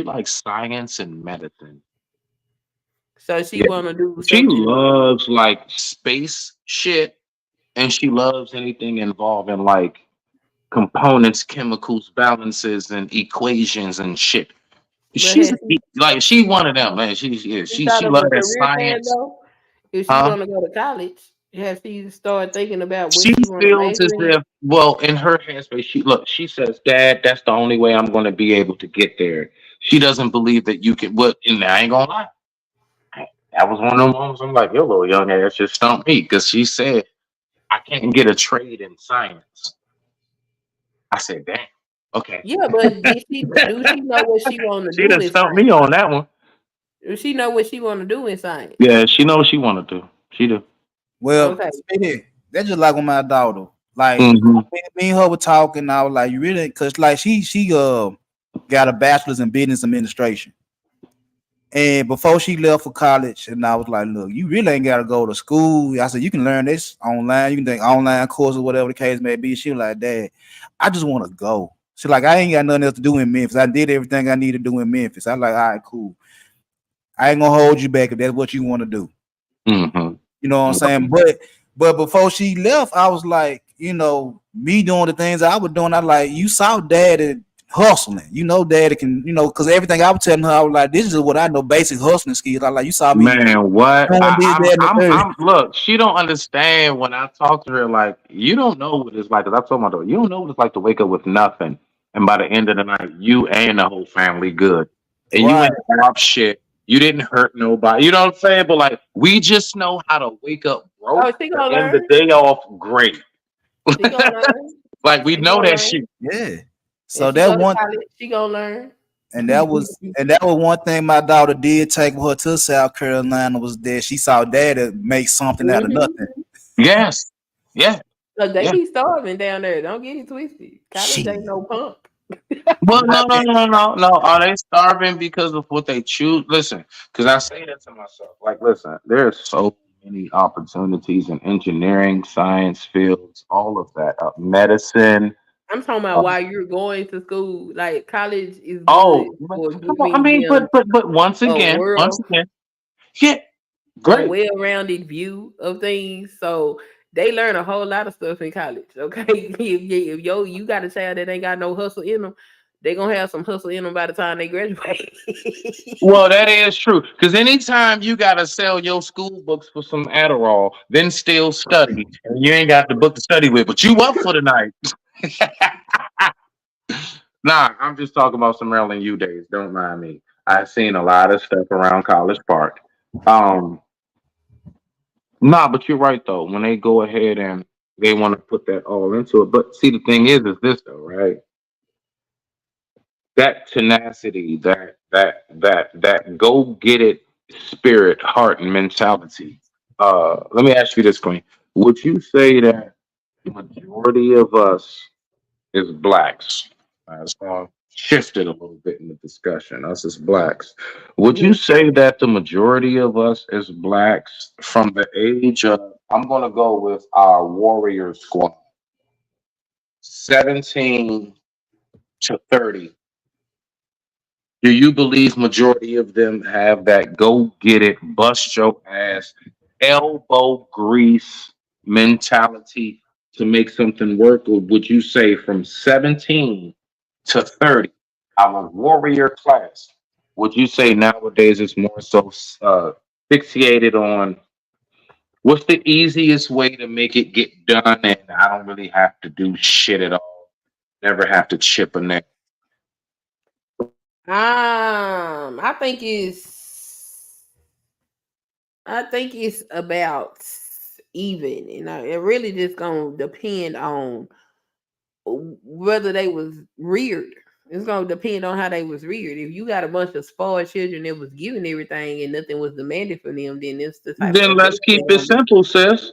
likes science and medicine. So she want to do. She loves like space shit. And she loves anything involving like components, chemicals, balances, and equations and shit. She's she one of them, man. She loves that science. If she want to go to college, has she start thinking about what she feels as if, in her headspace, she says, Dad, that's the only way I'm going to be able to get there. She doesn't believe that you can. And I ain't gonna lie, that was one of them moments. I'm like, your little young ass just stumped me because she said, I can't get a trade in science. I said, damn. Okay. Yeah, but do she know what she want to do? She done stumped me on that one. Does she know what she want to do in science? Yeah, she knows what she want to do. She do. Well, that's just like with my daughter. Like me and her were talking. I was like, you really? Because like she got a bachelor's in business administration. And before she left for college, and I was like, look, you really ain't got to go to school. I said, you can learn this online. You can take online courses, whatever the case may be. She was like, Dad, I just want to go. She's like, I ain't got nothing else to do in Memphis. I did everything I need to do in Memphis. I'm like, all right, cool. I ain't going to hold you back if that's what you want to do. Mm-hmm. You know what I'm saying? But before she left, I was like, me doing the things I was doing, I like, you saw Dad hustling, Daddy can, because everything I was telling her, I was like, this is what I know, basic hustling skills. I like, you saw me. Man, what? Look, she don't understand when I talk to her, like, you don't know what it's like, because I told my daughter, you don't know what it's like to wake up with nothing, and by the end of the night, you and the whole family good. And you ain't rob shit. You didn't hurt nobody. You know what I'm saying? But, like, we just know how to wake up broke and end the day off great. Like, we know that shit. Yeah. So that one she gonna learn, and that was one thing my daughter did take her to South Carolina was that she saw Daddy make something out of nothing. Yes, yeah. Look, they be starving down there. Don't get it twisted. College ain't no pump. Well, no. Are they starving because of what they choose? Listen, because I say that to myself. Like, listen, there's so many opportunities in engineering, science fields, all of that, medicine. I'm talking about Uh, while you're going to school. Like college is good oh, but for come on. I giving mean, them but a world, once again, yeah, a great. well-rounded view of things. So they learn a whole lot of stuff in college. Okay, if you got a child that ain't got no hustle in them, they gonna have some hustle in them by the time they graduate. Well, that is true. Because anytime you gotta sell your school books for some Adderall, then still study, and you ain't got the book to study with, but you up for the night. Nah, I'm just talking about some Maryland U days. Don't mind me. I've seen a lot of stuff around College Park. Um, nah, but you're right though. When they go ahead and they want to put that all into it, but see, the thing is this though, right? That tenacity, that go get it spirit, heart, and mentality. Let me ask you this, Queen. Would you say that the majority of us is blacks? It's going to shift it a little bit in the discussion. Us as blacks. Would you Yeah. say that the majority of us as blacks from the age of, I'm going to go with our warrior squad, 17 to 30. Do you believe majority of them have that go get it, bust your ass, elbow grease mentality to make something work? Or would you say from 17 to 30, our warrior class, would you say nowadays it's more so fixated on what's the easiest way to make it get done and I don't really have to do shit at all, never have to chip a neck? I think it's about even, and it really just gonna depend on whether they was reared. It's gonna depend on how they was reared. If you got a bunch of spoiled children that was given everything and nothing was demanded from them, then it's the type Then of let's adult keep they're it gonna be. simple, sis.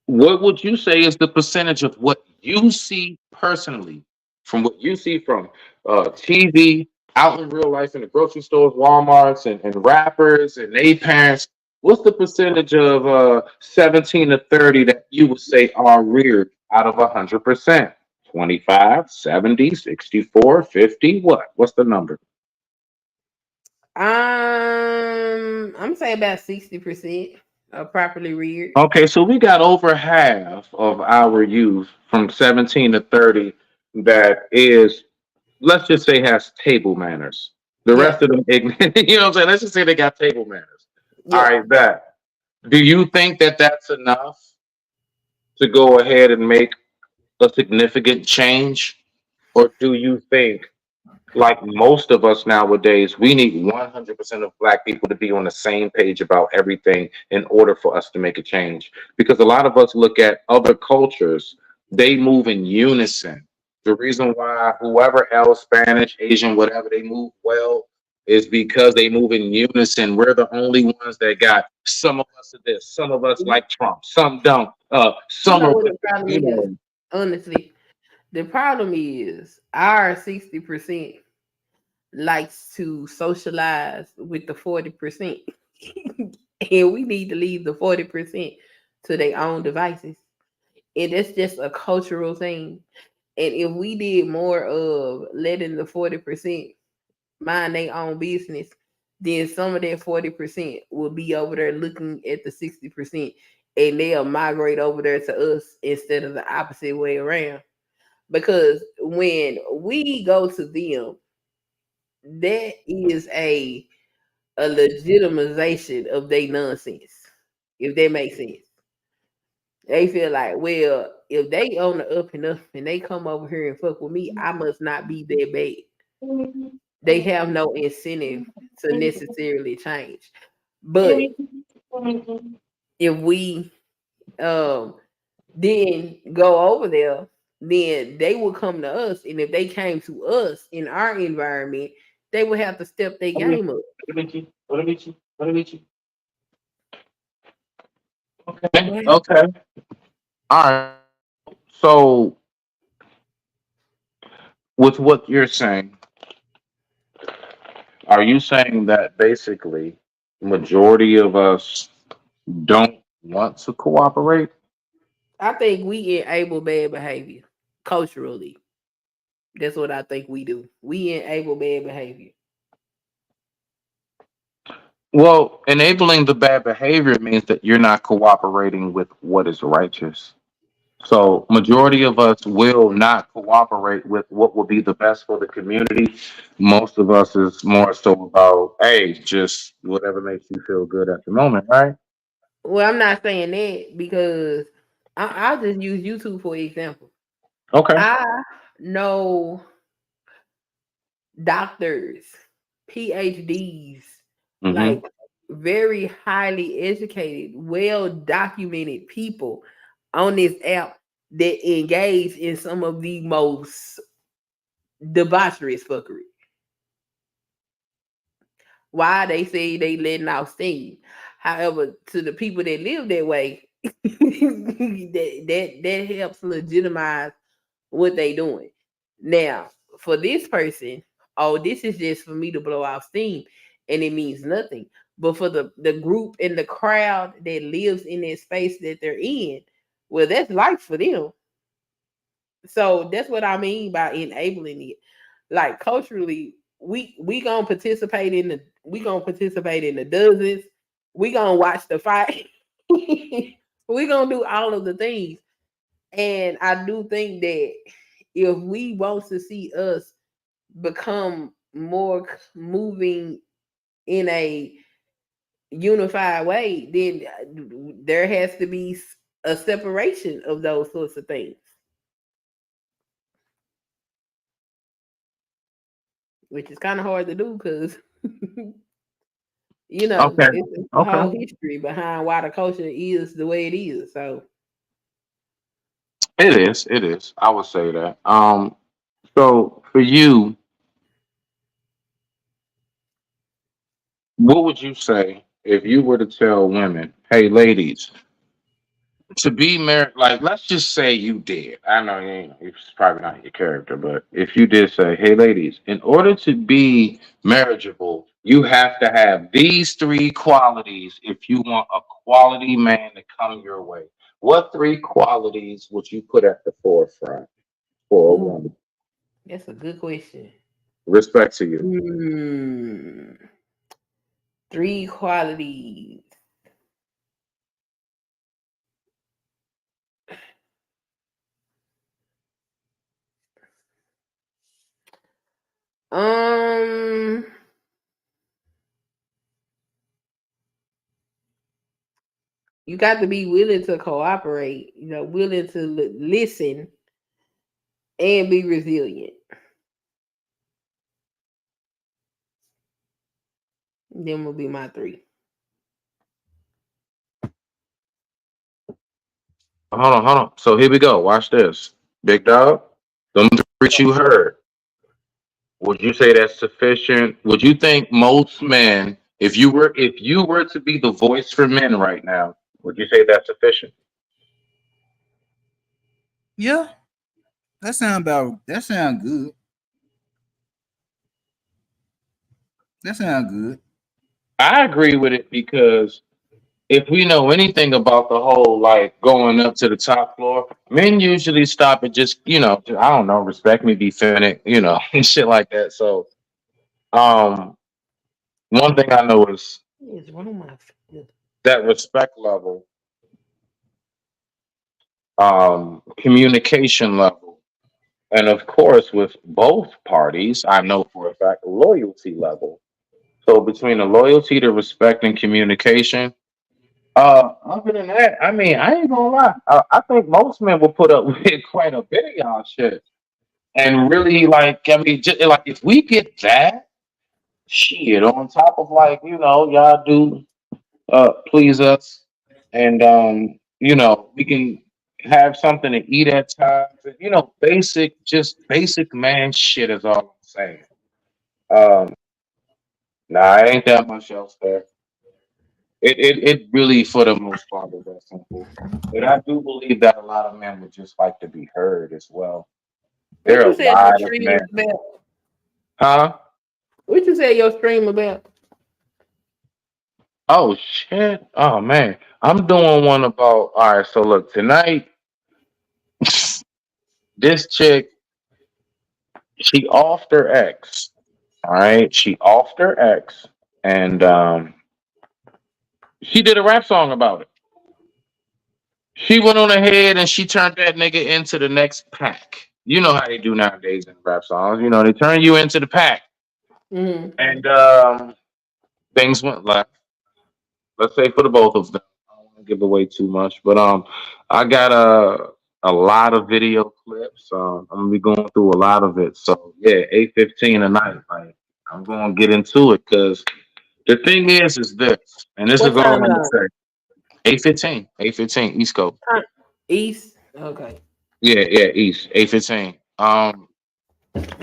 What would you say is the percentage of what you see personally, from what you see from TV, out in real life in the grocery stores, Walmarts, and rappers and they parents? What's the percentage of 17 to 30 that you would say are reared out of 100%? 25, 70, 64, 50? What? What's the number? I'm saying about 60% are properly reared. Okay, so we got over half of our youth from 17 to 30 that is, let's just say, has table manners. The Yeah, rest of them ignorant. You know what I'm saying? Let's just say they got table manners. All yeah. right, that. Do you think that that's enough to go ahead and make a significant change? Or do you think, like most of us nowadays, we need 100% of black people to be on the same page about everything in order for us to make a change? Because a lot of us look at other cultures, they move in unison. The reason why whoever else, Spanish, Asian, whatever, they move well is because they move in unison. We're the only ones that got some of us are this, some of us You like Trump, some don't. Some know are, what the problem you is? know. Honestly, the problem is our 60% likes to socialize with the 40%. And we need to leave the 40% to their own devices. And that's just a cultural thing. And if we did more of letting the 40% mind their own business, then some of that 40% will be over there looking at the 60% and they'll migrate over there to us instead of the opposite way around. Because when we go to them, that is a legitimization of their nonsense, if that makes sense. They feel like, well, if they on the up and up and they come over here and fuck with me, I must not be that bad. They have no incentive to necessarily change. But if we um then go over there, then they will come to us. And if they came to us in our environment, they would have to step their game up. Okay, Go okay. All right. So with what you're saying, are you saying that basically majority of us don't want to cooperate? I think we enable bad behavior culturally. That's what I think we do. We enable bad behavior. Well, enabling the bad behavior means that you're not cooperating with what is righteous. So, majority of us will not cooperate with what will be the best for the community. Most of us is more so about, hey, just whatever makes you feel good at the moment, right? Well, I'm not saying that because I'll just use YouTube for example. Okay. I know doctors, PhDs, Hmm. like very highly educated, well documented people on this app that engage in some of the most debaucherous fuckery. Why they say they letting out steam. However, to the people that live that way, that helps legitimize what they doing. Now, for this person, oh, this is just for me to blow off steam, and it means nothing. But for the group and the crowd that lives in that space that they're in, well, that's life for them. So that's what I mean by enabling it. Like culturally, we gonna participate in the dozens. We gonna watch the fight. We gonna do all of the things. And I do think that if we want to see us become more moving in a unified way, then there has to be a separation of those sorts of things, which is kind of hard to do because Okay. it's a Okay. whole history behind why the culture is the way it is. So It is. It is. I would say that. So for you, what would you say if you were to tell women, hey, ladies, to be married, like let's just say you did. I know it's probably not your character, but if you did say, "Hey, ladies, in order to be marriageable, you have to have these three qualities if you want a quality man to come your way." What three qualities would you put at the forefront for a ooh, woman? that's a good question. Respect to you. Hmm. Three qualities. Um, you got to be willing to cooperate. Willing to listen and be resilient. Them will be my three. Hold on. So here we go. Watch this, big dog. Them three you heard. Would you say that's sufficient? Would you think most men, if you were to be the voice for men right now, would you say that's sufficient? Yeah, that sound good. That sound good. I agree with it because if we know anything about the whole like going up to the top floor, men usually stop at just I don't know, respect me, be feminine, and shit like that. So um, one thing I know is It's one of my favorite. that respect level, communication level. And of course, with both parties, I know for a fact loyalty level. So between the loyalty, the respect, and communication, other than that, I mean, I ain't gonna lie. I think most men will put up with quite a bit of y'all shit. And really, like, I mean, just, like if we get that shit on top of like, y'all do please us, and we can have something to eat at times. Just basic man shit is all I'm saying. Um, nah, it ain't that much else there. It really, for the most part, is that simple. But I do believe that a lot of men would just like to be heard as well. What There are you a said your lot of stream men. was about? Huh? What you said your stream about? Oh shit. Oh man. I'm doing one about all right, so look, tonight, this chick, she offed her ex. All right. She offed her ex and she did a rap song about it. She went on ahead and she turned that nigga into the next pack. You know how they do nowadays in rap songs. You know, they turn you into the pack. Mm-hmm. And things went left. Let's say for the both of them. I don't want to give away too much, but I got a lot of video clips. I'm gonna be going through a lot of it. So yeah, 8:15 tonight. Like I'm gonna get into it because the thing is this, and this is What what I'm time gonna zone? say. 8:15 East Coast. East. Okay. Yeah, East 8:15.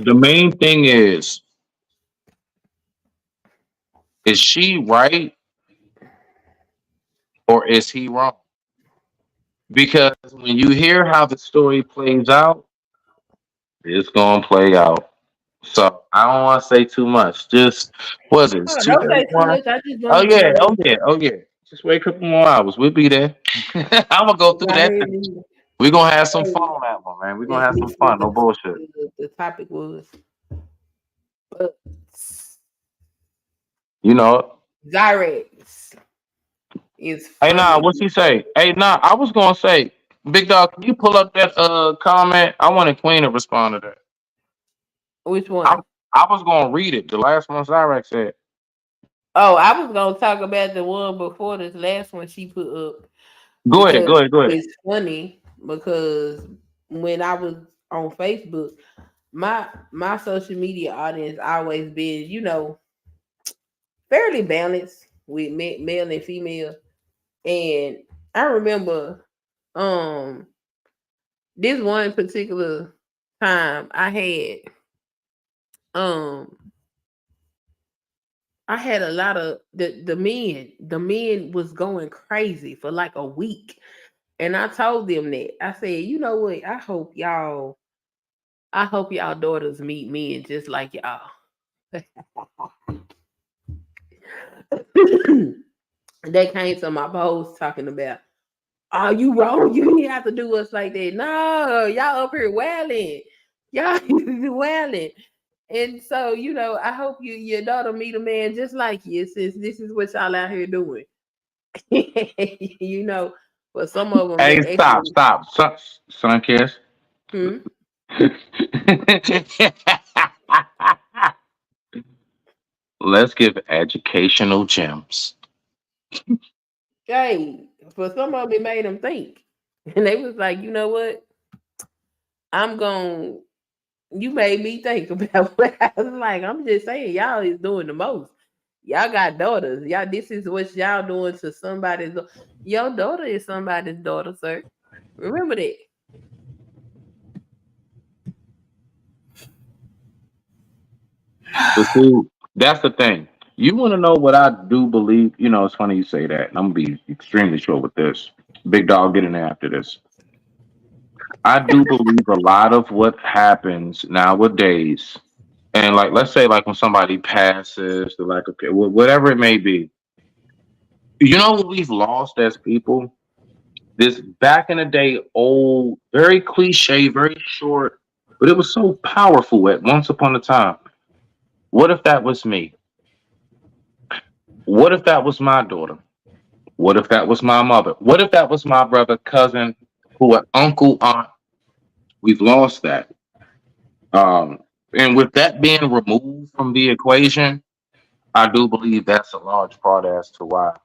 The main thing is she right or is he wrong? Because when you hear how the story plays out, it's gonna play out. So I don't want to say too much. Just was it? It's Oh, don't say too 2:31. much. I just Oh wanted to yeah, know. oh yeah. Just wait a couple more hours. We'll be there. I'm gonna go through I that. heard you. We're gonna have some Hey, fun on that one, man. We're gonna let's have see some what fun. No bullshit. the topic was. Uh, You know. Zyrex is Hey, nah, funny. what's he say? Hey, nah, I was gonna say, Big Dog, can you pull up that comment? I wanted Queen to respond to that. Which I, one? I was gonna read it. The last one Cyrex said. Oh, I was gonna talk about the one before this last one she put up Go ahead, because go ahead, go ahead. it's funny because when I was on Facebook, my social media audience always been, fairly balanced with male and female. And I remember this one particular time um I had a lot of the men was going crazy for like a week. And I told them that. I said, you know what? I hope y'all daughters meet men just like y'all. They came to my post talking about, oh, you wrong. You didn't have to do us like that. No, y'all up here wailing. Y'all wailing. And so, I hope your daughter meet a man just like you, since this is what y'all out here doing. you know, but some of them Hey, they actually, stop, son, kiss. hmm? Let's give educational gems. Hey, for some of them it made them think. And they was like, you know what? I'm going you made me think about what I was like. I'm just saying, y'all is doing the most. Y'all got daughters. Y'all, this is what y'all doing to somebody's. Your daughter is somebody's daughter, sir. Remember that. But see, that's the thing. You want to know what I do believe? You know, it's funny you say that. And I'm gonna be extremely short with this. Big Dog, get in there after this. I do believe a lot of what happens nowadays, and like let's say like when somebody passes, they're like, okay, whatever it may be. You know what we've lost as people? This back in the day, old, very cliche, very short, but it was so powerful at once upon a time. What if that was me? What if that was my daughter? What if that was my mother? What if that was my brother, cousin, who an uncle, aunt? We've lost that. And with that being removed from the equation, I do believe that's a large part as to why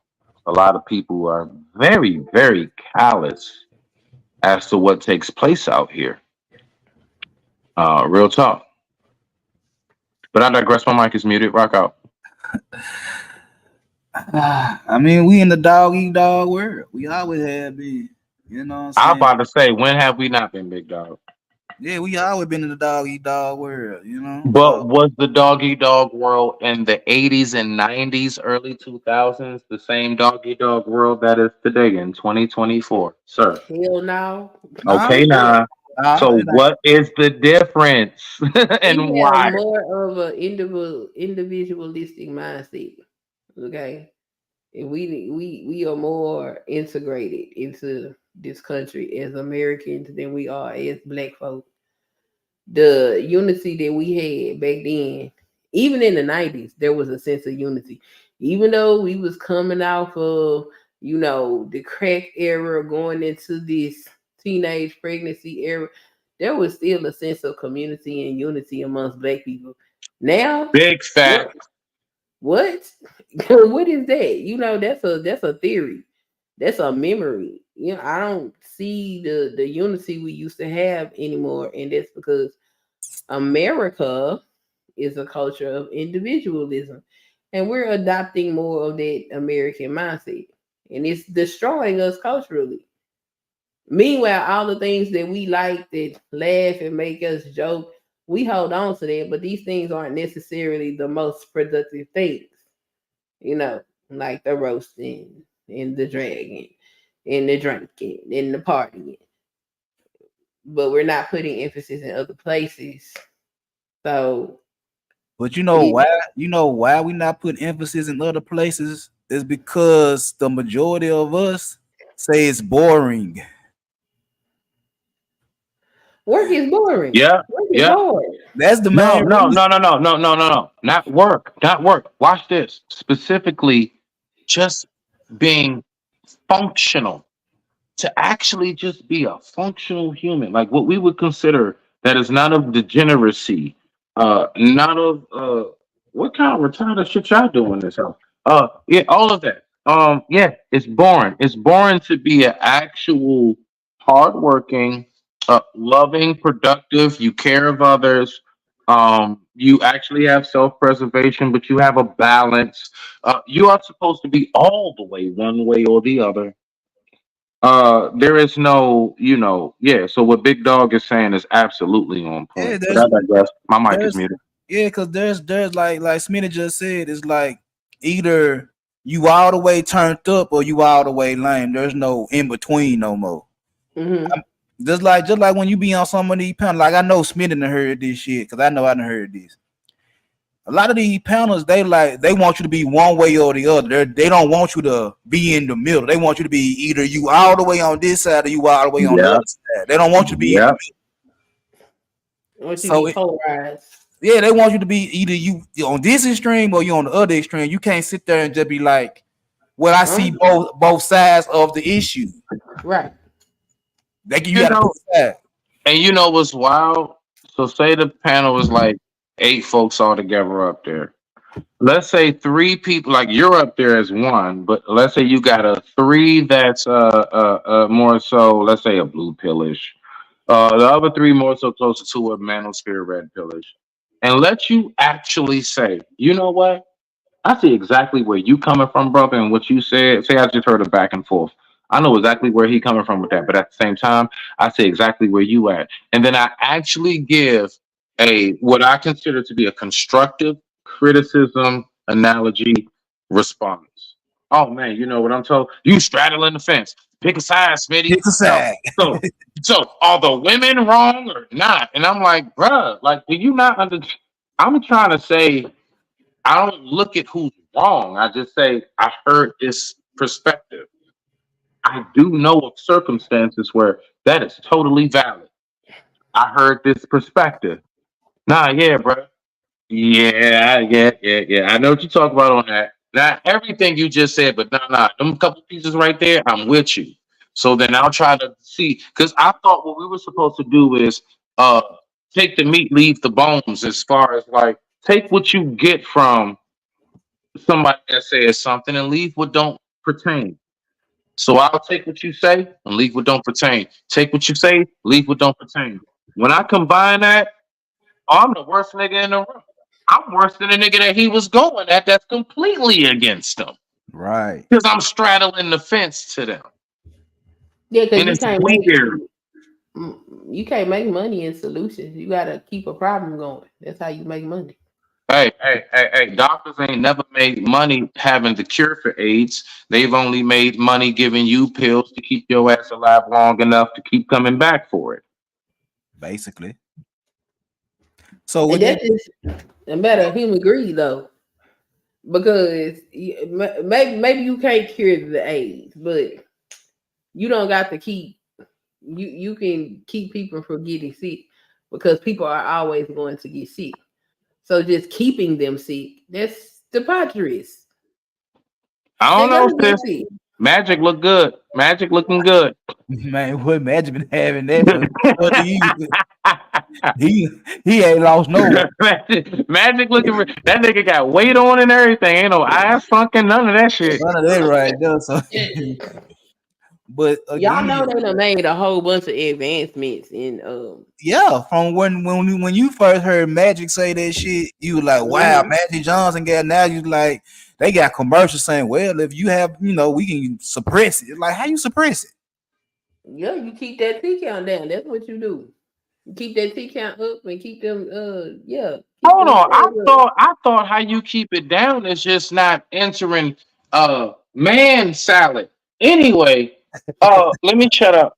a lot of people are very, very callous as to what takes place out here. Real talk. But I digress. My mic is muted. Rock out. I mean, we in the dog eat dog world. We always have been. You know what I'm I'm saying? about to say, when have we not been big dog? Yeah, we always been in the dog eat dog world, you know. But was the doggy dog world in the 80s and 90s, early 2000s, the same doggy dog world that is today in 2024, sir? Hell no. No, Okay, now. So Like, what is the difference and We have why? more of an individualistic mindset. Okay. And we are more integrated into this country as Americans than we are as black folk. The unity that we had back then, even in the 90s, there was a sense of unity. Even though we was coming off of, the crack era, going into this teenage pregnancy era, there was still a sense of community and unity amongst black people. Now, Big what fact. what? What is that? That's a theory. That's a memory. I don't see the unity we used to have anymore, and that's because America is a culture of individualism, and we're adopting more of that American mindset, and it's destroying us culturally. Meanwhile, all the things that we like that laugh and make us joke, we hold on to them, but these things aren't necessarily the most productive things, like the roasting and the dragging and the drinking and the partying. But we're not putting emphasis in other places. So but you know it, why? You know why we not putting emphasis in other places is because the majority of us say it's boring. work is boring. Yeah, Work is yeah. hard. That's the No, main no, reason. no, no, no, no, no, no, no. Not work. Not work. Watch this. Specifically, just being functional. To actually just be a functional human, like what we would consider that is not of degeneracy, not of what kind of retarded shit y'all doing this house? Yeah, all of that. Yeah, it's boring. It's boring to be an actual hardworking, loving, productive. You care of others. You actually have self-preservation, but you have a balance. You are supposed to be all the way one way or the other. There is no, yeah. So what Big Dog is saying is absolutely on Yeah, point. But I digress. My mic is there's muted. yeah, because there's like Smitty just said, it's like either you all the way turned up or you all the way lame. There's no in between no more. Hmm. Just like when you be on some of these panels, like I know Smitty done heard this shit because I know I done heard this. A lot of these panels, they want you to be one way or the other. They don't want you to be in the middle. They want you to be either you all the way on this side or you all the way on the Yeah, other side. They don't want you to be in the yeah. middle. Once you So be polarized. yeah, they want you to be either you on this extreme or you on the other extreme. You can't sit there and just be like, "Well, I Huh? see both sides of the issue." Right. You You got to pick know, a side. and you know what's wild? So say the panel is like 8 folks all together up there. Let's say 3 people, like you're up there as one, but let's say you got a three that's more so, let's say a blue pillish. The other 3 more so closer to a manosphere red pillish. And let you actually say, you know what? I see exactly where you coming from, brother, and what you said. Say I just heard a back and forth. I know exactly where he coming from with that, but at the same time, I see exactly where you at. And then I actually give a what I consider to be a constructive criticism analogy response. Oh man, you know what I'm told? You straddling the fence. Pick a side, Smitty. Pick a So side. so so are the women wrong or not? And I'm like, bruh, like, do you not understand? I'm trying to say I don't look at who's wrong. I just say I heard this perspective. I do know of circumstances where that is totally valid. I heard this perspective. Nah, yeah, bro. Yeah. I know what you talk about on that. Not everything you just said, but nah. Them couple pieces right there, I'm with you. So then I'll try to see, because I thought what we were supposed to do is uh take the meat, leave the bones, as far as like take what you get from somebody that says something and leave what don't pertain. So I'll take what you say and leave what don't pertain. Take what you say, leave what don't pertain. When I combine that, I'm the worst nigga in the room. I'm worse than the nigga that he was going at that's completely against them. Right. Because I'm straddling the fence to them. Yeah, because And it's weird. you can't make money in solutions. You gotta keep a problem going. That's how you make money. Hey. Doctors ain't never made money having the cure for AIDS. They've only made money giving you pills to keep your ass alive long enough to keep coming back for it. basically. So And that's just a matter of human greed, though, because maybe you can't cure the AIDS, but you don't got to keep you can keep people from getting sick because people are always going to get sick. So just keeping them sick, that's debaucherous. I They don't know, gotta get sis. sick. Magic look good. Magic looking good. man, what Magic been having that for 40 years? He ain't lost no one. Magic looking. That nigga got weight on and everything. Ain't no eyes funkin', none of that shit. None of that right there. So, but Y'all know again, they done made a whole bunch of advancements in yeah, from when you first heard Magic say that shit, you were like, wow, Magic Johnson got now you like they got commercials saying, well, if you have, we can suppress it. Like, how you suppress it? yeah, you keep that T count down. That's what you do. You keep that T count up and keep them keep Hold them on. up. I thought how you keep it down is just not entering man salad. Anyway, let me shut up.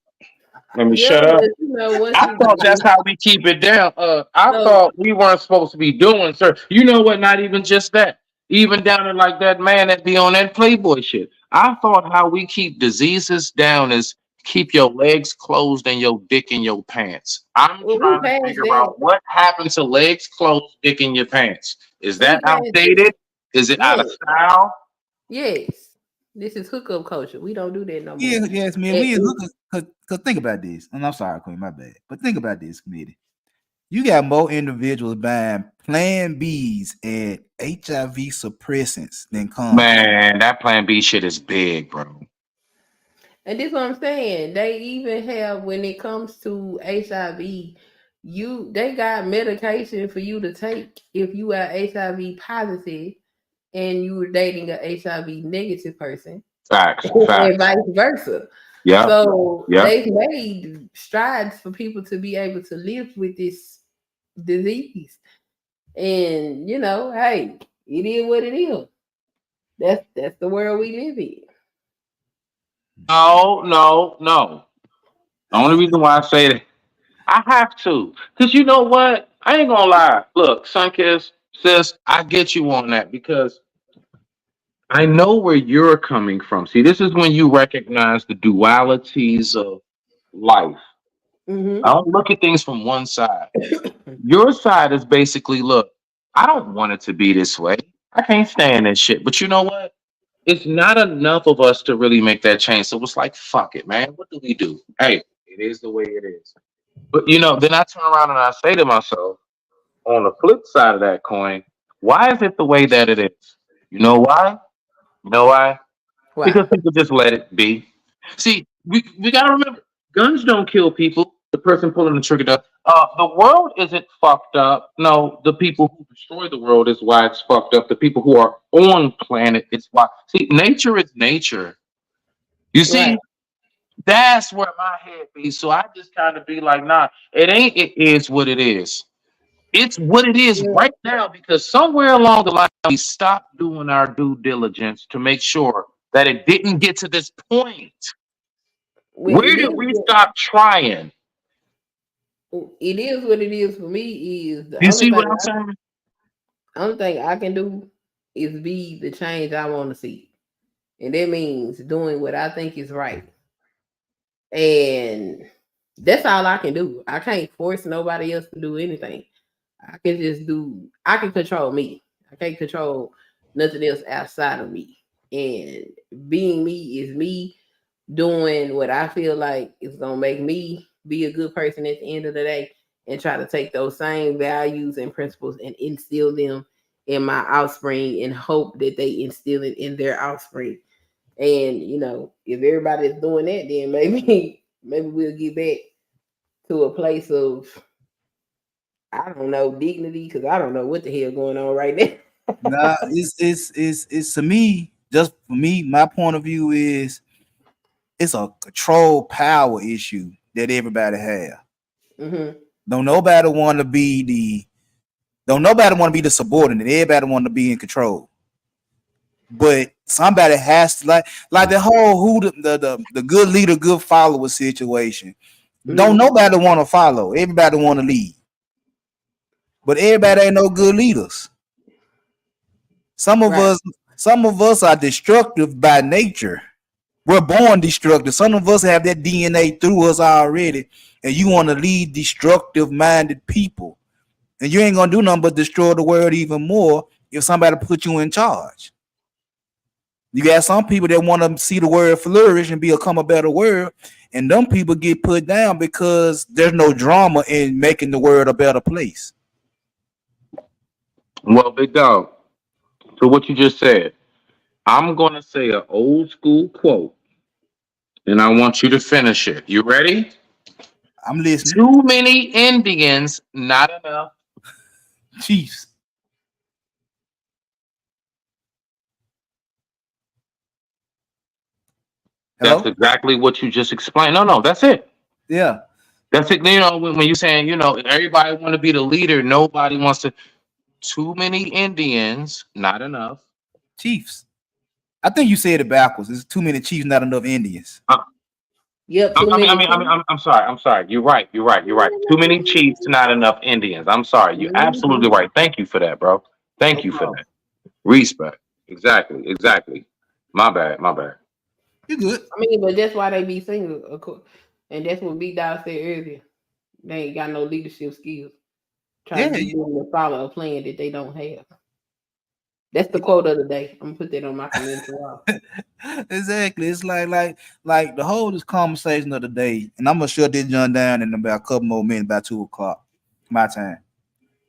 Let me Yeah, shut up. but you know what I thought that's how we keep it down. I thought we weren't supposed to be doing, sir. You know what? Not even just that. Even down to like that man that be on that Playboy shit. I thought how we keep diseases down is keep your legs closed and your dick in your pants. I'm we trying to passed figure that. out what happened to legs closed, dick in your pants. Is We that passed outdated? Is it out of Yes. style? Yes. This is hookup culture. We don't do that no more. Yeah, yes, man. And- We because think about this, and I'm sorry, Queen, my bad. But think about this, committee. You got more individuals buying Plan Bs and HIV suppressants than condoms. Man, that Plan B shit is big, bro. And this is what I'm saying. They even have when it comes to HIV, they got medication for you to take if you are HIV positive and you were dating an HIV negative person, Facts. and vice versa. Yeah. So Yeah. they've made strides for people to be able to live with this disease. And hey, it is what it is. That's the world we live in. No. The only reason why I say that, I have to. Because you know what? I ain't gonna lie. Look, Sunkiss, sis, I get you on that because I know where you're coming from. See, this is when you recognize the dualities of life. Mm-hmm. I don't look at things from one side. Your side is basically, look, I don't want it to be this way. I can't stand this shit. But you know what? It's not enough of us to really make that change. So it's like, fuck it, man. What do we do? Hey, it is the way it is. But then I turn around and I say to myself, on the flip side of that coin, why is it the way that it is? You know why? You know why? Wow. Because people just let it be. See, we gotta remember, guns don't kill people. The person pulling the trigger does. The world isn't fucked up. No, the people who destroy the world is why it's fucked up. The people who are on planet, it's why. See, nature is nature. You see, Right. that's where my head be. So I just kind of be like, nah, it ain't. It is what it is. It's what it is right now because somewhere along the line we stopped doing our due diligence to make sure that it didn't get to this point. Well, Where did we stop trying? It is what it is for me. Is the You see what I'm saying? only thing I can do is be the change I want to see, and that means doing what I think is right. And that's all I can do. I can't force nobody else to do anything. I can control me. I can't control nothing else outside of me. And being me is me doing what I feel like is going to make me be a good person at the end of the day and try to take those same values and principles and instill them in my offspring and hope that they instill it in their offspring. And, if everybody's doing that, then maybe we'll get back to a place of, I don't know, dignity, because I don't know what the hell going on right now. Nah, it's to me, just for me, my point of view is it's a control power issue that everybody have. Mm-hmm. Don't nobody want to be the subordinate. Everybody want to be in control. But somebody has to like the whole the good leader, good follower situation. Don't nobody want to follow. Everybody want to lead. But everybody ain't no good leaders. Some of us are destructive by nature. We're born destructive. Some of us have that DNA through us already, and you want to lead destructive minded people. And you ain't gonna do nothing but destroy the world even more if somebody put you in charge. You got some people that want to see the world flourish and become a better world, and them people get put down because there's no drama in making the world a better place. Well, big dog. So what you just said, I'm gonna say an old school quote, and I want you to finish it. You ready? I'm listening. Too many Indians, not enough Chiefs. Hello? That's exactly what you just explained. No, that's it. Yeah. That's it. You know, when you're saying, everybody want to be the leader, nobody wants to. Too many Indians, not enough. Chiefs. I think you said it backwards. There's too many Chiefs, not enough Indians. Yep. I'm sorry. You're right. Too many Chiefs, not enough Indians. I'm sorry. You're absolutely right. Thank you for that, bro. Thank you for that. Respect. Exactly. My bad. You good. I mean, but that's why they be single. And that's what Big Dog said earlier. They ain't got no leadership skills. Trying to follow a plan that they don't have. That's the quote of the day. I'm gonna put that on my community wall. Exactly. It's like the whole this conversation of the day, and I'm gonna shut this John down in about a couple more minutes, about 2:00 my time.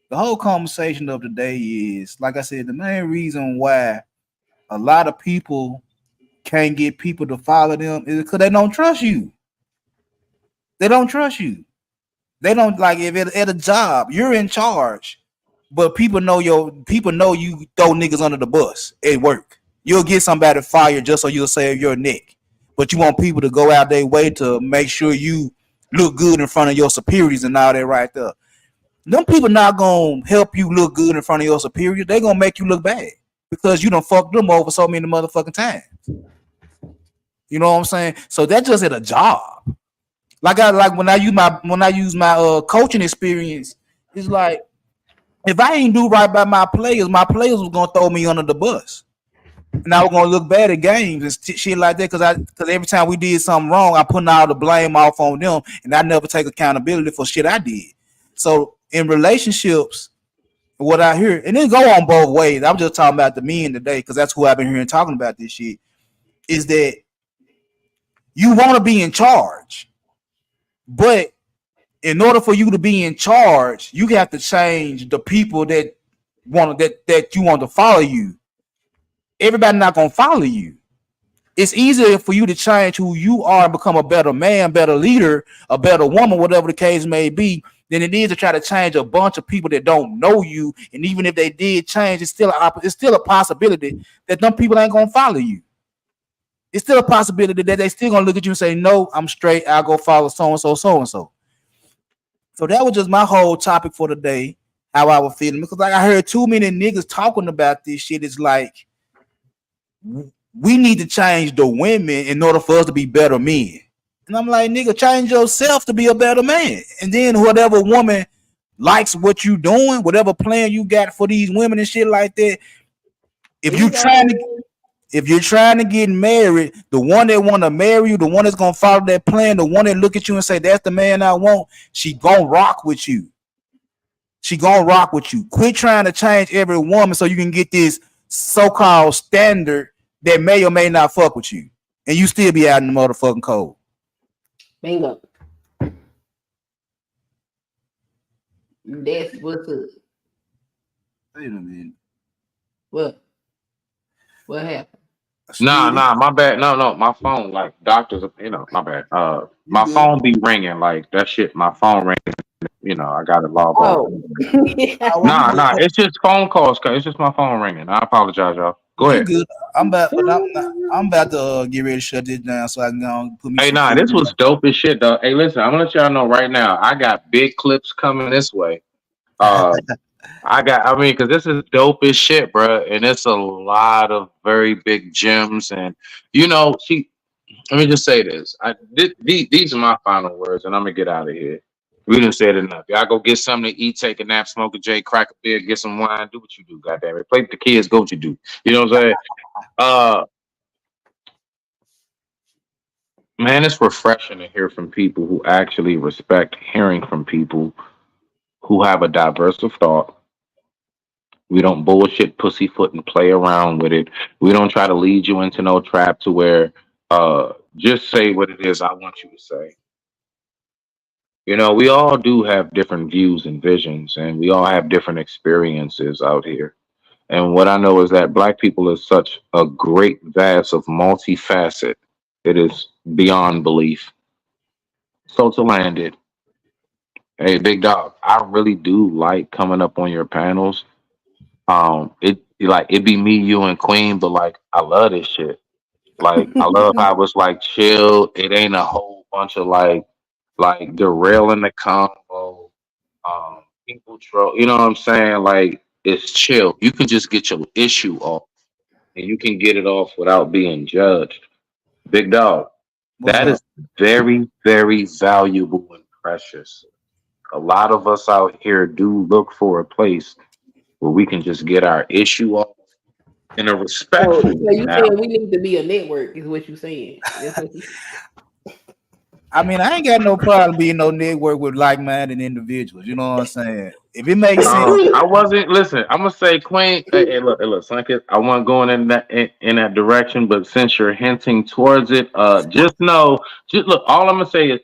The whole conversation of the day is, like I said, the main reason why a lot of people can't get people to follow them is because they don't trust you. They don't trust you. They don't, like, if at a job you're in charge, but people know you throw niggas under the bus at work. You'll get somebody fired just so you'll save your neck. But you want people to go out their way to make sure you look good in front of your superiors and all that right there. Them people not gonna help you look good in front of your superiors. They gonna make you look bad because you done fucked them over so many motherfucking times. You know what I'm saying? So that's just at a job. Like when I use my coaching experience, it's like if I ain't do right by my players was gonna throw me under the bus, and I was gonna look bad at games and shit like that. Because every time we did something wrong, I put all the blame off on them, and I never take accountability for shit I did. So in relationships, what I hear, and it go on both ways. I'm just talking about the men today because that's who I've been hearing talking about this shit. Is that you want to be in charge, but in order for you to be in charge, you have to change the people that you want to follow you. Everybody not gonna follow you. It's easier for you to change who you are and become a better man, better leader, a better woman, whatever the case may be, than it is to try to change a bunch of people that don't know you. And even if they did change, it's still a possibility that them people ain't gonna follow you. It's still a possibility that they still gonna look at you and say, "No, I'm straight. I'll go follow so and so, so and so." So that was just my whole topic for today. How I was feeling, because like I heard too many niggas talking about this shit. It's like we need to change the women in order for us to be better men. And I'm like, nigga, change yourself to be a better man. And then whatever woman likes what you doing, whatever plan you got for these women and shit like that, if you're trying to get married, the one that want to marry you, the one that's gonna follow that plan, the one that look at you and say, "That's the man I want," she gonna rock with you. She gonna rock with you. Quit trying to change every woman so you can get this so-called standard that may or may not fuck with you, and you still be out in the motherfucking cold. Bingo. That's what's up. Wait a minute. What happened? Nah, my bad. No, my phone, like doctors, my bad. My phone be ringing like that shit. My phone ringing. I got it logged on. Nah, it's just phone calls. It's just my phone ringing. I apologize, y'all. Go ahead. Good. I'm about to get ready to shut this down so I can go put me. Hey, this was dope as shit, though. Hey, listen, I'm gonna let y'all know right now. I got big clips coming this way. Because this is dope as shit, bro, and it's a lot of very big gems, and Let me just say this. These are my final words, and I'm gonna get out of here. We didn't say it enough. Y'all go get something to eat, take a nap, smoke a J, crack a beer, get some wine, do what you do, goddamn it. Play with the kids, go what you do. You know what I'm saying? Man, it's refreshing to hear from people who actually respect hearing from people who have a diverse of thought. We don't bullshit pussyfoot and play around with it. We don't try to lead you into no trap to where just say what it is I want you to say. You know, we all do have different views and visions, and we all have different experiences out here. And what I know is that black people is such a great vast of multifaceted. It is beyond belief. So to land it, hey, big dog, I really do like coming up on your panels. It be me, you, and Queen, but like I love this shit. Like I love how it's like chill. It ain't a whole bunch of like derailing the convo. People troll. You know what I'm saying? Like it's chill. You can just get your issue off, and you can get it off without being judged. Big dog, What's that up? is very, very valuable and precious. A lot of us out here do look for a place where we can just get our issue off in a So, respectful so you manner. saying we need to be a network is what you saying? That's what you, I mean, I ain't got no problem being no network with like-minded individuals. You know what I'm saying? If it makes sense, I wasn't. Listen, I'm gonna say, Queen. Hey, look, Sunkist, I wasn't going in that direction, but since you're hinting towards it, just know, just look. All I'm gonna say is,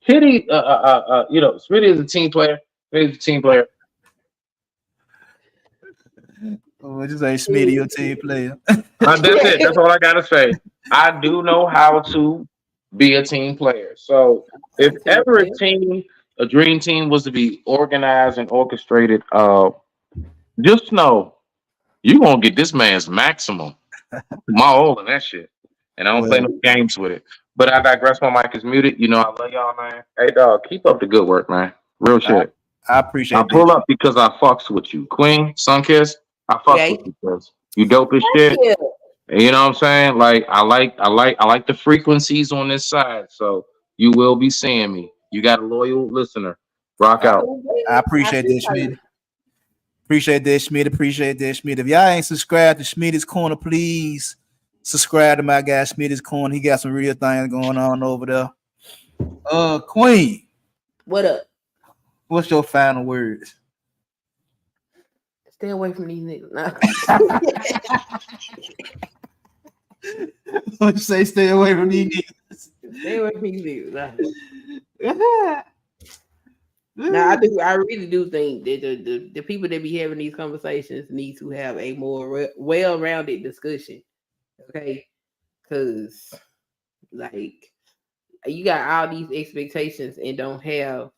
Hitty, Smitty is a team player. Smitty's a team player. what you say, Smitty, your team player? That's it. That's all I gotta say. I do know how to be a team player. So if ever a dream team was to be organized and orchestrated, just know you gonna get this man's maximum. My all and that shit. And I don't play Well, no games with it. But I digress. My mic is muted. You know, I love y'all, man. Hey dog, keep up the good work, man. Real I, shit. I I appreciate pull that. up because I fucks with you. Queen, Sunkiss, I fucks okay. with you because you dope as shit. Yeah. And you know what I'm saying? Like I like the frequencies on this side. So you will be seeing me. You got a loyal listener. Rock I, out. Okay. I I appreciate that, appreciate Schmidt. it. Appreciate that, Schmidt. Appreciate that, Schmidt. If y'all ain't subscribed to Schmidt's Corner, please subscribe to my guy Schmidt's Corner. He got some real things going on over there. Queen, What up? what's your final words? Stay away from these niggas. Nah. What you say? Stay away from these niggas. Stay away from these niggas. Nah. Now I really do think that the people that be having these conversations need to have a more well-rounded discussion. Okay, because like you got all these expectations and don't have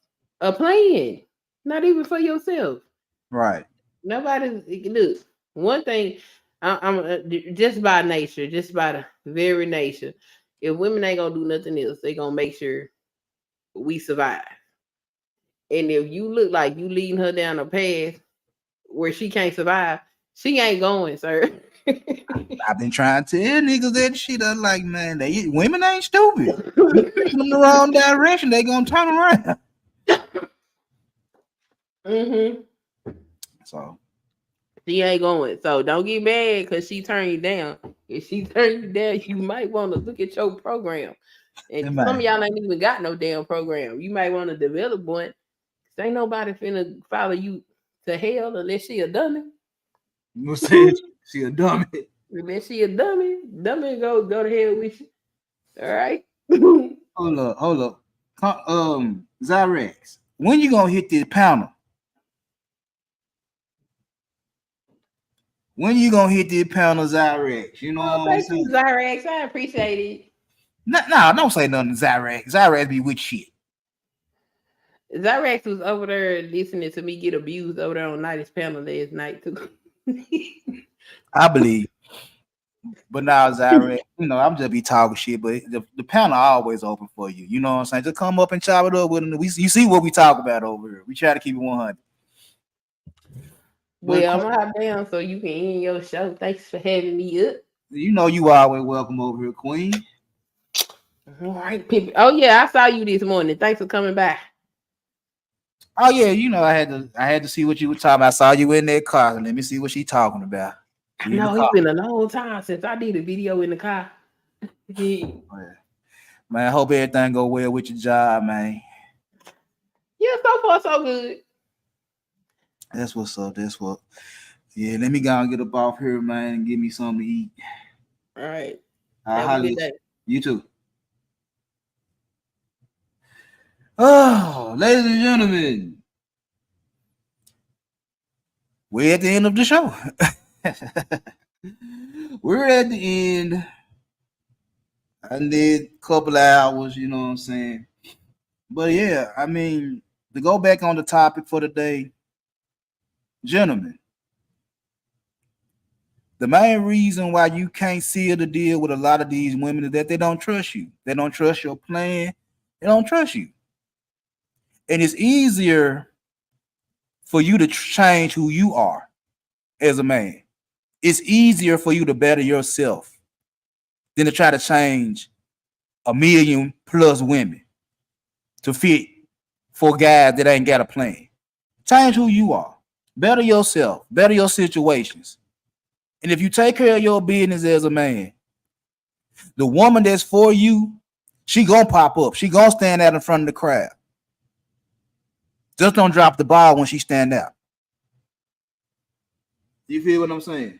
a plan, not even for yourself. Right. Nobody's look. One thing, I'm just by nature, just by the very nature. If women ain't gonna do nothing else, they gonna make sure we survive. And if you look like you leading her down a path where she can't survive, she ain't going, sir. I've been trying to tell niggas that shit. I'm like, man, women ain't stupid. You push them in the wrong direction, they gonna turn around. So She ain't going. So don't get mad because she turned you down. If she turned you down, you might want to look at your program. And some of y'all ain't even got no damn program. You might want to develop one. Ain't nobody finna follow you to hell unless she a dummy. you say she a dummy. Unless she a dummy, go to hell with you. All right. Hold up. Zyrex, when you gonna hit this panel? When you gonna hit this panel, Zyrex? You know what I'm saying? Zyrex, I appreciate it. No, don't say nothing to Zyrex. Zyrex be with shit. Zyrex was over there listening to me get abused over there on Night's panel last night too. I believe. But now, Zyrex, I'm just be talking shit, but the panel always open for you. You know what I'm saying? Just come up and chop it up with them. You see what we talk about over here. We try to keep it 100. Well, I'm gonna hop down so you can end your show. Thanks for having me up. You know you always welcome over here, Queen. All right, people. Oh yeah, I saw you this morning. Thanks for coming by. Oh yeah, you know I had to see what you were talking about. I saw you in that car. Let me see what she talking about. No, it's been a long time since I did a video in the car. Yeah. Man, I hope everything go well with your job, man. Yeah, so far so good. That's what's up. That's what. Yeah, let me go and get up off here, man, and give me something to eat. All right. Have a good day. You too. Oh, ladies and gentlemen, we're at the end of the show. We're at the end. I did a couple of hours, you know what I'm saying? But yeah, I mean, to go back on the topic for the day, gentlemen, the main reason why you can't seal the deal with a lot of these women is that they don't trust you. They don't trust your plan. They don't trust you. And it's easier for you to change who you are as a man. It's easier for you to better yourself than to try to change 1 million plus women to fit for guys that ain't got a plan. Change who you are. Better yourself. Better your situations. And if you take care of your business as a man, the woman that's for you, she gonna pop up. She gonna stand out in front of the crowd. Just don't drop the ball when she stand out. You feel what I'm saying?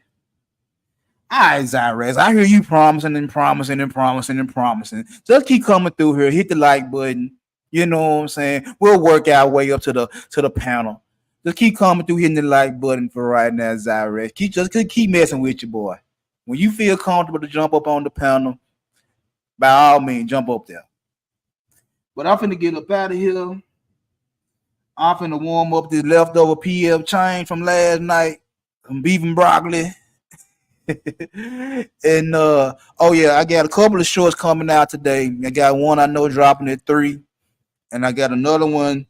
All right, Zyrez, I hear you promising and promising and promising and promising. Just keep coming through here. Hit the like button. You know what I'm saying? We'll work our way up to the panel. Just keep coming through, hitting the like button for right now, Zyrez. Keep messing with your boy. When you feel comfortable to jump up on the panel, by all means, jump up there. But I'm finna get up out of here. I'm finna warm up this leftover PF chain from last night. Some beef and broccoli. And oh yeah, I got a couple of shorts coming out today. I got one I know dropping at 3, and I got another one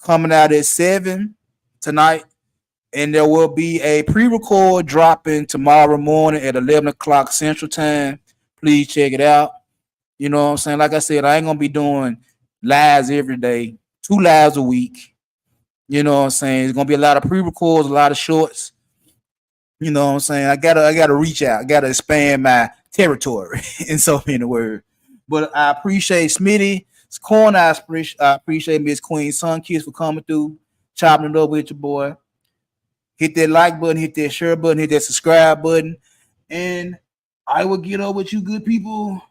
coming out at 7 tonight. And there will be a pre-record dropping tomorrow morning at 11 o'clock Central Time. Please check it out. You know what I'm saying? Like I said, I ain't gonna be doing lives every day, 2 lives a week. You know what I'm saying? It's gonna be a lot of pre-records, a lot of shorts. You know what I'm saying? I gotta reach out. I gotta expand my territory in so many words. But I appreciate Smitty's corner. I appreciate Miss Queen Sunkiss for coming through, chopping it up with your boy. Hit that like button, hit that share button, hit that subscribe button, and I will get up with you good people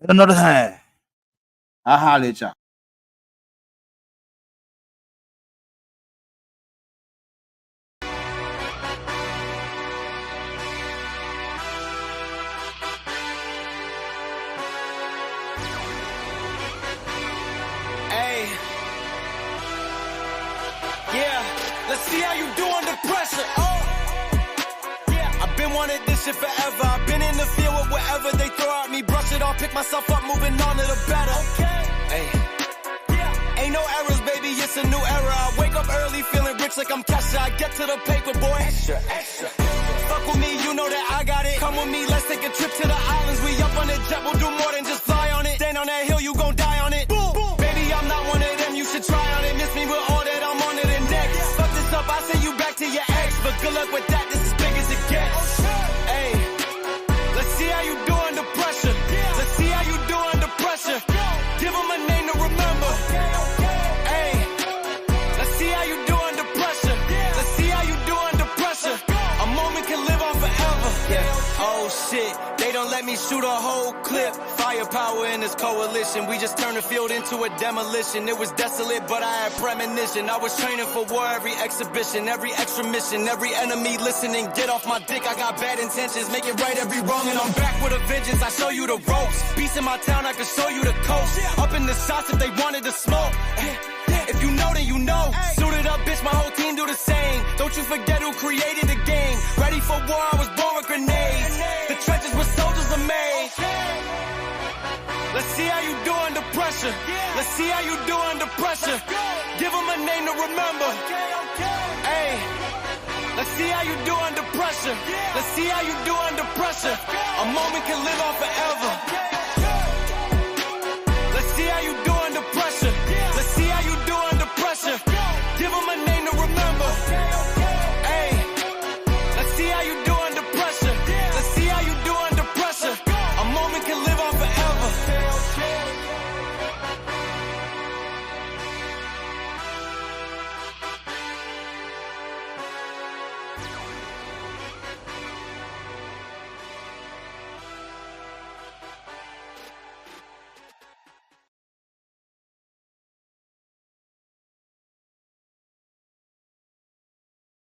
at another time. I'll holler at y'all. Let's see how you do under pressure. Oh, yeah. I've been wanting this shit forever. I've been in the field with whatever they throw at me. Brush it off, pick myself up, moving on to the better. Okay. Hey. Yeah. Ain't no errors, baby. It's a new era. I wake up early, feeling rich like I'm Kesha. I get to the paper, boy. Extra, extra. Fuck with me, you know that I got it. Come with me, let's take a trip to the islands. We up on the jet, we'll do more than just fly on it. Stand on that hill, you gon' die on it. Boom, boom. Baby, I'm not one of them. You should try on it. Miss me with all that I'm on it and next. Fuck this up, I send you back to your ex. But good luck with that, this is big as it gets. Hey, let's see how you do under pressure. Let's see how you do under pressure. Give them a name to remember. Hey, let's see how you do under pressure. Let's see how you do under pressure. A moment can live on forever. Yeah. Oh shit, they don't let me shoot a whole clip. Firepower in this coalition. We just turned the field into a demolition. It was desolate, but I had premonition. I was training for war, every exhibition, every extra mission, every enemy listening. Get off my dick, I got bad intentions. Make it right every wrong, and I'm back with a vengeance. I show you the ropes. Beast in my town, I can show you the coast. Up in the shots if they wanted to smoke. If you know, then you know. Suited up, bitch, my whole team do the same. Don't you forget who created the game. Ready for war, I was born with grenades. The trenches where soldiers are made. Let's see how you do under pressure. Let's see how you do under pressure. Give them a name to remember. Hey, let's see how you do under pressure. Let's see how you do under pressure. A moment can live on forever.